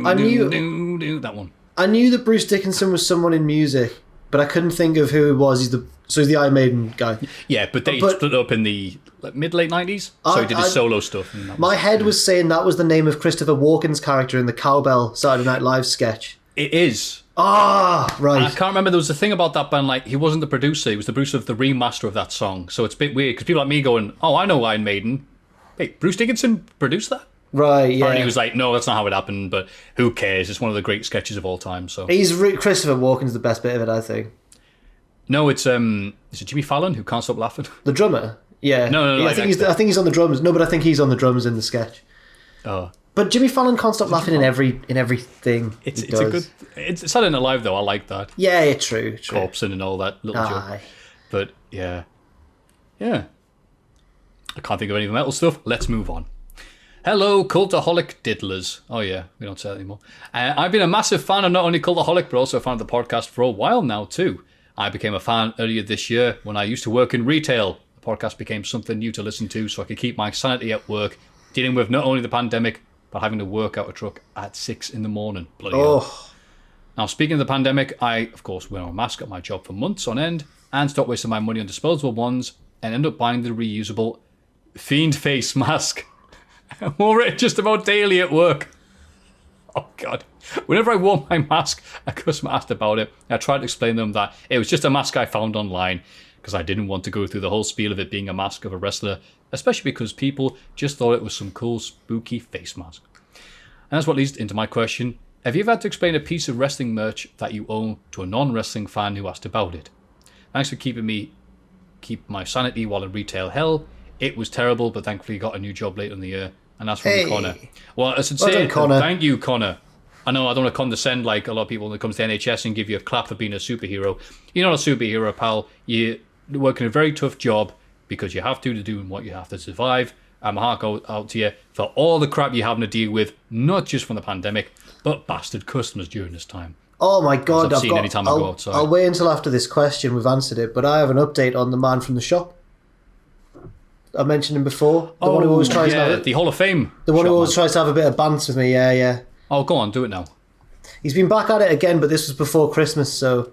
I knew... That one. I knew that Bruce Dickinson was someone in music, but I couldn't think of who it was. He's the Iron Maiden guy. Yeah, but they split up in the mid-late 90s, so he did his solo stuff. And my head was saying that was the name of Christopher Walken's character in the Cowbell Saturday Night Live sketch. It is. Ah, right. And I can't remember, there was a thing about that band, like, he wasn't the producer, he was the producer of the remaster of that song. So it's a bit weird, because people like me going, oh, I know Iron Maiden. Hey, Bruce Dickinson produced that? Right, yeah. And he was like, no, that's not how it happened, but who cares? It's one of the great sketches of all time. So Christopher Walken's the best bit of it, I think. no, is it Jimmy Fallon who can't stop laughing? The drummer? Yeah. No, Yeah, I think he's on the drums. No, but I think he's on the drums in the sketch. Oh, But Jimmy Fallon can't stop laughing in everything. it's he a does. good. It's Saturday Night Live though. I like that. Yeah, true. Corpsing and all that little joke. Aye. But yeah. I can't think of any of the metal stuff. Let's move on. Hello, Cultaholic Diddlers. Oh yeah, we don't say that anymore. I've been a massive fan of not only Cultaholic, but also a fan of the podcast for a while now too. I became a fan earlier this year when I used to work in retail. The podcast became something new to listen to so I could keep my sanity at work, dealing with not only the pandemic, but having to work out a truck at 6 a.m. Bloody hell. Now, speaking of the pandemic, I, of course, wear a mask at my job for months on end and stopped wasting my money on disposable ones and end up buying the reusable Fiend face mask. I wore it just about daily at work. Oh, God. Whenever I wore my mask, a customer asked about it. I tried to explain to them that it was just a mask I found online because I didn't want to go through the whole spiel of it being a mask of a wrestler, especially because people just thought it was some cool, spooky face mask. And that's what leads into my question. Have you ever had to explain a piece of wrestling merch that you own to a non-wrestling fan who asked about it? Thanks for keep my sanity while in retail hell. It was terrible, but thankfully got a new job later in the year. And that's from Connor. Well, I should say, thank you, Connor. I know I don't want to condescend like a lot of people when it comes to NHS and give you a clap for being a superhero. You're not a superhero, pal. You're working a very tough job because you have to do what you have to survive. And my heart goes out to you for all the crap you're having to deal with, not just from the pandemic, but bastard customers during this time. Oh my God! I'll wait until after this question we've answered it, but I have an update on the man from the shop. I mentioned him before. The one who always tries to have the Hall of Fame. The one who always tries to have a bit of bants with me. Yeah. Oh, go on, do it now. He's been back at it again, but this was before Christmas, so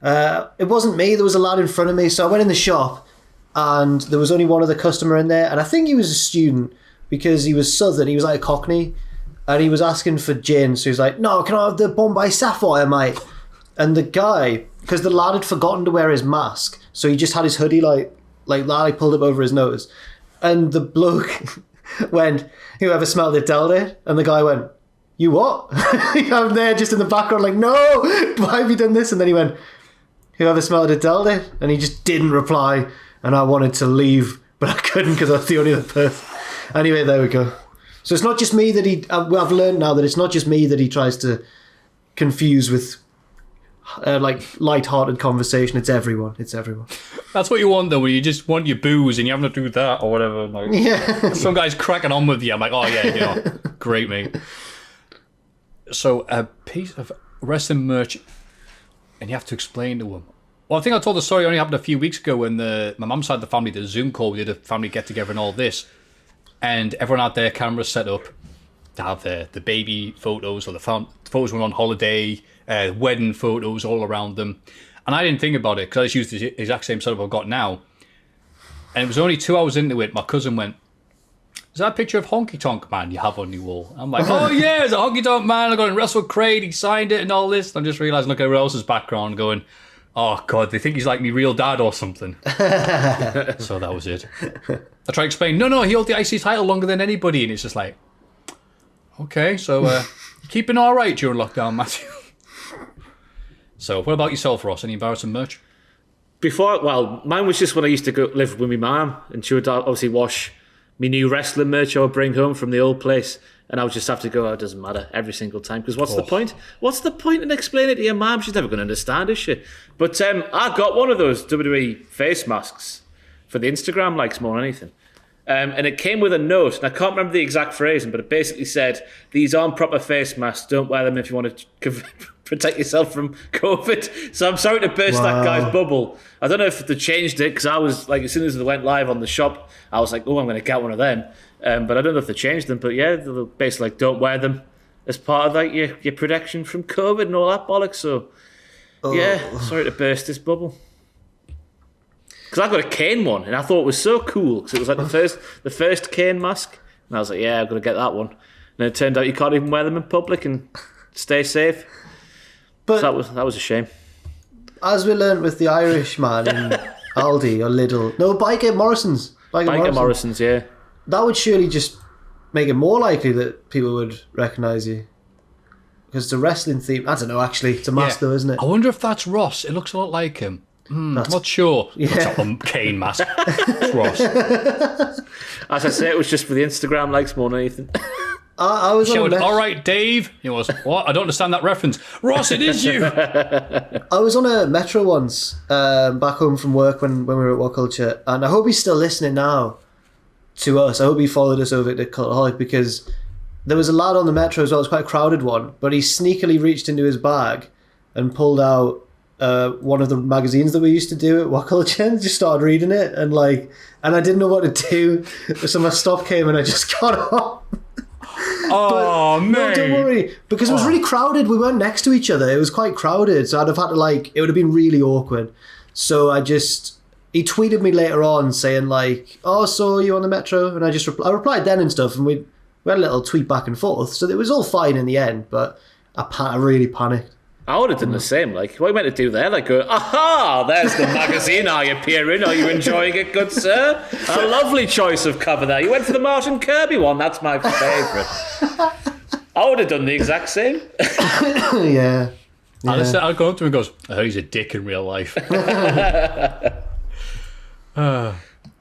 it wasn't me. There was a lad in front of me, so I went in the shop, and there was only one other customer in there, and I think he was a student because he was southern. He was like a Cockney, and he was asking for gin. So he was like, "No, can I have the Bombay Sapphire, mate?" And the guy, because the lad had forgotten to wear his mask, so he just had his hoodie like that, pulled up over his nose, and the bloke went, "Whoever smelled it dealt it," and the guy went, "You what?" I'm there just in the background like, "No, why have you done this?" And then he went, "Whoever smelled it dealt it," and he just didn't reply, and I wanted to leave, but I couldn't because I was the only other person. Anyway, there we go. So it's not just me that I've learned now that it's not just me that he tries to confuse with light-hearted conversation. It's everyone. That's what you want though, when you just want your booze and you have to do that or whatever. Like, yeah. Some guy's cracking on with you. I'm like, oh yeah, great, mate. So a piece of wrestling merch, and you have to explain to him. Well, I think I told the story only happened a few weeks ago when my mum's side of the family did a Zoom call. We did a family get together and all this, and everyone had their cameras set up to have the baby photos or the photos when on holiday, wedding photos all around them. And I didn't think about it because I just used the exact same setup I've got now. And it was only 2 hours into it, my cousin went, "Is that a picture of Honky Tonk Man you have on your wall?" I'm like, "Oh yeah, it's a Honky Tonk Man. I got in Wrestle Crate, he signed it and all this." And I'm just realising, look at everyone else's background going, "Oh God, they think he's like me real dad or something." So that was it. I tried to explain, no, he held the IC title longer than anybody. And it's just like, okay, so you're keeping all right during lockdown, Maffew. So what about yourself, Ross? Any embarrassing merch? Mine was just when I used to go live with my mum, and she would obviously wash me new wrestling merch I would bring home from the old place, and I would just have to go, "Oh, it doesn't matter," every single time, because what's the point? What's the point in explaining it to your mum? She's never going to understand, is she? But I got one of those WWE face masks for the Instagram likes more than anything. And it came with a note, and I can't remember the exact phrasing, but it basically said, "These aren't proper face masks. Don't wear them if you want to protect yourself from COVID." So I'm sorry to burst that guy's bubble. I don't know if they changed it, because I was like, as soon as they went live on the shop, I was like, "Oh, I'm going to get one of them." But I don't know if they changed them. But yeah, they're basically like, don't wear them as part of like your protection from COVID and all that bollocks. So yeah, sorry to burst this bubble. Because I got a Kane one, and I thought it was so cool, because it was like the first Kane mask. And I was like, yeah, I've got to get that one. And it turned out you can't even wear them in public and stay safe. But so that was a shame. As we learned with the Irish man in Aldi or Lidl. No, Biker Morrison's. Biker Morrison's, yeah. That would surely just make it more likely that people would recognise you. Because it's a wrestling theme. I don't know, actually. It's a mask, though, isn't it? I wonder if that's Ross. It looks a lot like him. I'm not sure. It's a Kane mask. It's Ross. As I say, it was just for the Instagram likes more than anything. I was on all right, Dave. He was, what? I don't understand that reference. Ross, it is you. I was on a Metro once, back home from work when we were at What Culture, and I hope he's still listening now to us. I hope he followed us over to Cultaholic, because there was a lad on the Metro as well. It was quite a crowded one, but he sneakily reached into his bag and pulled out one of the magazines that we used to do at What Culture, and just started reading it, and I didn't know what to do, so my stop came and I just got off. Man. No, don't worry, because it was really crowded. We weren't next to each other. It was quite crowded, so I'd have had to it would have been really awkward. So he tweeted me later on saying "Oh, saw you on the Metro," and I replied then and stuff, and we had a little tweet back and forth. So it was all fine in the end, but I really panicked. I would have done the same. What are you meant to do there? Go, aha, there's the magazine I appear in. Are you enjoying it, good sir? A lovely choice of cover there. You went for the Martin Kirby one. That's my favourite. I would have done the exact same. Yeah. I'll go up to him and goes, I heard he's a dick in real life. I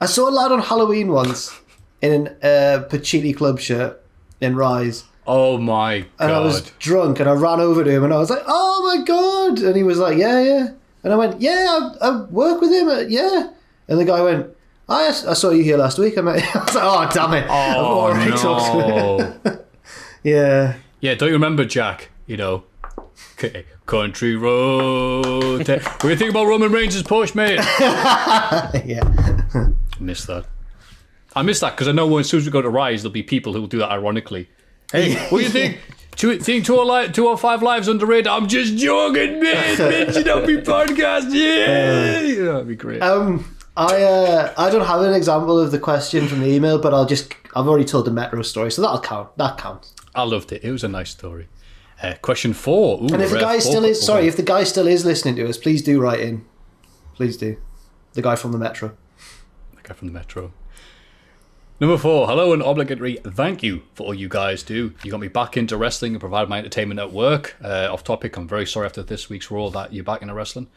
saw a lad on Halloween once in a Pachiti Club shirt in Rise. Oh my God. And I was drunk and I ran over to him and I was like, oh my God. And he was like, yeah. And I went, yeah, I work with him. Yeah. And the guy went, I saw you here last week. I was like, oh, damn it. Oh, no. Yeah. Yeah, don't you remember, Jack? Country road. What do you think about Roman Reigns' Porsche, mate? Yeah. Missed that. I missed that because I know as soon as we go to Rise, there'll be people who will do that ironically. Hey, what do you think? Do you think 205 Live's underrated? I'm just joking, man. Mention on my podcast. Yeah. That'd be great. I don't have an example of the question from the email, but I've already told the Metro story, so that'll count. That counts. I loved it. It was a nice story. Question 4. Ooh, and if the guy still is listening to us, please do write in. Please do. The guy from the Metro. Number 4. Hello and obligatory thank you for all you guys do. You got me back into wrestling and provide my entertainment at work. Off topic, I'm very sorry after this week's Raw that you're back into wrestling.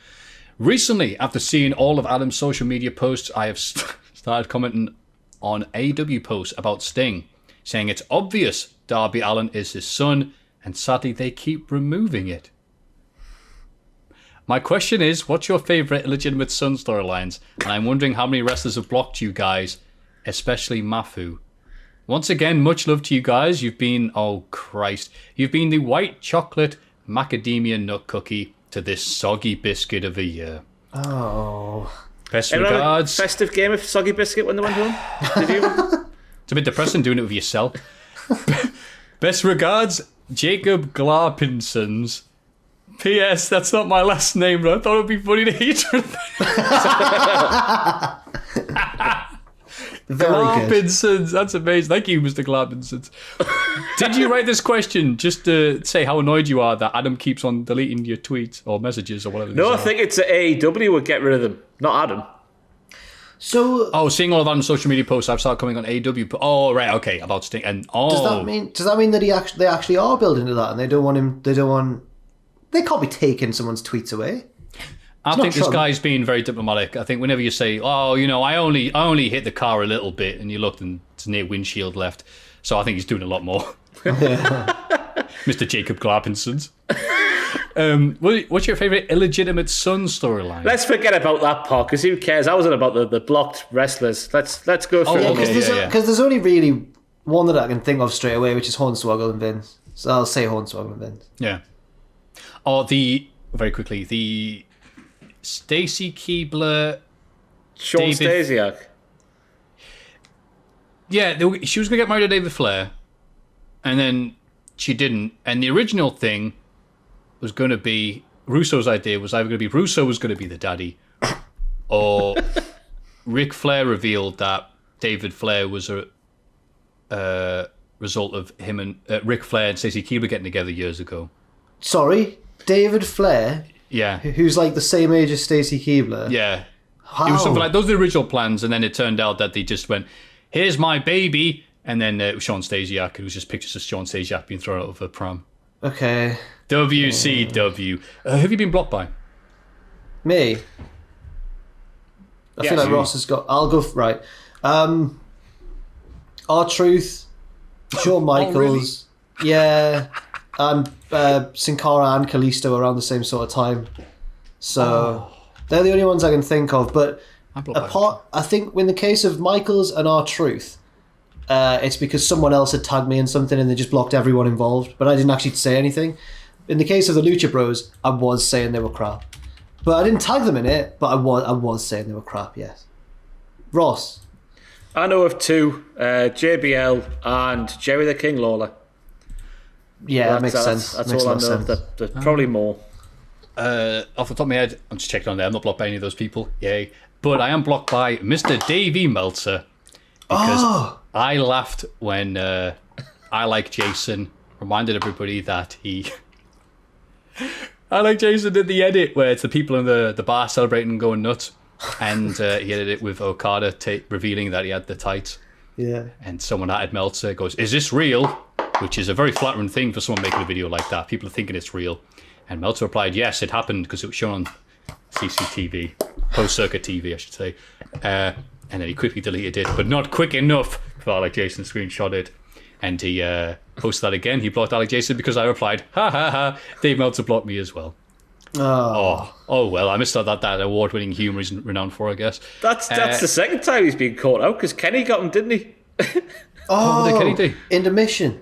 Recently, after seeing all of Adam's social media posts, I have started commenting on AEW posts about Sting, saying it's obvious Darby Allin is his son, and sadly they keep removing it. My question is, what's your favourite illegitimate son storylines? And I'm wondering how many wrestlers have blocked you guys, especially Maffew. Once again, much love to you guys. You've been the white chocolate macadamia nut cookie to this soggy biscuit of a year. Oh. Best regards. Festive game of soggy biscuit when they went home? Did you? It's a bit depressing doing it with yourself. Best regards, Jacob Glarpinsons. P.S. That's not my last name, but I thought it would be funny to hear. Glarpinsons. That's amazing. Thank you, Mr. Glarpinsons. Did you write this question just to say how annoyed you are that Adam keeps on deleting your tweets or messages or whatever? No, I think it's AEW would get rid of them, not Adam. So, seeing all of Adam's social media posts, I've started coming on AEW. Oh, right, okay, about Sting. And does that mean that they actually are building to that, and they don't want him? They can't be taking someone's tweets away. I think this guy's being very diplomatic. I think whenever you say, I only hit the car a little bit, and you looked and it's near windshield left. So I think he's doing a lot more. Mr. Jacob Glarpinsons. What's your favourite illegitimate son storyline? Let's forget about that part, because who cares? I wasn't about the blocked wrestlers. Let's go through it. Because there's only really one that I can think of straight away, which is Hornswoggle and Vince. So I'll say Hornswoggle and Vince. Yeah. Or very quickly, the Stacy Keibler... Sean Stasiak. Yeah, she was going to get married to David Flair, and then she didn't. And the original thing was going to be... Russo's idea was either going to be Russo was going to be the daddy, or Ric Flair revealed that David Flair was a result of him and Ric Flair and Stacey Keibler getting together years ago. Sorry? David Flair? Yeah. Who's like the same age as Stacey Keibler? Yeah. How? It was something like, those are the original plans, and then it turned out that they just went, here's my baby, and then it was Sean Stasiak. It was just pictures of Sean Stasiak being thrown out of a pram. Okay. WCW. Have you been blocked by? Me? I feel like Ross has got... I'll go... Right. R-Truth, Shawn Michaels, yeah, and Sin Cara and Kalisto around the same sort of time. So they're the only ones I can think of. But I think in the case of Michaels and R-Truth, it's because someone else had tagged me in something and they just blocked everyone involved, but I didn't actually say anything. In the case of the Lucha Bros, I was saying they were crap. But I didn't tag them in it, but I was saying they were crap, yes. Ross? I know of two, JBL and Jerry the King Lawler. Yeah, that makes sense. That's all I know. There's probably more. Off the top of my head, I'm just checking on there. I'm not blocked by any of those people. Yay. But I am blocked by Mr. Davey Meltzer. Because I laughed when I Like Jason reminded everybody that he... I Like Jason did the edit where it's the people in the bar celebrating and going nuts. And he edited it with Okada revealing that he had the tights. Yeah. And someone at Meltzer goes, "Is this real?" Which is a very flattering thing for someone making a video like that. People are thinking it's real. And Meltzer replied, "Yes, it happened because it was shown on CCTV, post-circuit TV, I should say." And then he quickly deleted it, but not quick enough for Alec Jason screenshot it. And he posted that again. He blocked Alec Jason because I replied, "Ha ha ha, Dave Meltzer blocked me as well." Oh well, I missed out that award-winning humour he's renowned for, I guess. That's the second time he's been caught out, because Kenny got him, didn't he? What did Kenny do? Intermission.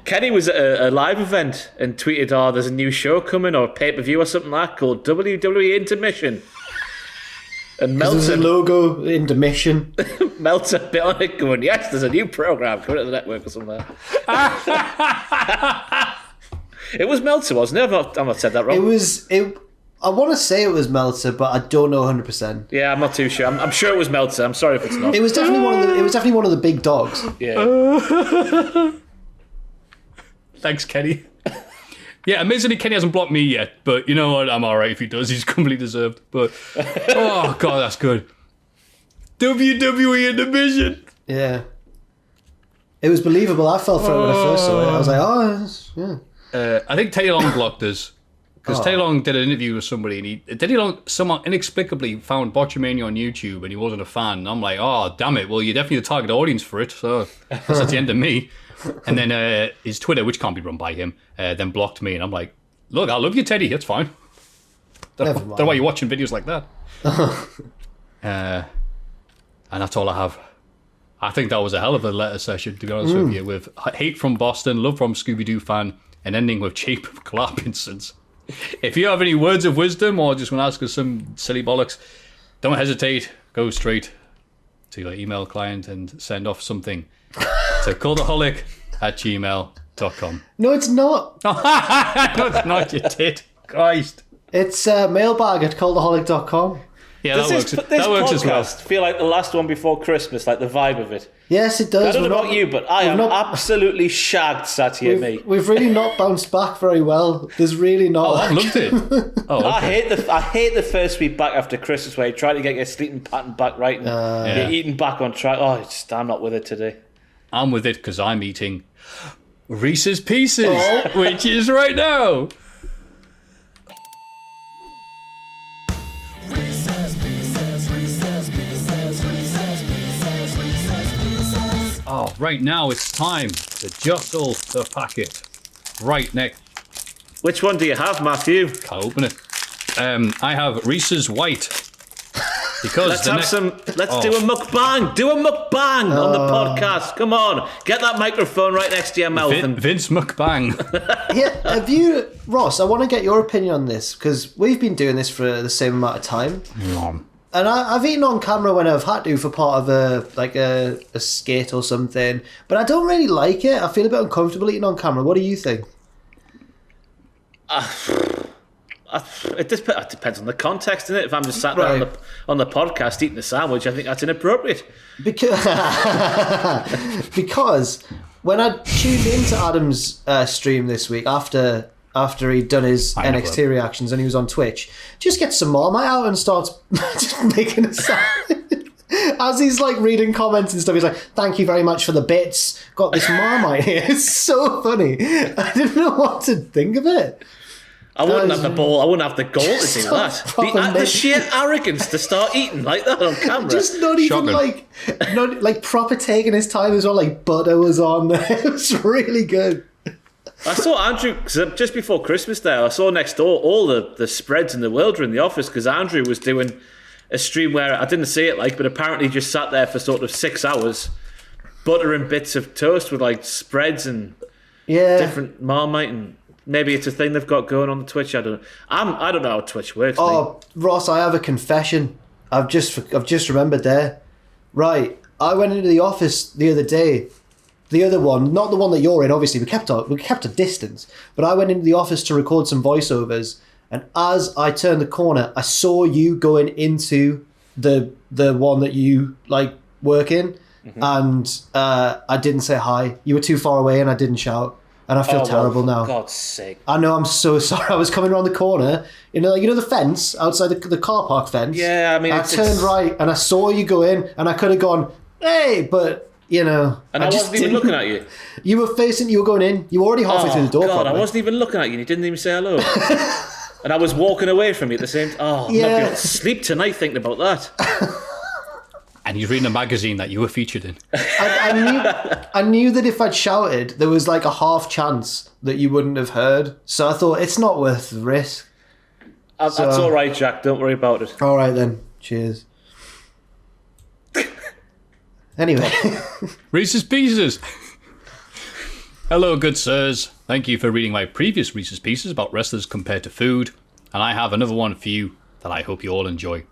Kenny was at a live event and tweeted, "There's a new show coming, or pay-per-view or something like that, called WWE Intermission." And Meltzer... There's a logo, Intermission. Meltzer bit on it going, "Yes, there's a new programme coming to the network or something." It was Meltzer, wasn't it? I've not said that wrong. I want to say it was Meltzer, but I don't know 100%. Yeah, I'm not too sure. I'm sure it was Meltzer. I'm sorry if it's not. It was definitely one of the big dogs. Yeah. Thanks, Kenny. Yeah, amazingly, Kenny hasn't blocked me yet, but you know what? I'm alright if he does. He's completely deserved. But oh god, that's good. WWE Intermission. Yeah. It was believable. I fell for it when I first saw it. I was like, yeah. I think Teddy Long blocked us because Teddy Long did an interview with somebody, and Teddy Long someone inexplicably found Botchamania on YouTube, and he wasn't a fan. And I'm like, oh damn it! Well, you're definitely the target audience for it, so that's at the end of me. And then his Twitter, which can't be run by him, then blocked me, and I'm like, look, I love you, Teddy. That's fine. Don't know why you're watching videos like that. And that's all I have. I think that was a hell of a letter session, to be honest with you, with hate from Boston, love from Scooby-Doo fan, and ending with cheap Clarkinsons. If you have any words of wisdom or just want to ask us some silly bollocks, don't hesitate. Go straight to your email client and send off something to cultaholic@gmail.com. No, it's not. No, it's not. You did. Christ. It's mailbag@cultaholic.com. Yeah, that works as well. Feel like the last one before Christmas, like the vibe of it. Yes, it does. I don't know about you, but I am absolutely shagged sat here, mate. We've really not bounced back very well. There's really not. Oh, I loved it. Oh, okay. I hate the first week back after Christmas where you try to get your sleeping pattern back right and you're eating back on track. Oh, I'm not with it today. I'm with it because I'm eating Reese's Pieces, which is right now. Oh, right now it's time to jostle the packet. Right next. Which one do you have, Maffew? Can't open it. I have Reese's White. Because Let's do a mukbang. Do a mukbang on the podcast. Come on, get that microphone right next to your mouth. Vince mukbang. Yeah, have you, Ross? I want to get your opinion on this because we've been doing this for the same amount of time, and I've eaten on camera when I've had to for part of a skit or something, but I don't really like it. I feel a bit uncomfortable eating on camera. What do you think? It depends on the context, doesn't it? If I'm just sat there on the podcast eating a sandwich, I think that's inappropriate. Because when I tuned into Adam's stream this week after he'd done his NXT reactions and he was on Twitch, just gets some Marmite out and starts just making a sound. As he's like reading comments and stuff, he's like, "Thank you very much for the bits. Got this Marmite here." It's so funny. I didn't know what to think of it. I wouldn't have the ball. I wouldn't have the goal to do that. The sheer arrogance to start eating like that on camera. Just not even not proper taking his time as well. Like butter was on there. It was really good. I saw Andrew just before Christmas there. I saw next door all the spreads in the world were in the office because Andrew was doing a stream where I didn't see it but apparently just sat there for sort of 6 hours, buttering bits of toast with like spreads and different Marmite and. Maybe it's a thing they've got going on the Twitch. I don't know. I don't know how Twitch works. Oh, Ross, I have a confession. I've just remembered there. Right, I went into the office the other day. The other one, not the one that you're in. Obviously, we kept a distance. But I went into the office to record some voiceovers, and as I turned the corner, I saw you going into the one that you like work in, and I didn't say hi. You were too far away, and I didn't shout. And I feel terrible now. For God's sake. I know, I'm so sorry. I was coming around the corner, you know the fence outside the car park fence? Yeah, I mean... I turned right and I saw you go in and I could have gone, hey, but, you know... And I wasn't even looking at you. You were going in. You were already halfway through the door. God, I wasn't even looking at you and you didn't even say hello. And I was walking away from you at the same time. Oh, I'm not going to sleep tonight thinking about that. And he's reading a magazine that you were featured in. I knew that if I'd shouted, there was like a half chance that you wouldn't have heard. So I thought, it's not worth the risk. That's all right, Jack. Don't worry about it. All right, then. Cheers. Anyway. Reese's Pieces. Hello, good sirs. Thank you for reading my previous Reese's Pieces about wrestlers compared to food. And I have another one for you that I hope you all enjoy.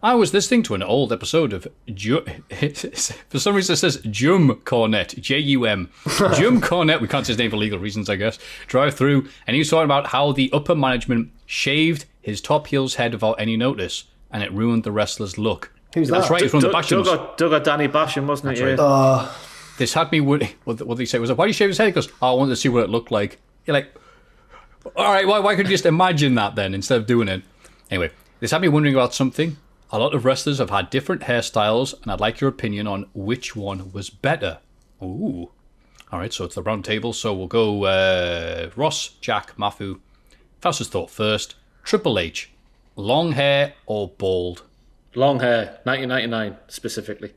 I was listening to an old episode of for some reason it says Jum Cornette, Jum. Jum Cornette, we can't say his name for legal reasons, I guess, drive through, and he was talking about how the upper management shaved his top heel's head without any notice, and it ruined the wrestler's look. Who's that? That's right, it's from the Bashams. Doug or Danny Basham, wasn't it? That's right. This had me, what did he say? Was like, why did you shave his head? He goes, I wanted to see what it looked like. You're like, all right, why couldn't you just imagine that then instead of doing it? Anyway, this had me wondering about something. A lot of wrestlers have had different hairstyles, and I'd like your opinion on which one was better. Ooh. All right, so it's the round table. So we'll go Ross, Jack, Maffew. Fastest thought first. Triple H, long hair or bald? Long hair, 1999 specifically.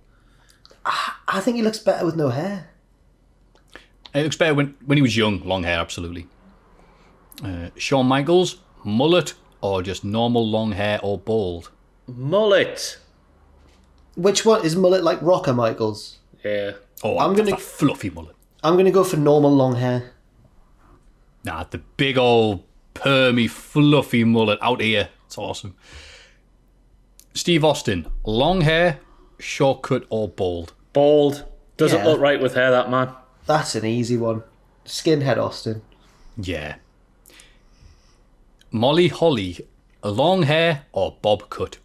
I think he looks better with no hair. It looks better when he was young, long hair, absolutely. Shawn Michaels, mullet or just normal long hair or bald? Mullet. Which one is mullet, like Rocker Michaels? Yeah. Oh, I'm gonna fluffy mullet. I'm gonna go for normal long hair. Nah, the big old permy fluffy mullet out here. It's awesome. Steve Austin, long hair, short cut or bald? Bald. Doesn't look right with hair, that man. That's an easy one. Skinhead Austin. Yeah. Molly Holly, long hair or bob cut?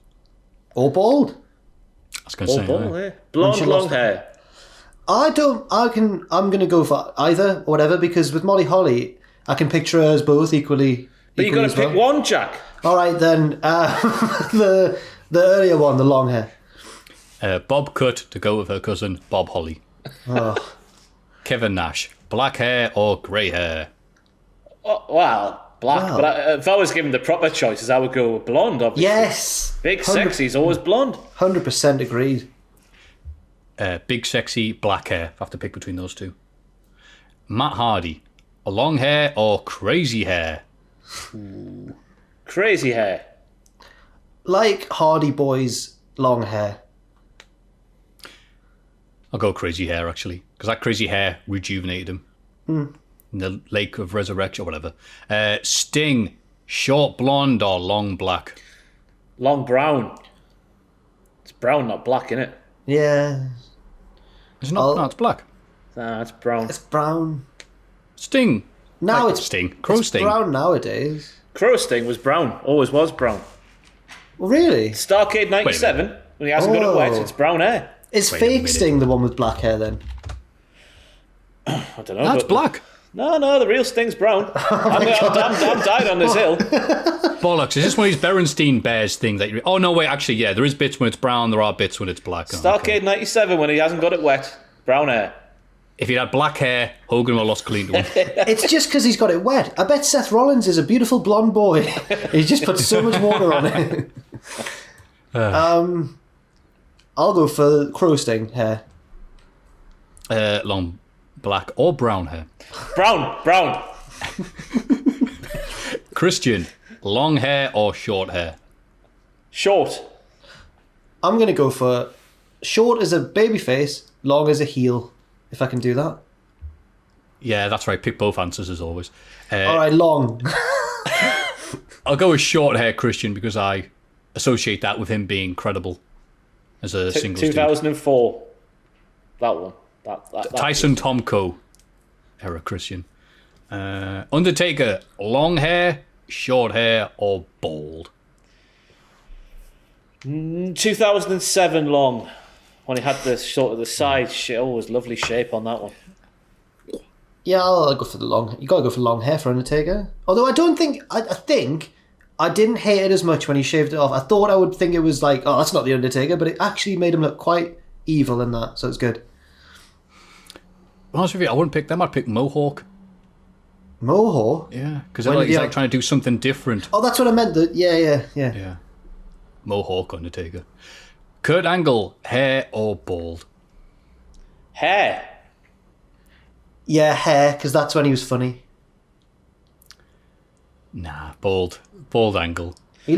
Or bald. I was going to say. Bald, yeah. Blonde, long hair. I'm going to go for either, or whatever, because with Molly Holly, I can picture her as both equally. But you've got to pick one, Jack. All right, then. The earlier one, the long hair. Bob cut to go with her cousin, Bob Holly. Oh. Kevin Nash, black hair or grey hair? Oh, well, black. Wow. But if I was given the proper choices, I would go blonde, obviously. Yes. Big Sexy's always blonde. 100% agreed. Big Sexy, black hair. I have to pick between those two. Matt Hardy, long hair or crazy hair? Crazy hair. Like Hardy Boy's long hair. I'll go crazy hair, actually, because that crazy hair rejuvenated him. In the Lake of Resurrection or whatever. Sting, short blonde or long black? Long brown. It's brown, not black, innit? Yeah. It's not. No, it's black. Nah, it's brown. It's brown. Sting. Now Like it's Sting. Crow it's Sting. brown nowadays. Crow Sting was brown. Always was brown. Well, really? Starcade 97, when he hasn't got it wet, it's brown hair. Is Wait a fake minute. Sting the one with black hair then? I don't know. That's but- black. No, the real Sting's brown. I'm dying on this hill. Bollocks. Is this one of these Berenstein Bears thing that you... Oh, no, wait, actually, yeah, there is bits when it's brown, there are bits when it's black. Oh, Starcade okay. 97, when he hasn't got it wet, brown hair. If he had black hair, Hogan would have lost clean to him. It's just because he's got it wet. I bet Seth Rollins is a beautiful blonde boy. He's just put so much water on it. I'll go for Crow Sting hair. Long black or brown hair. Brown. Christian, long hair or short hair? Short. I'm going to go for short as a baby face, long as a heel, if I can do that. Yeah, that's right. Pick both answers as always. All right, long. I'll go with short hair Christian because I associate that with him being credible as a singles dude. 2004. That one. That Tyson Tomko era Christian. Undertaker, long hair, short hair, or bald? 2007 long. When he had the sort of the side shit. Oh, it was lovely shape on that one. Yeah, I'll go for the long. You got to go for long hair for Undertaker. Although I don't think I think I didn't hate it as much when he shaved it off. I thought I would think it was like, oh, that's not the Undertaker, but it actually made him look quite evil in that, so it's good. Honest with you, I wouldn't pick them. I'd pick Mohawk. Mohawk? Yeah, because When did he's he like have- trying to do something different. Oh, that's what I meant. Yeah. Yeah. Mohawk Undertaker. Kurt Angle, hair or bald? Hair. Yeah, hair, because that's when he was funny. Nah, bald. Bald Angle. He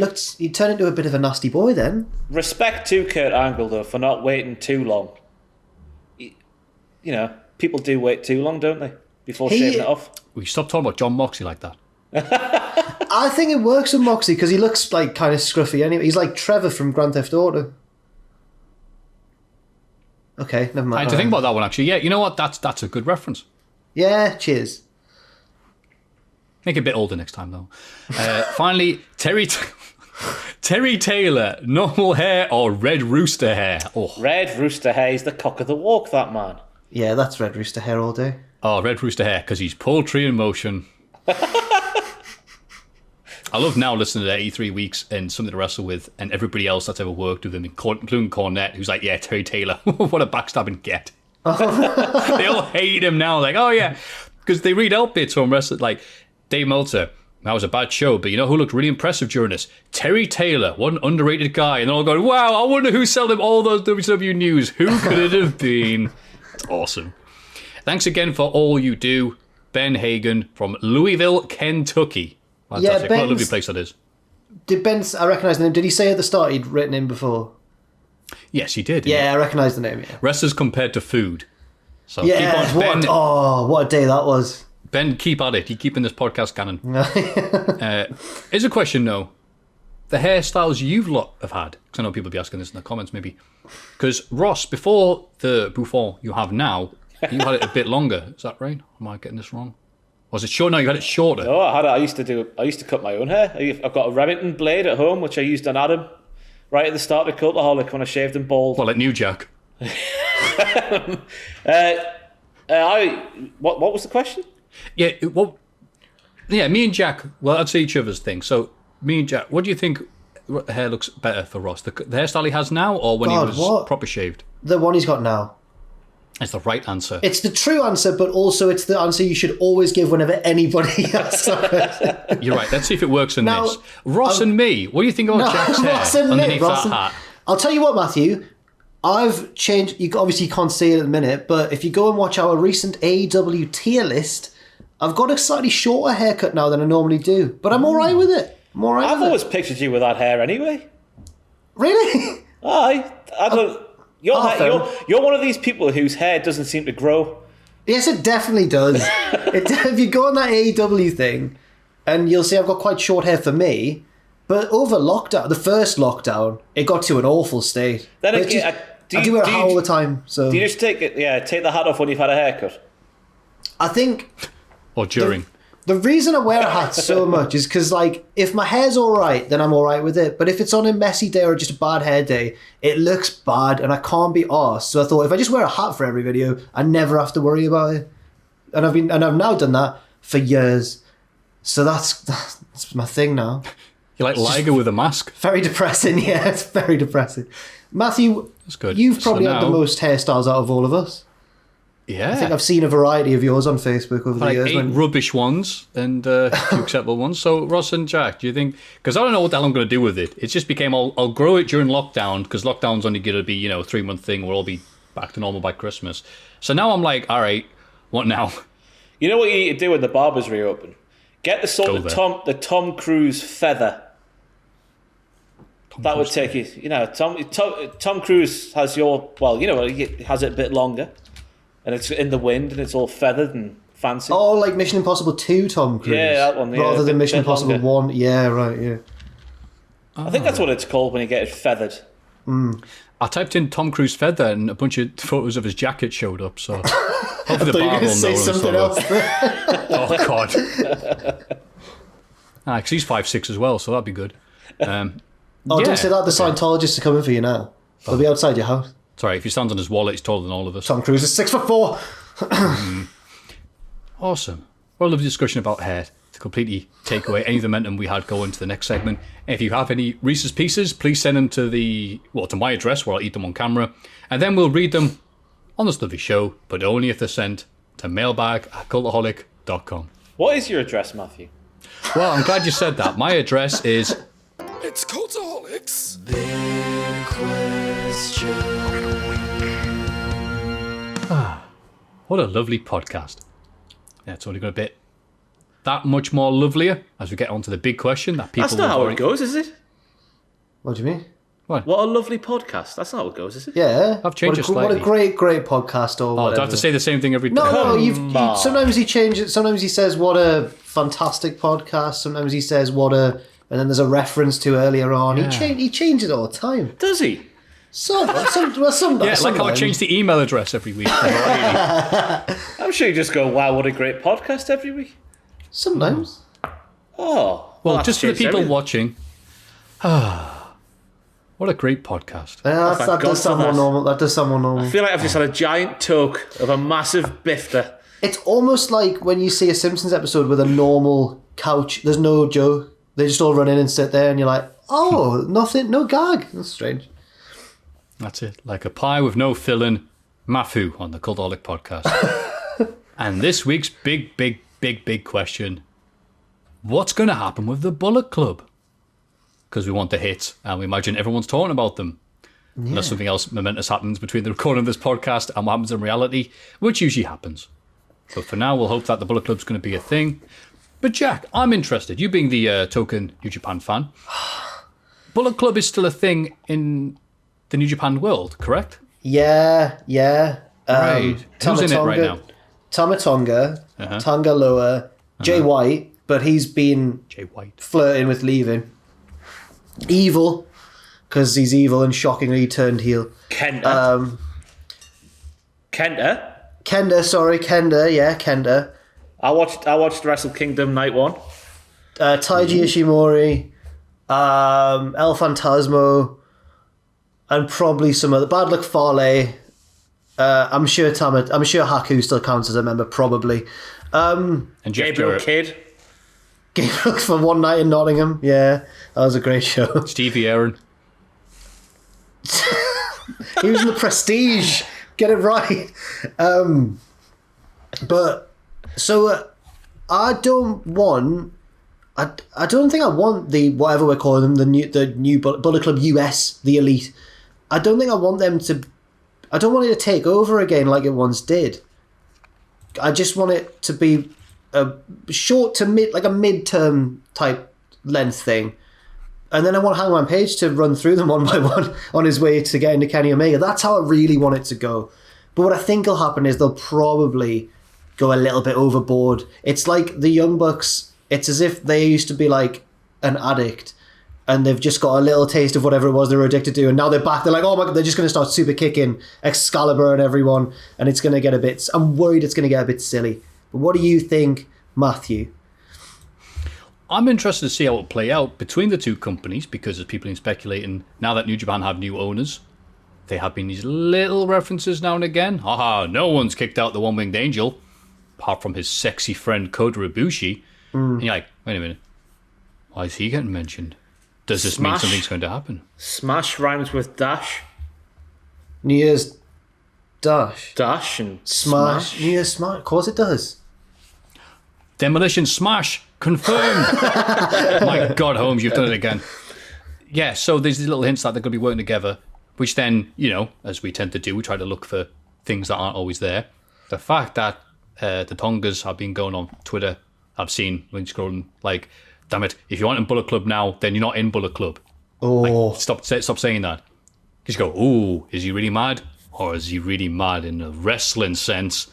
turned into a bit of a nasty boy then. Respect to Kurt Angle, though, for not waiting too long. You know, people do wait too long, don't they? Before shaving it off. We stop talking about John Moxley like that. I think it works with Moxley because he looks like kind of scruffy anyway. He's like Trevor from Grand Theft Auto. Okay, never mind. I had to think about that one actually. Yeah, you know what? That's a good reference. Yeah, cheers. Make it a bit older next time though. Finally, Terry Taylor, normal hair or red rooster hair? Oh, Red Rooster hair is the cock of the walk, that man. Yeah, that's Red Rooster hair all day. red rooster hair because he's poultry in motion. I love now listening to 83 Weeks and Something to Wrestle With and everybody else that's ever worked with him, including Cornette, who's like, yeah, Terry Taylor, what a backstabbing get. They all hate him now, like, oh yeah, because they read out bits from wrestling, like Dave Meltzer. That was a bad show, but you know who looked really impressive during this? Terry Taylor, what an underrated guy. And they're all going, wow, I wonder who sold him all those WCW news. Who could it have been? It's awesome. Thanks again for all you do, Ben Hagen from Louisville, Kentucky. Fantastic. What a lovely place that is. Did Ben? I recognise the name. Did he say at the start he'd written in before? Yes, he did. Yeah, I recognise the name. Yeah. Wrestlers compared to food. So Yeah. keep on, Ben. What a day that was. Ben, keep at it. Keep keeping this podcast canon. Here's a question, though. The hairstyles you've lot have had, because I know people will be asking this in the comments, maybe. Because Ross, before the bouffant you have now, you had it a bit longer. Is that right? Am I getting this wrong? Was it short? No, you had it shorter. No, I used to cut my own hair. I've got a Remington blade at home, which I used on Adam right at the start of Cultaholic when I shaved him bald. Well, like New Jack. What was the question? Yeah, well, yeah, me and Jack, well, I'd say each other's thing. So, me and Jack, what do you think hair looks better for Ross? The hairstyle he has now or when he was proper shaved? The one he's got now. It's the right answer. It's the true answer, but also it's the answer you should always give whenever anybody asks. You're right. Let's see if it works in this. Ross and me, what do you think about Jack's Ross hair and underneath Ross that and- hat? I'll tell you what, Matthew. I've changed. You obviously can't see it at the minute, but if you go and watch our recent AEW tier list, I've got a slightly shorter haircut now than I normally do, but I'm all right with it. I've always pictured you with that hair anyway. Really? Aye. I don't... You're one of these people whose hair doesn't seem to grow. Yes, it definitely does. If you go on that AEW thing, and you'll see I've got quite short hair for me, but over lockdown, the first lockdown, it got to an awful state. Then I do wear a hat all the time. So do you just take the hat off when you've had a haircut? I think... Or during. The reason I wear a hat so much is because, like, if my hair's all right, then I'm all right with it. But if it's on a messy day or just a bad hair day, it looks bad and I can't be arsed. So I thought if I just wear a hat for every video, I never have to worry about it. And I've now done that for years. So that's my thing now. You're like Liger with a mask. Very depressing, yeah. It's very depressing. Maffew, that's good. You've probably had the most hairstyles out of all of us. Yeah. I think I've seen a variety of yours on Facebook over the years. 8 rubbish ones and a few acceptable ones. So, Ross and Jack, do you think... Because I don't know what the hell I'm going to do with it. It just became, I'll grow it during lockdown, because lockdown's only going to be, a 3-month thing. We'll all be back to normal by Christmas. So now I'm like, all right, what now? You know what you need to do when the barbers reopen? Get the Tom Cruise feather. That would take you... Tom Cruise has he has it a bit longer. And it's in the wind, and it's all feathered and fancy. Oh, like Mission Impossible 2 Tom Cruise. Yeah, that one. Yeah, rather than Mission Impossible longer. 1. Yeah, right, yeah. I think that's what it's called when you get it feathered. I typed in Tom Cruise feather, and a bunch of photos of his jacket showed up, so... Hopefully the bar will know something else. Oh, God. Because he's 5'6" as well, so that'd be good. Don't say that. The Scientologists are coming for you now. They'll be outside your house. Sorry, if he stands on his wallet, he's taller than all of us. Tom Cruise is 6'4". Awesome. Well, a lovely discussion about hair to completely take away any of the momentum we had going to the next segment. If you have any Reese's Pieces, please send them to my address where I'll eat them on camera. And then we'll read them on this lovely show, but only if they're sent to mailbag@cultaholic.com. What is your address, Maffew? Well, I'm glad you said that. My address is... It's Cultaholics. Big question. What a lovely podcast. Yeah, it's only going to be that much more lovelier as we get on to the big question that people... That's not how it goes, is it? What do you mean? What a lovely podcast. That's not how it goes, is it? Yeah. I've changed it slightly. What a great podcast or whatever. Do I have to say the same thing every day? No, sometimes he changes it. Sometimes he says, what a fantastic podcast. Sometimes he says, what a... And then there's a reference to earlier on. Yeah. He changes it all the time. Does he? Sometimes. Yeah, like how I change the email address every week. I'm sure you just go, wow, what a great podcast every week. Sometimes. Oh. Well, just for the people watching, what a great podcast. That does sound more normal. That does sound more normal. I feel like I've just had a giant toke of a massive bifter. It's almost like when you see a Simpsons episode with a normal couch, there's no joke. They just all run in and sit there and you're like, oh, nothing, no gag. That's strange. That's it. Like a pie with no filling, Maffew on the Cultaholic Podcast. And this week's big question, what's going to happen with the Bullet Club? Because we want the hits, and we imagine everyone's talking about them. Yeah. Unless something else momentous happens between the recording of this podcast and what happens in reality, which usually happens. But for now, we'll hope that the Bullet Club's going to be a thing. But Jack, I'm interested. You being the token New Japan fan, Bullet Club is still a thing in the New Japan world, correct? Yeah. Right. Who's in it right now? Tama Tonga, Tonga Loa, Jay White, but he's been flirting with leaving. Evil, because he's evil and shockingly turned heel. Kenta. Kenta. I watched Wrestle Kingdom Night 1. Taiji Ishimori, El Phantasmo, and probably some other. Bad Luck Fale. I'm sure Haku still counts as a member, probably. And Gabriel Kidd. Gabriel for One Night in Nottingham. Yeah, that was a great show. Stevie Aaron. He was in the Prestige. Get it right. But so I don't think I want the whatever we're calling them, the new Bullet Club US, the Elite. I don't think I want them to. I don't want it to take over again like it once did. I just want it to be a short to mid-term type length thing. And then I want Hangman Page to run through them one by one on his way to getting to Kenny Omega. That's how I really want it to go. But what I think will happen is they'll probably go a little bit overboard. It's like the Young Bucks. It's as if they used to be like an addict and they've just got a little taste of whatever it was they were addicted to. And now they're back. They're like, oh my God, they're just going to start super kicking Excalibur and everyone. And it's going to get a bit... I'm worried it's going to get a bit silly. But what do you think, Maffew? I'm interested to see how it will play out between the two companies because there's people speculating now that New Japan have new owners. There have been these little references now and again. Haha, no one's kicked out the One-Winged Angel, apart from his sexy friend Kota Ibushi. And you're like, wait a minute, why is he getting mentioned? Does this mean something's going to happen? Smash rhymes with dash. New Year's Dash. Dash and Smash. New Year's Smash. Of course it does. Demolition Smash. Confirmed. My God, Holmes, you've done it again. Yeah, so there's these little hints that they're going to be working together, which then, as we tend to do, we try to look for things that aren't always there. The fact that the Tongas have been going on Twitter, I've seen when scrolling, like, damn it, if you aren't in Bullet Club now, then you're not in Bullet Club. Oh. Like, stop saying that. Just go, ooh, is he really mad? Or is he really mad in a wrestling sense?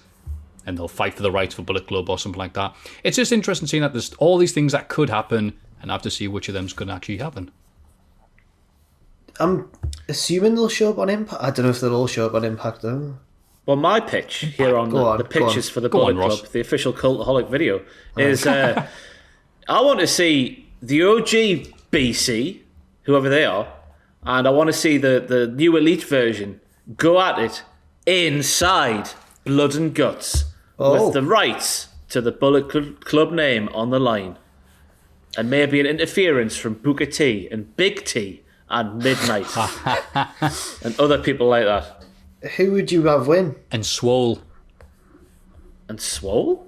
And they'll fight for the rights for Bullet Club or something like that. It's just interesting seeing that there's all these things that could happen and I have to see which of them's going to actually happen. I'm assuming they'll show up on Impact. I don't know if they'll all show up on Impact though. Well, my pitch here on the pitches for the Bullet Club, the official Cultaholic video, is I want to see the OG BC, whoever they are, and I want to see the new Elite version go at it inside Blood and Guts with the rights to the Bullet Club name on the line. And maybe an interference from Booker T and Big T and Midnight and other people like that. Who would you have win? And Swole. And Swole?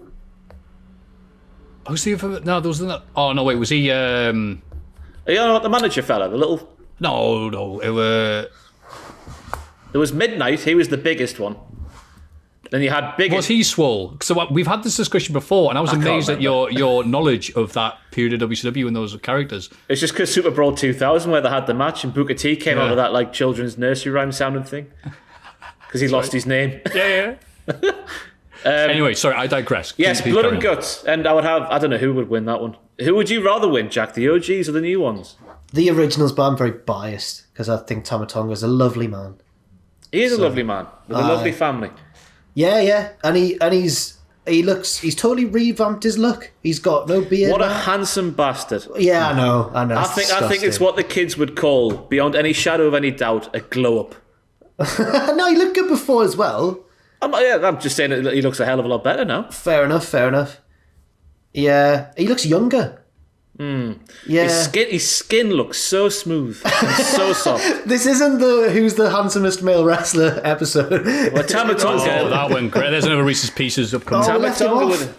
Who's the other? No, there was another. Oh no, wait, was he? Are you not the manager fella? The little. No, it was. There was Midnight. He was the biggest one. Then you had Big. Was he Swole? So we've had this discussion before, and I was amazed at your knowledge of that period of WCW and those characters. It's just because Super Brawl 2000, where they had the match, and Booker T came out with that like children's nursery rhyme sounding thing because he lost his name. Yeah. Anyway, sorry, I digress. Yes, Please Blood carry and on. Guts, and I would have. I don't know who would win that one. Who would you rather win, Jack? The OGs or the new ones? The originals, but I'm very biased because I think Tama Tonga's a lovely man. He is a lovely man with a lovely family. Yeah, and he's totally revamped his look. He's got no beard. What a now. handsome bastard! Yeah, I know. I think it's what the kids would call, beyond any shadow of any doubt, a glow up. No, he looked good before as well. I'm just saying that he looks a hell of a lot better now. Fair enough. Yeah, he looks younger. Yeah, his skin looks so smooth and so soft. This isn't the who's the handsomest male wrestler episode. Well, Tama Tonga. Oh, that went great. There's another Reese's Pieces upcoming. Tama Tonga with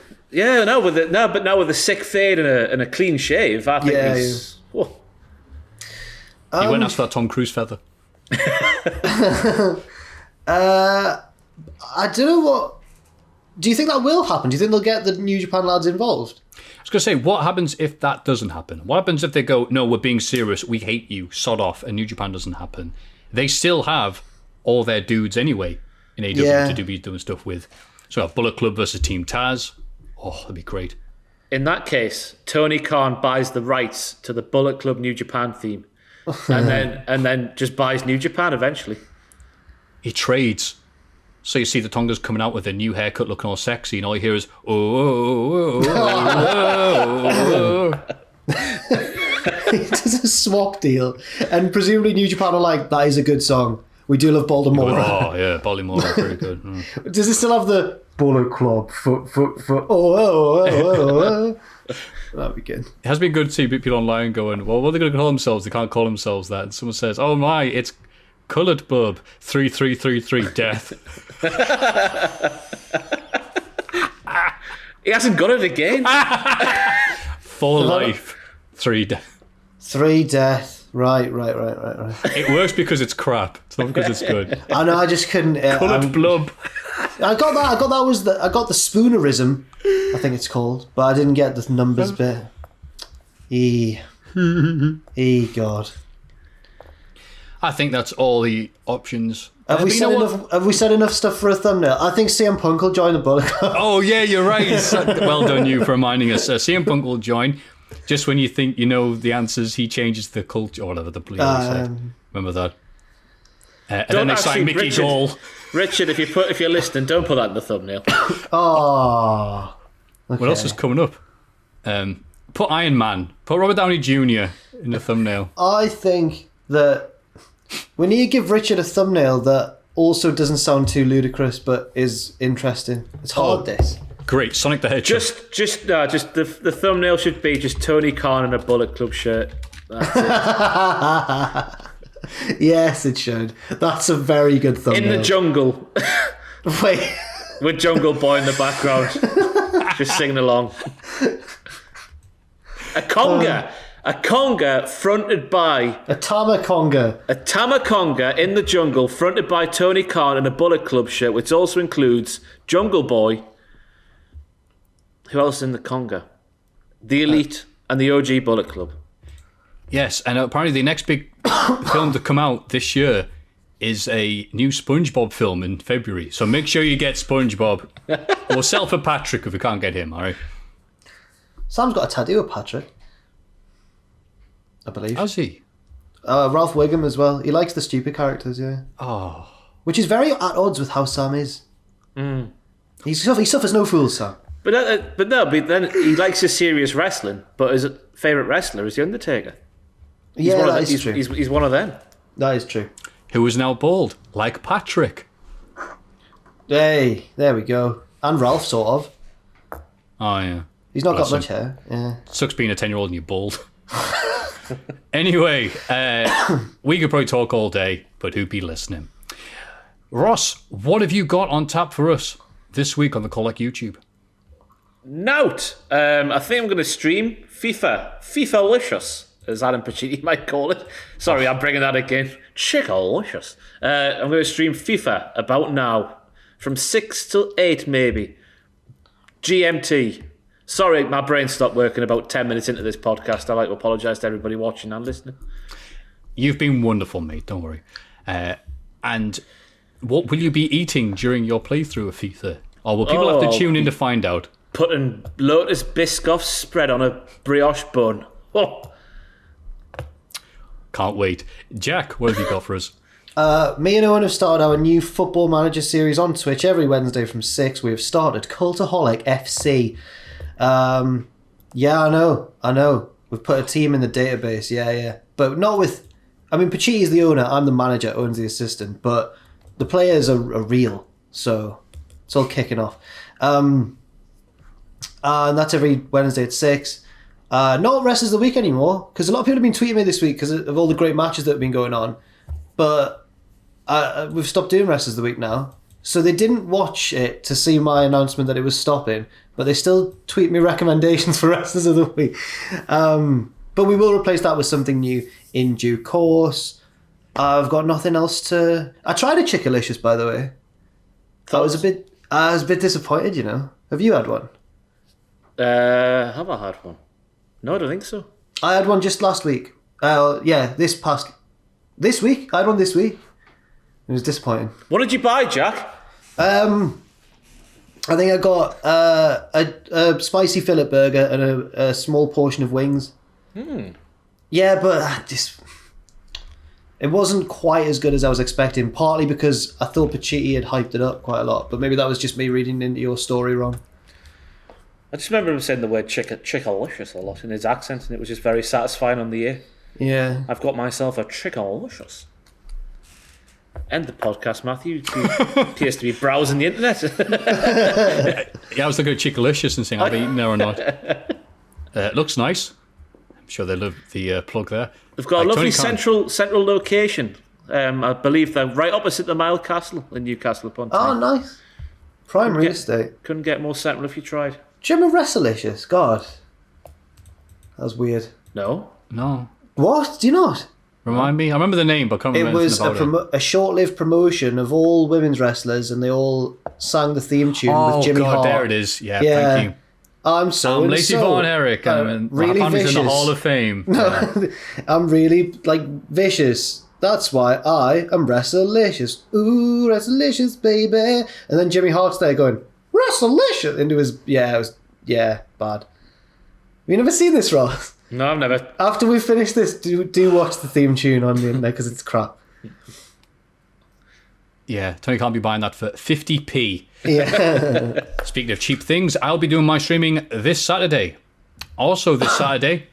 a sick fade and a clean shave. I think he's. You went after that Tom Cruise feather. I don't know what. Do you think that will happen? Do you think they'll get the New Japan lads involved? I was going to say, what happens if that doesn't happen? What happens if they go, no, we're being serious, we hate you, sod off, and New Japan doesn't happen? They still have all their dudes anyway in AEW to be doing stuff with. So Bullet Club versus Team Taz. Oh, that'd be great. In that case, Tony Khan buys the rights to the Bullet Club New Japan theme, and then just buys New Japan eventually. He trades. So you see the Tongas coming out with a new haircut looking all sexy, and all you hear is, oh. He does a swap deal, and presumably New Japan are like, that is a good song. We do love Baltimore. Oh, yeah, Baltimore, very good. Does it still have the Bullet Club for oh. That'd be good. It has been good to see people online going, well, what are they going to call themselves? They can't call themselves that. And someone says, oh my, it's Coloured Bub 3333 Death. He hasn't got it again. For life. 3 Death. 3 Death. Right. It works because it's crap. It's not because it's good. I know, I just couldn't. Coloured Blub. I got that. I got the spoonerism, I think it's called, but I didn't get the numbers bit. God. I think that's all the options. Have we said enough stuff for a thumbnail? I think CM Punk will join the Bullet Club. Oh yeah, you're right. Well done you for reminding us. CM Punk will join. Just when you think you know the answers, he changes the culture or whatever the police said. Remember that? And then they sign Mickey Gall. Richard, if you're listening, don't put that in the thumbnail. Oh. Okay. What else is coming up? Put Iron Man. Put Robert Downey Jr. in the thumbnail. I think that we need to give Richard a thumbnail that also doesn't sound too ludicrous, but is interesting. It's hard. This. Great, Sonic the Hedgehog. Just the thumbnail should be just Tony Khan in a Bullet Club shirt. That's it. Yes, it should. That's a very good thumbnail. In the jungle. Wait. With Jungle Boy in the background. Just singing along. A conga fronted by... A Tamakonga in the jungle fronted by Tony Khan in a Bullet Club shirt, which also includes Jungle Boy. Who else in the conga? The Elite and the OG Bullet Club. Yes, and apparently the next big film to come out this year is a new SpongeBob film in February. So make sure you get SpongeBob. Or sell for Patrick if we can't get him, all right? Sam's got a tattoo of Patrick, I believe. How's he? Ralph Wiggum as well. He likes the stupid characters, yeah. Oh. Which is very at odds with how Sam is. Mm. He suffers no fools, Sam. But then he likes his serious wrestling, but his favourite wrestler is The Undertaker. That is true. He's one of them. That is true. Who is now bald, like Patrick. Hey, there we go. And Ralph, sort of. Oh, yeah. He's not got much hair. Yeah. Sucks being a 10-year-old and you're bald. Anyway, we could probably talk all day, but who'd be listening? Ross, what have you got on tap for us this week on the Cultaholic YouTube? Note. I think I'm going to stream FIFA-licious, as Adam Pacitti might call it. Sorry, I'm bringing that again. Chickalicious. I'm going to stream FIFA about now. From 6 till 8, maybe. GMT. Sorry, my brain stopped working about 10 minutes into this podcast. I'd like to apologise to everybody watching and listening. You've been wonderful, mate. Don't worry. And what will you be eating during your playthrough of FIFA? Or will people have to tune in to find out? Putting Lotus Biscoff spread on a brioche bun. Oh. Can't wait. Jack, what have you got for us? Me and Owen have started our new Football Manager series on Twitch every Wednesday from 6. We have started Cultaholic FC. Yeah, I know. We've put a team in the database, yeah. But not with... I mean, Paci's the owner, I'm the manager, Owen's the assistant, but the players are real, so it's all kicking off. And that's every Wednesday at 6. Not Wrestlers of the Week anymore, because a lot of people have been tweeting me this week because of all the great matches that have been going on. But we've stopped doing Wrestlers of the Week now. So they didn't watch it to see my announcement that it was stopping, but they still tweet me recommendations for Wrestlers of the Week. But we will replace that with something new in due course. I've got nothing else to... I tried a Chickalicious, by the way. I was a bit disappointed, you know. Have you had one? Have I had one? No, I don't think so. I had one just last week. This week? I had one this week. It was disappointing. What did you buy, Jack? I think I got a spicy fillet burger and a small portion of wings. Yeah, but it wasn't quite as good as I was expecting, partly because I thought Pacitti had hyped it up quite a lot, but maybe that was just me reading into your story wrong. I just remember him saying the word chickalicious a lot in his accent, and it was just very satisfying on the ear. Yeah. I've got myself a chickalicious. End the podcast, Maffew. You appears to be browsing the internet. Yeah, I was looking at Chickalicious and saying, have I eaten there or not? It looks nice. I'm sure they love the plug there. They've got a lovely central location. I believe they're right opposite the Mile Castle in Newcastle upon Tyne. Oh, nice. Prime real estate. Couldn't get more central if you tried. Do you remember Wrestlicious? God. That was weird. No. What? Do you not? Remind me? I remember the name, but I can't It remember was anything about it. a short-lived promotion of all women's wrestlers, and they all sang the theme tune with Jimmy Hart. There it is. Yeah, thank you. I'm so I'm Lacey Von Erich. I'm really vicious. in the Hall of Fame. No, I'm really vicious. That's why I am Wrestlelicious. Ooh, Wrestlelicious, baby. And then Jimmy Hart's there going, Wrestlelicious, into his, bad. Have you never seen this, Ross? No, I've never. After we finish this, do watch the theme tune on the internet because it's crap. Yeah, Tony can't be buying that for 50p. Yeah. Speaking of cheap things, I'll be doing my streaming this Saturday. Also this Saturday,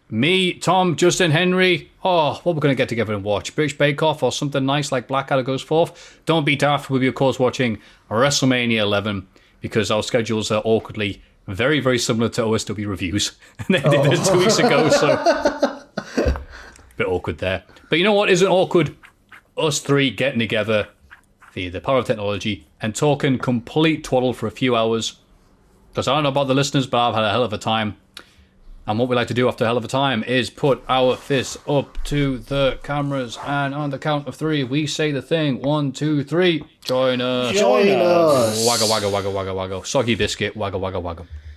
me, Tom, Justin, Henry, what we're going to get together and watch? British Bake Off or something nice like Blackadder Goes Forth. Don't be daft, we'll be of course watching WrestleMania 11 because our schedules are awkwardly very, very similar to OSW reviews. And they did this 2 weeks ago, so bit awkward there. But you know what isn't awkward? Us three getting together via the power of technology and talking complete twaddle for a few hours. Because I don't know about the listeners, but I've had a hell of a time. And what we like to do after a hell of a time is put our fists up to the cameras, and on the count of 3, we say the thing. 1, 2, 3. Join us. Join us. Wagga, wagga, wagga, wagga, wagga. Soggy biscuit. Wagga, wagga, wagga.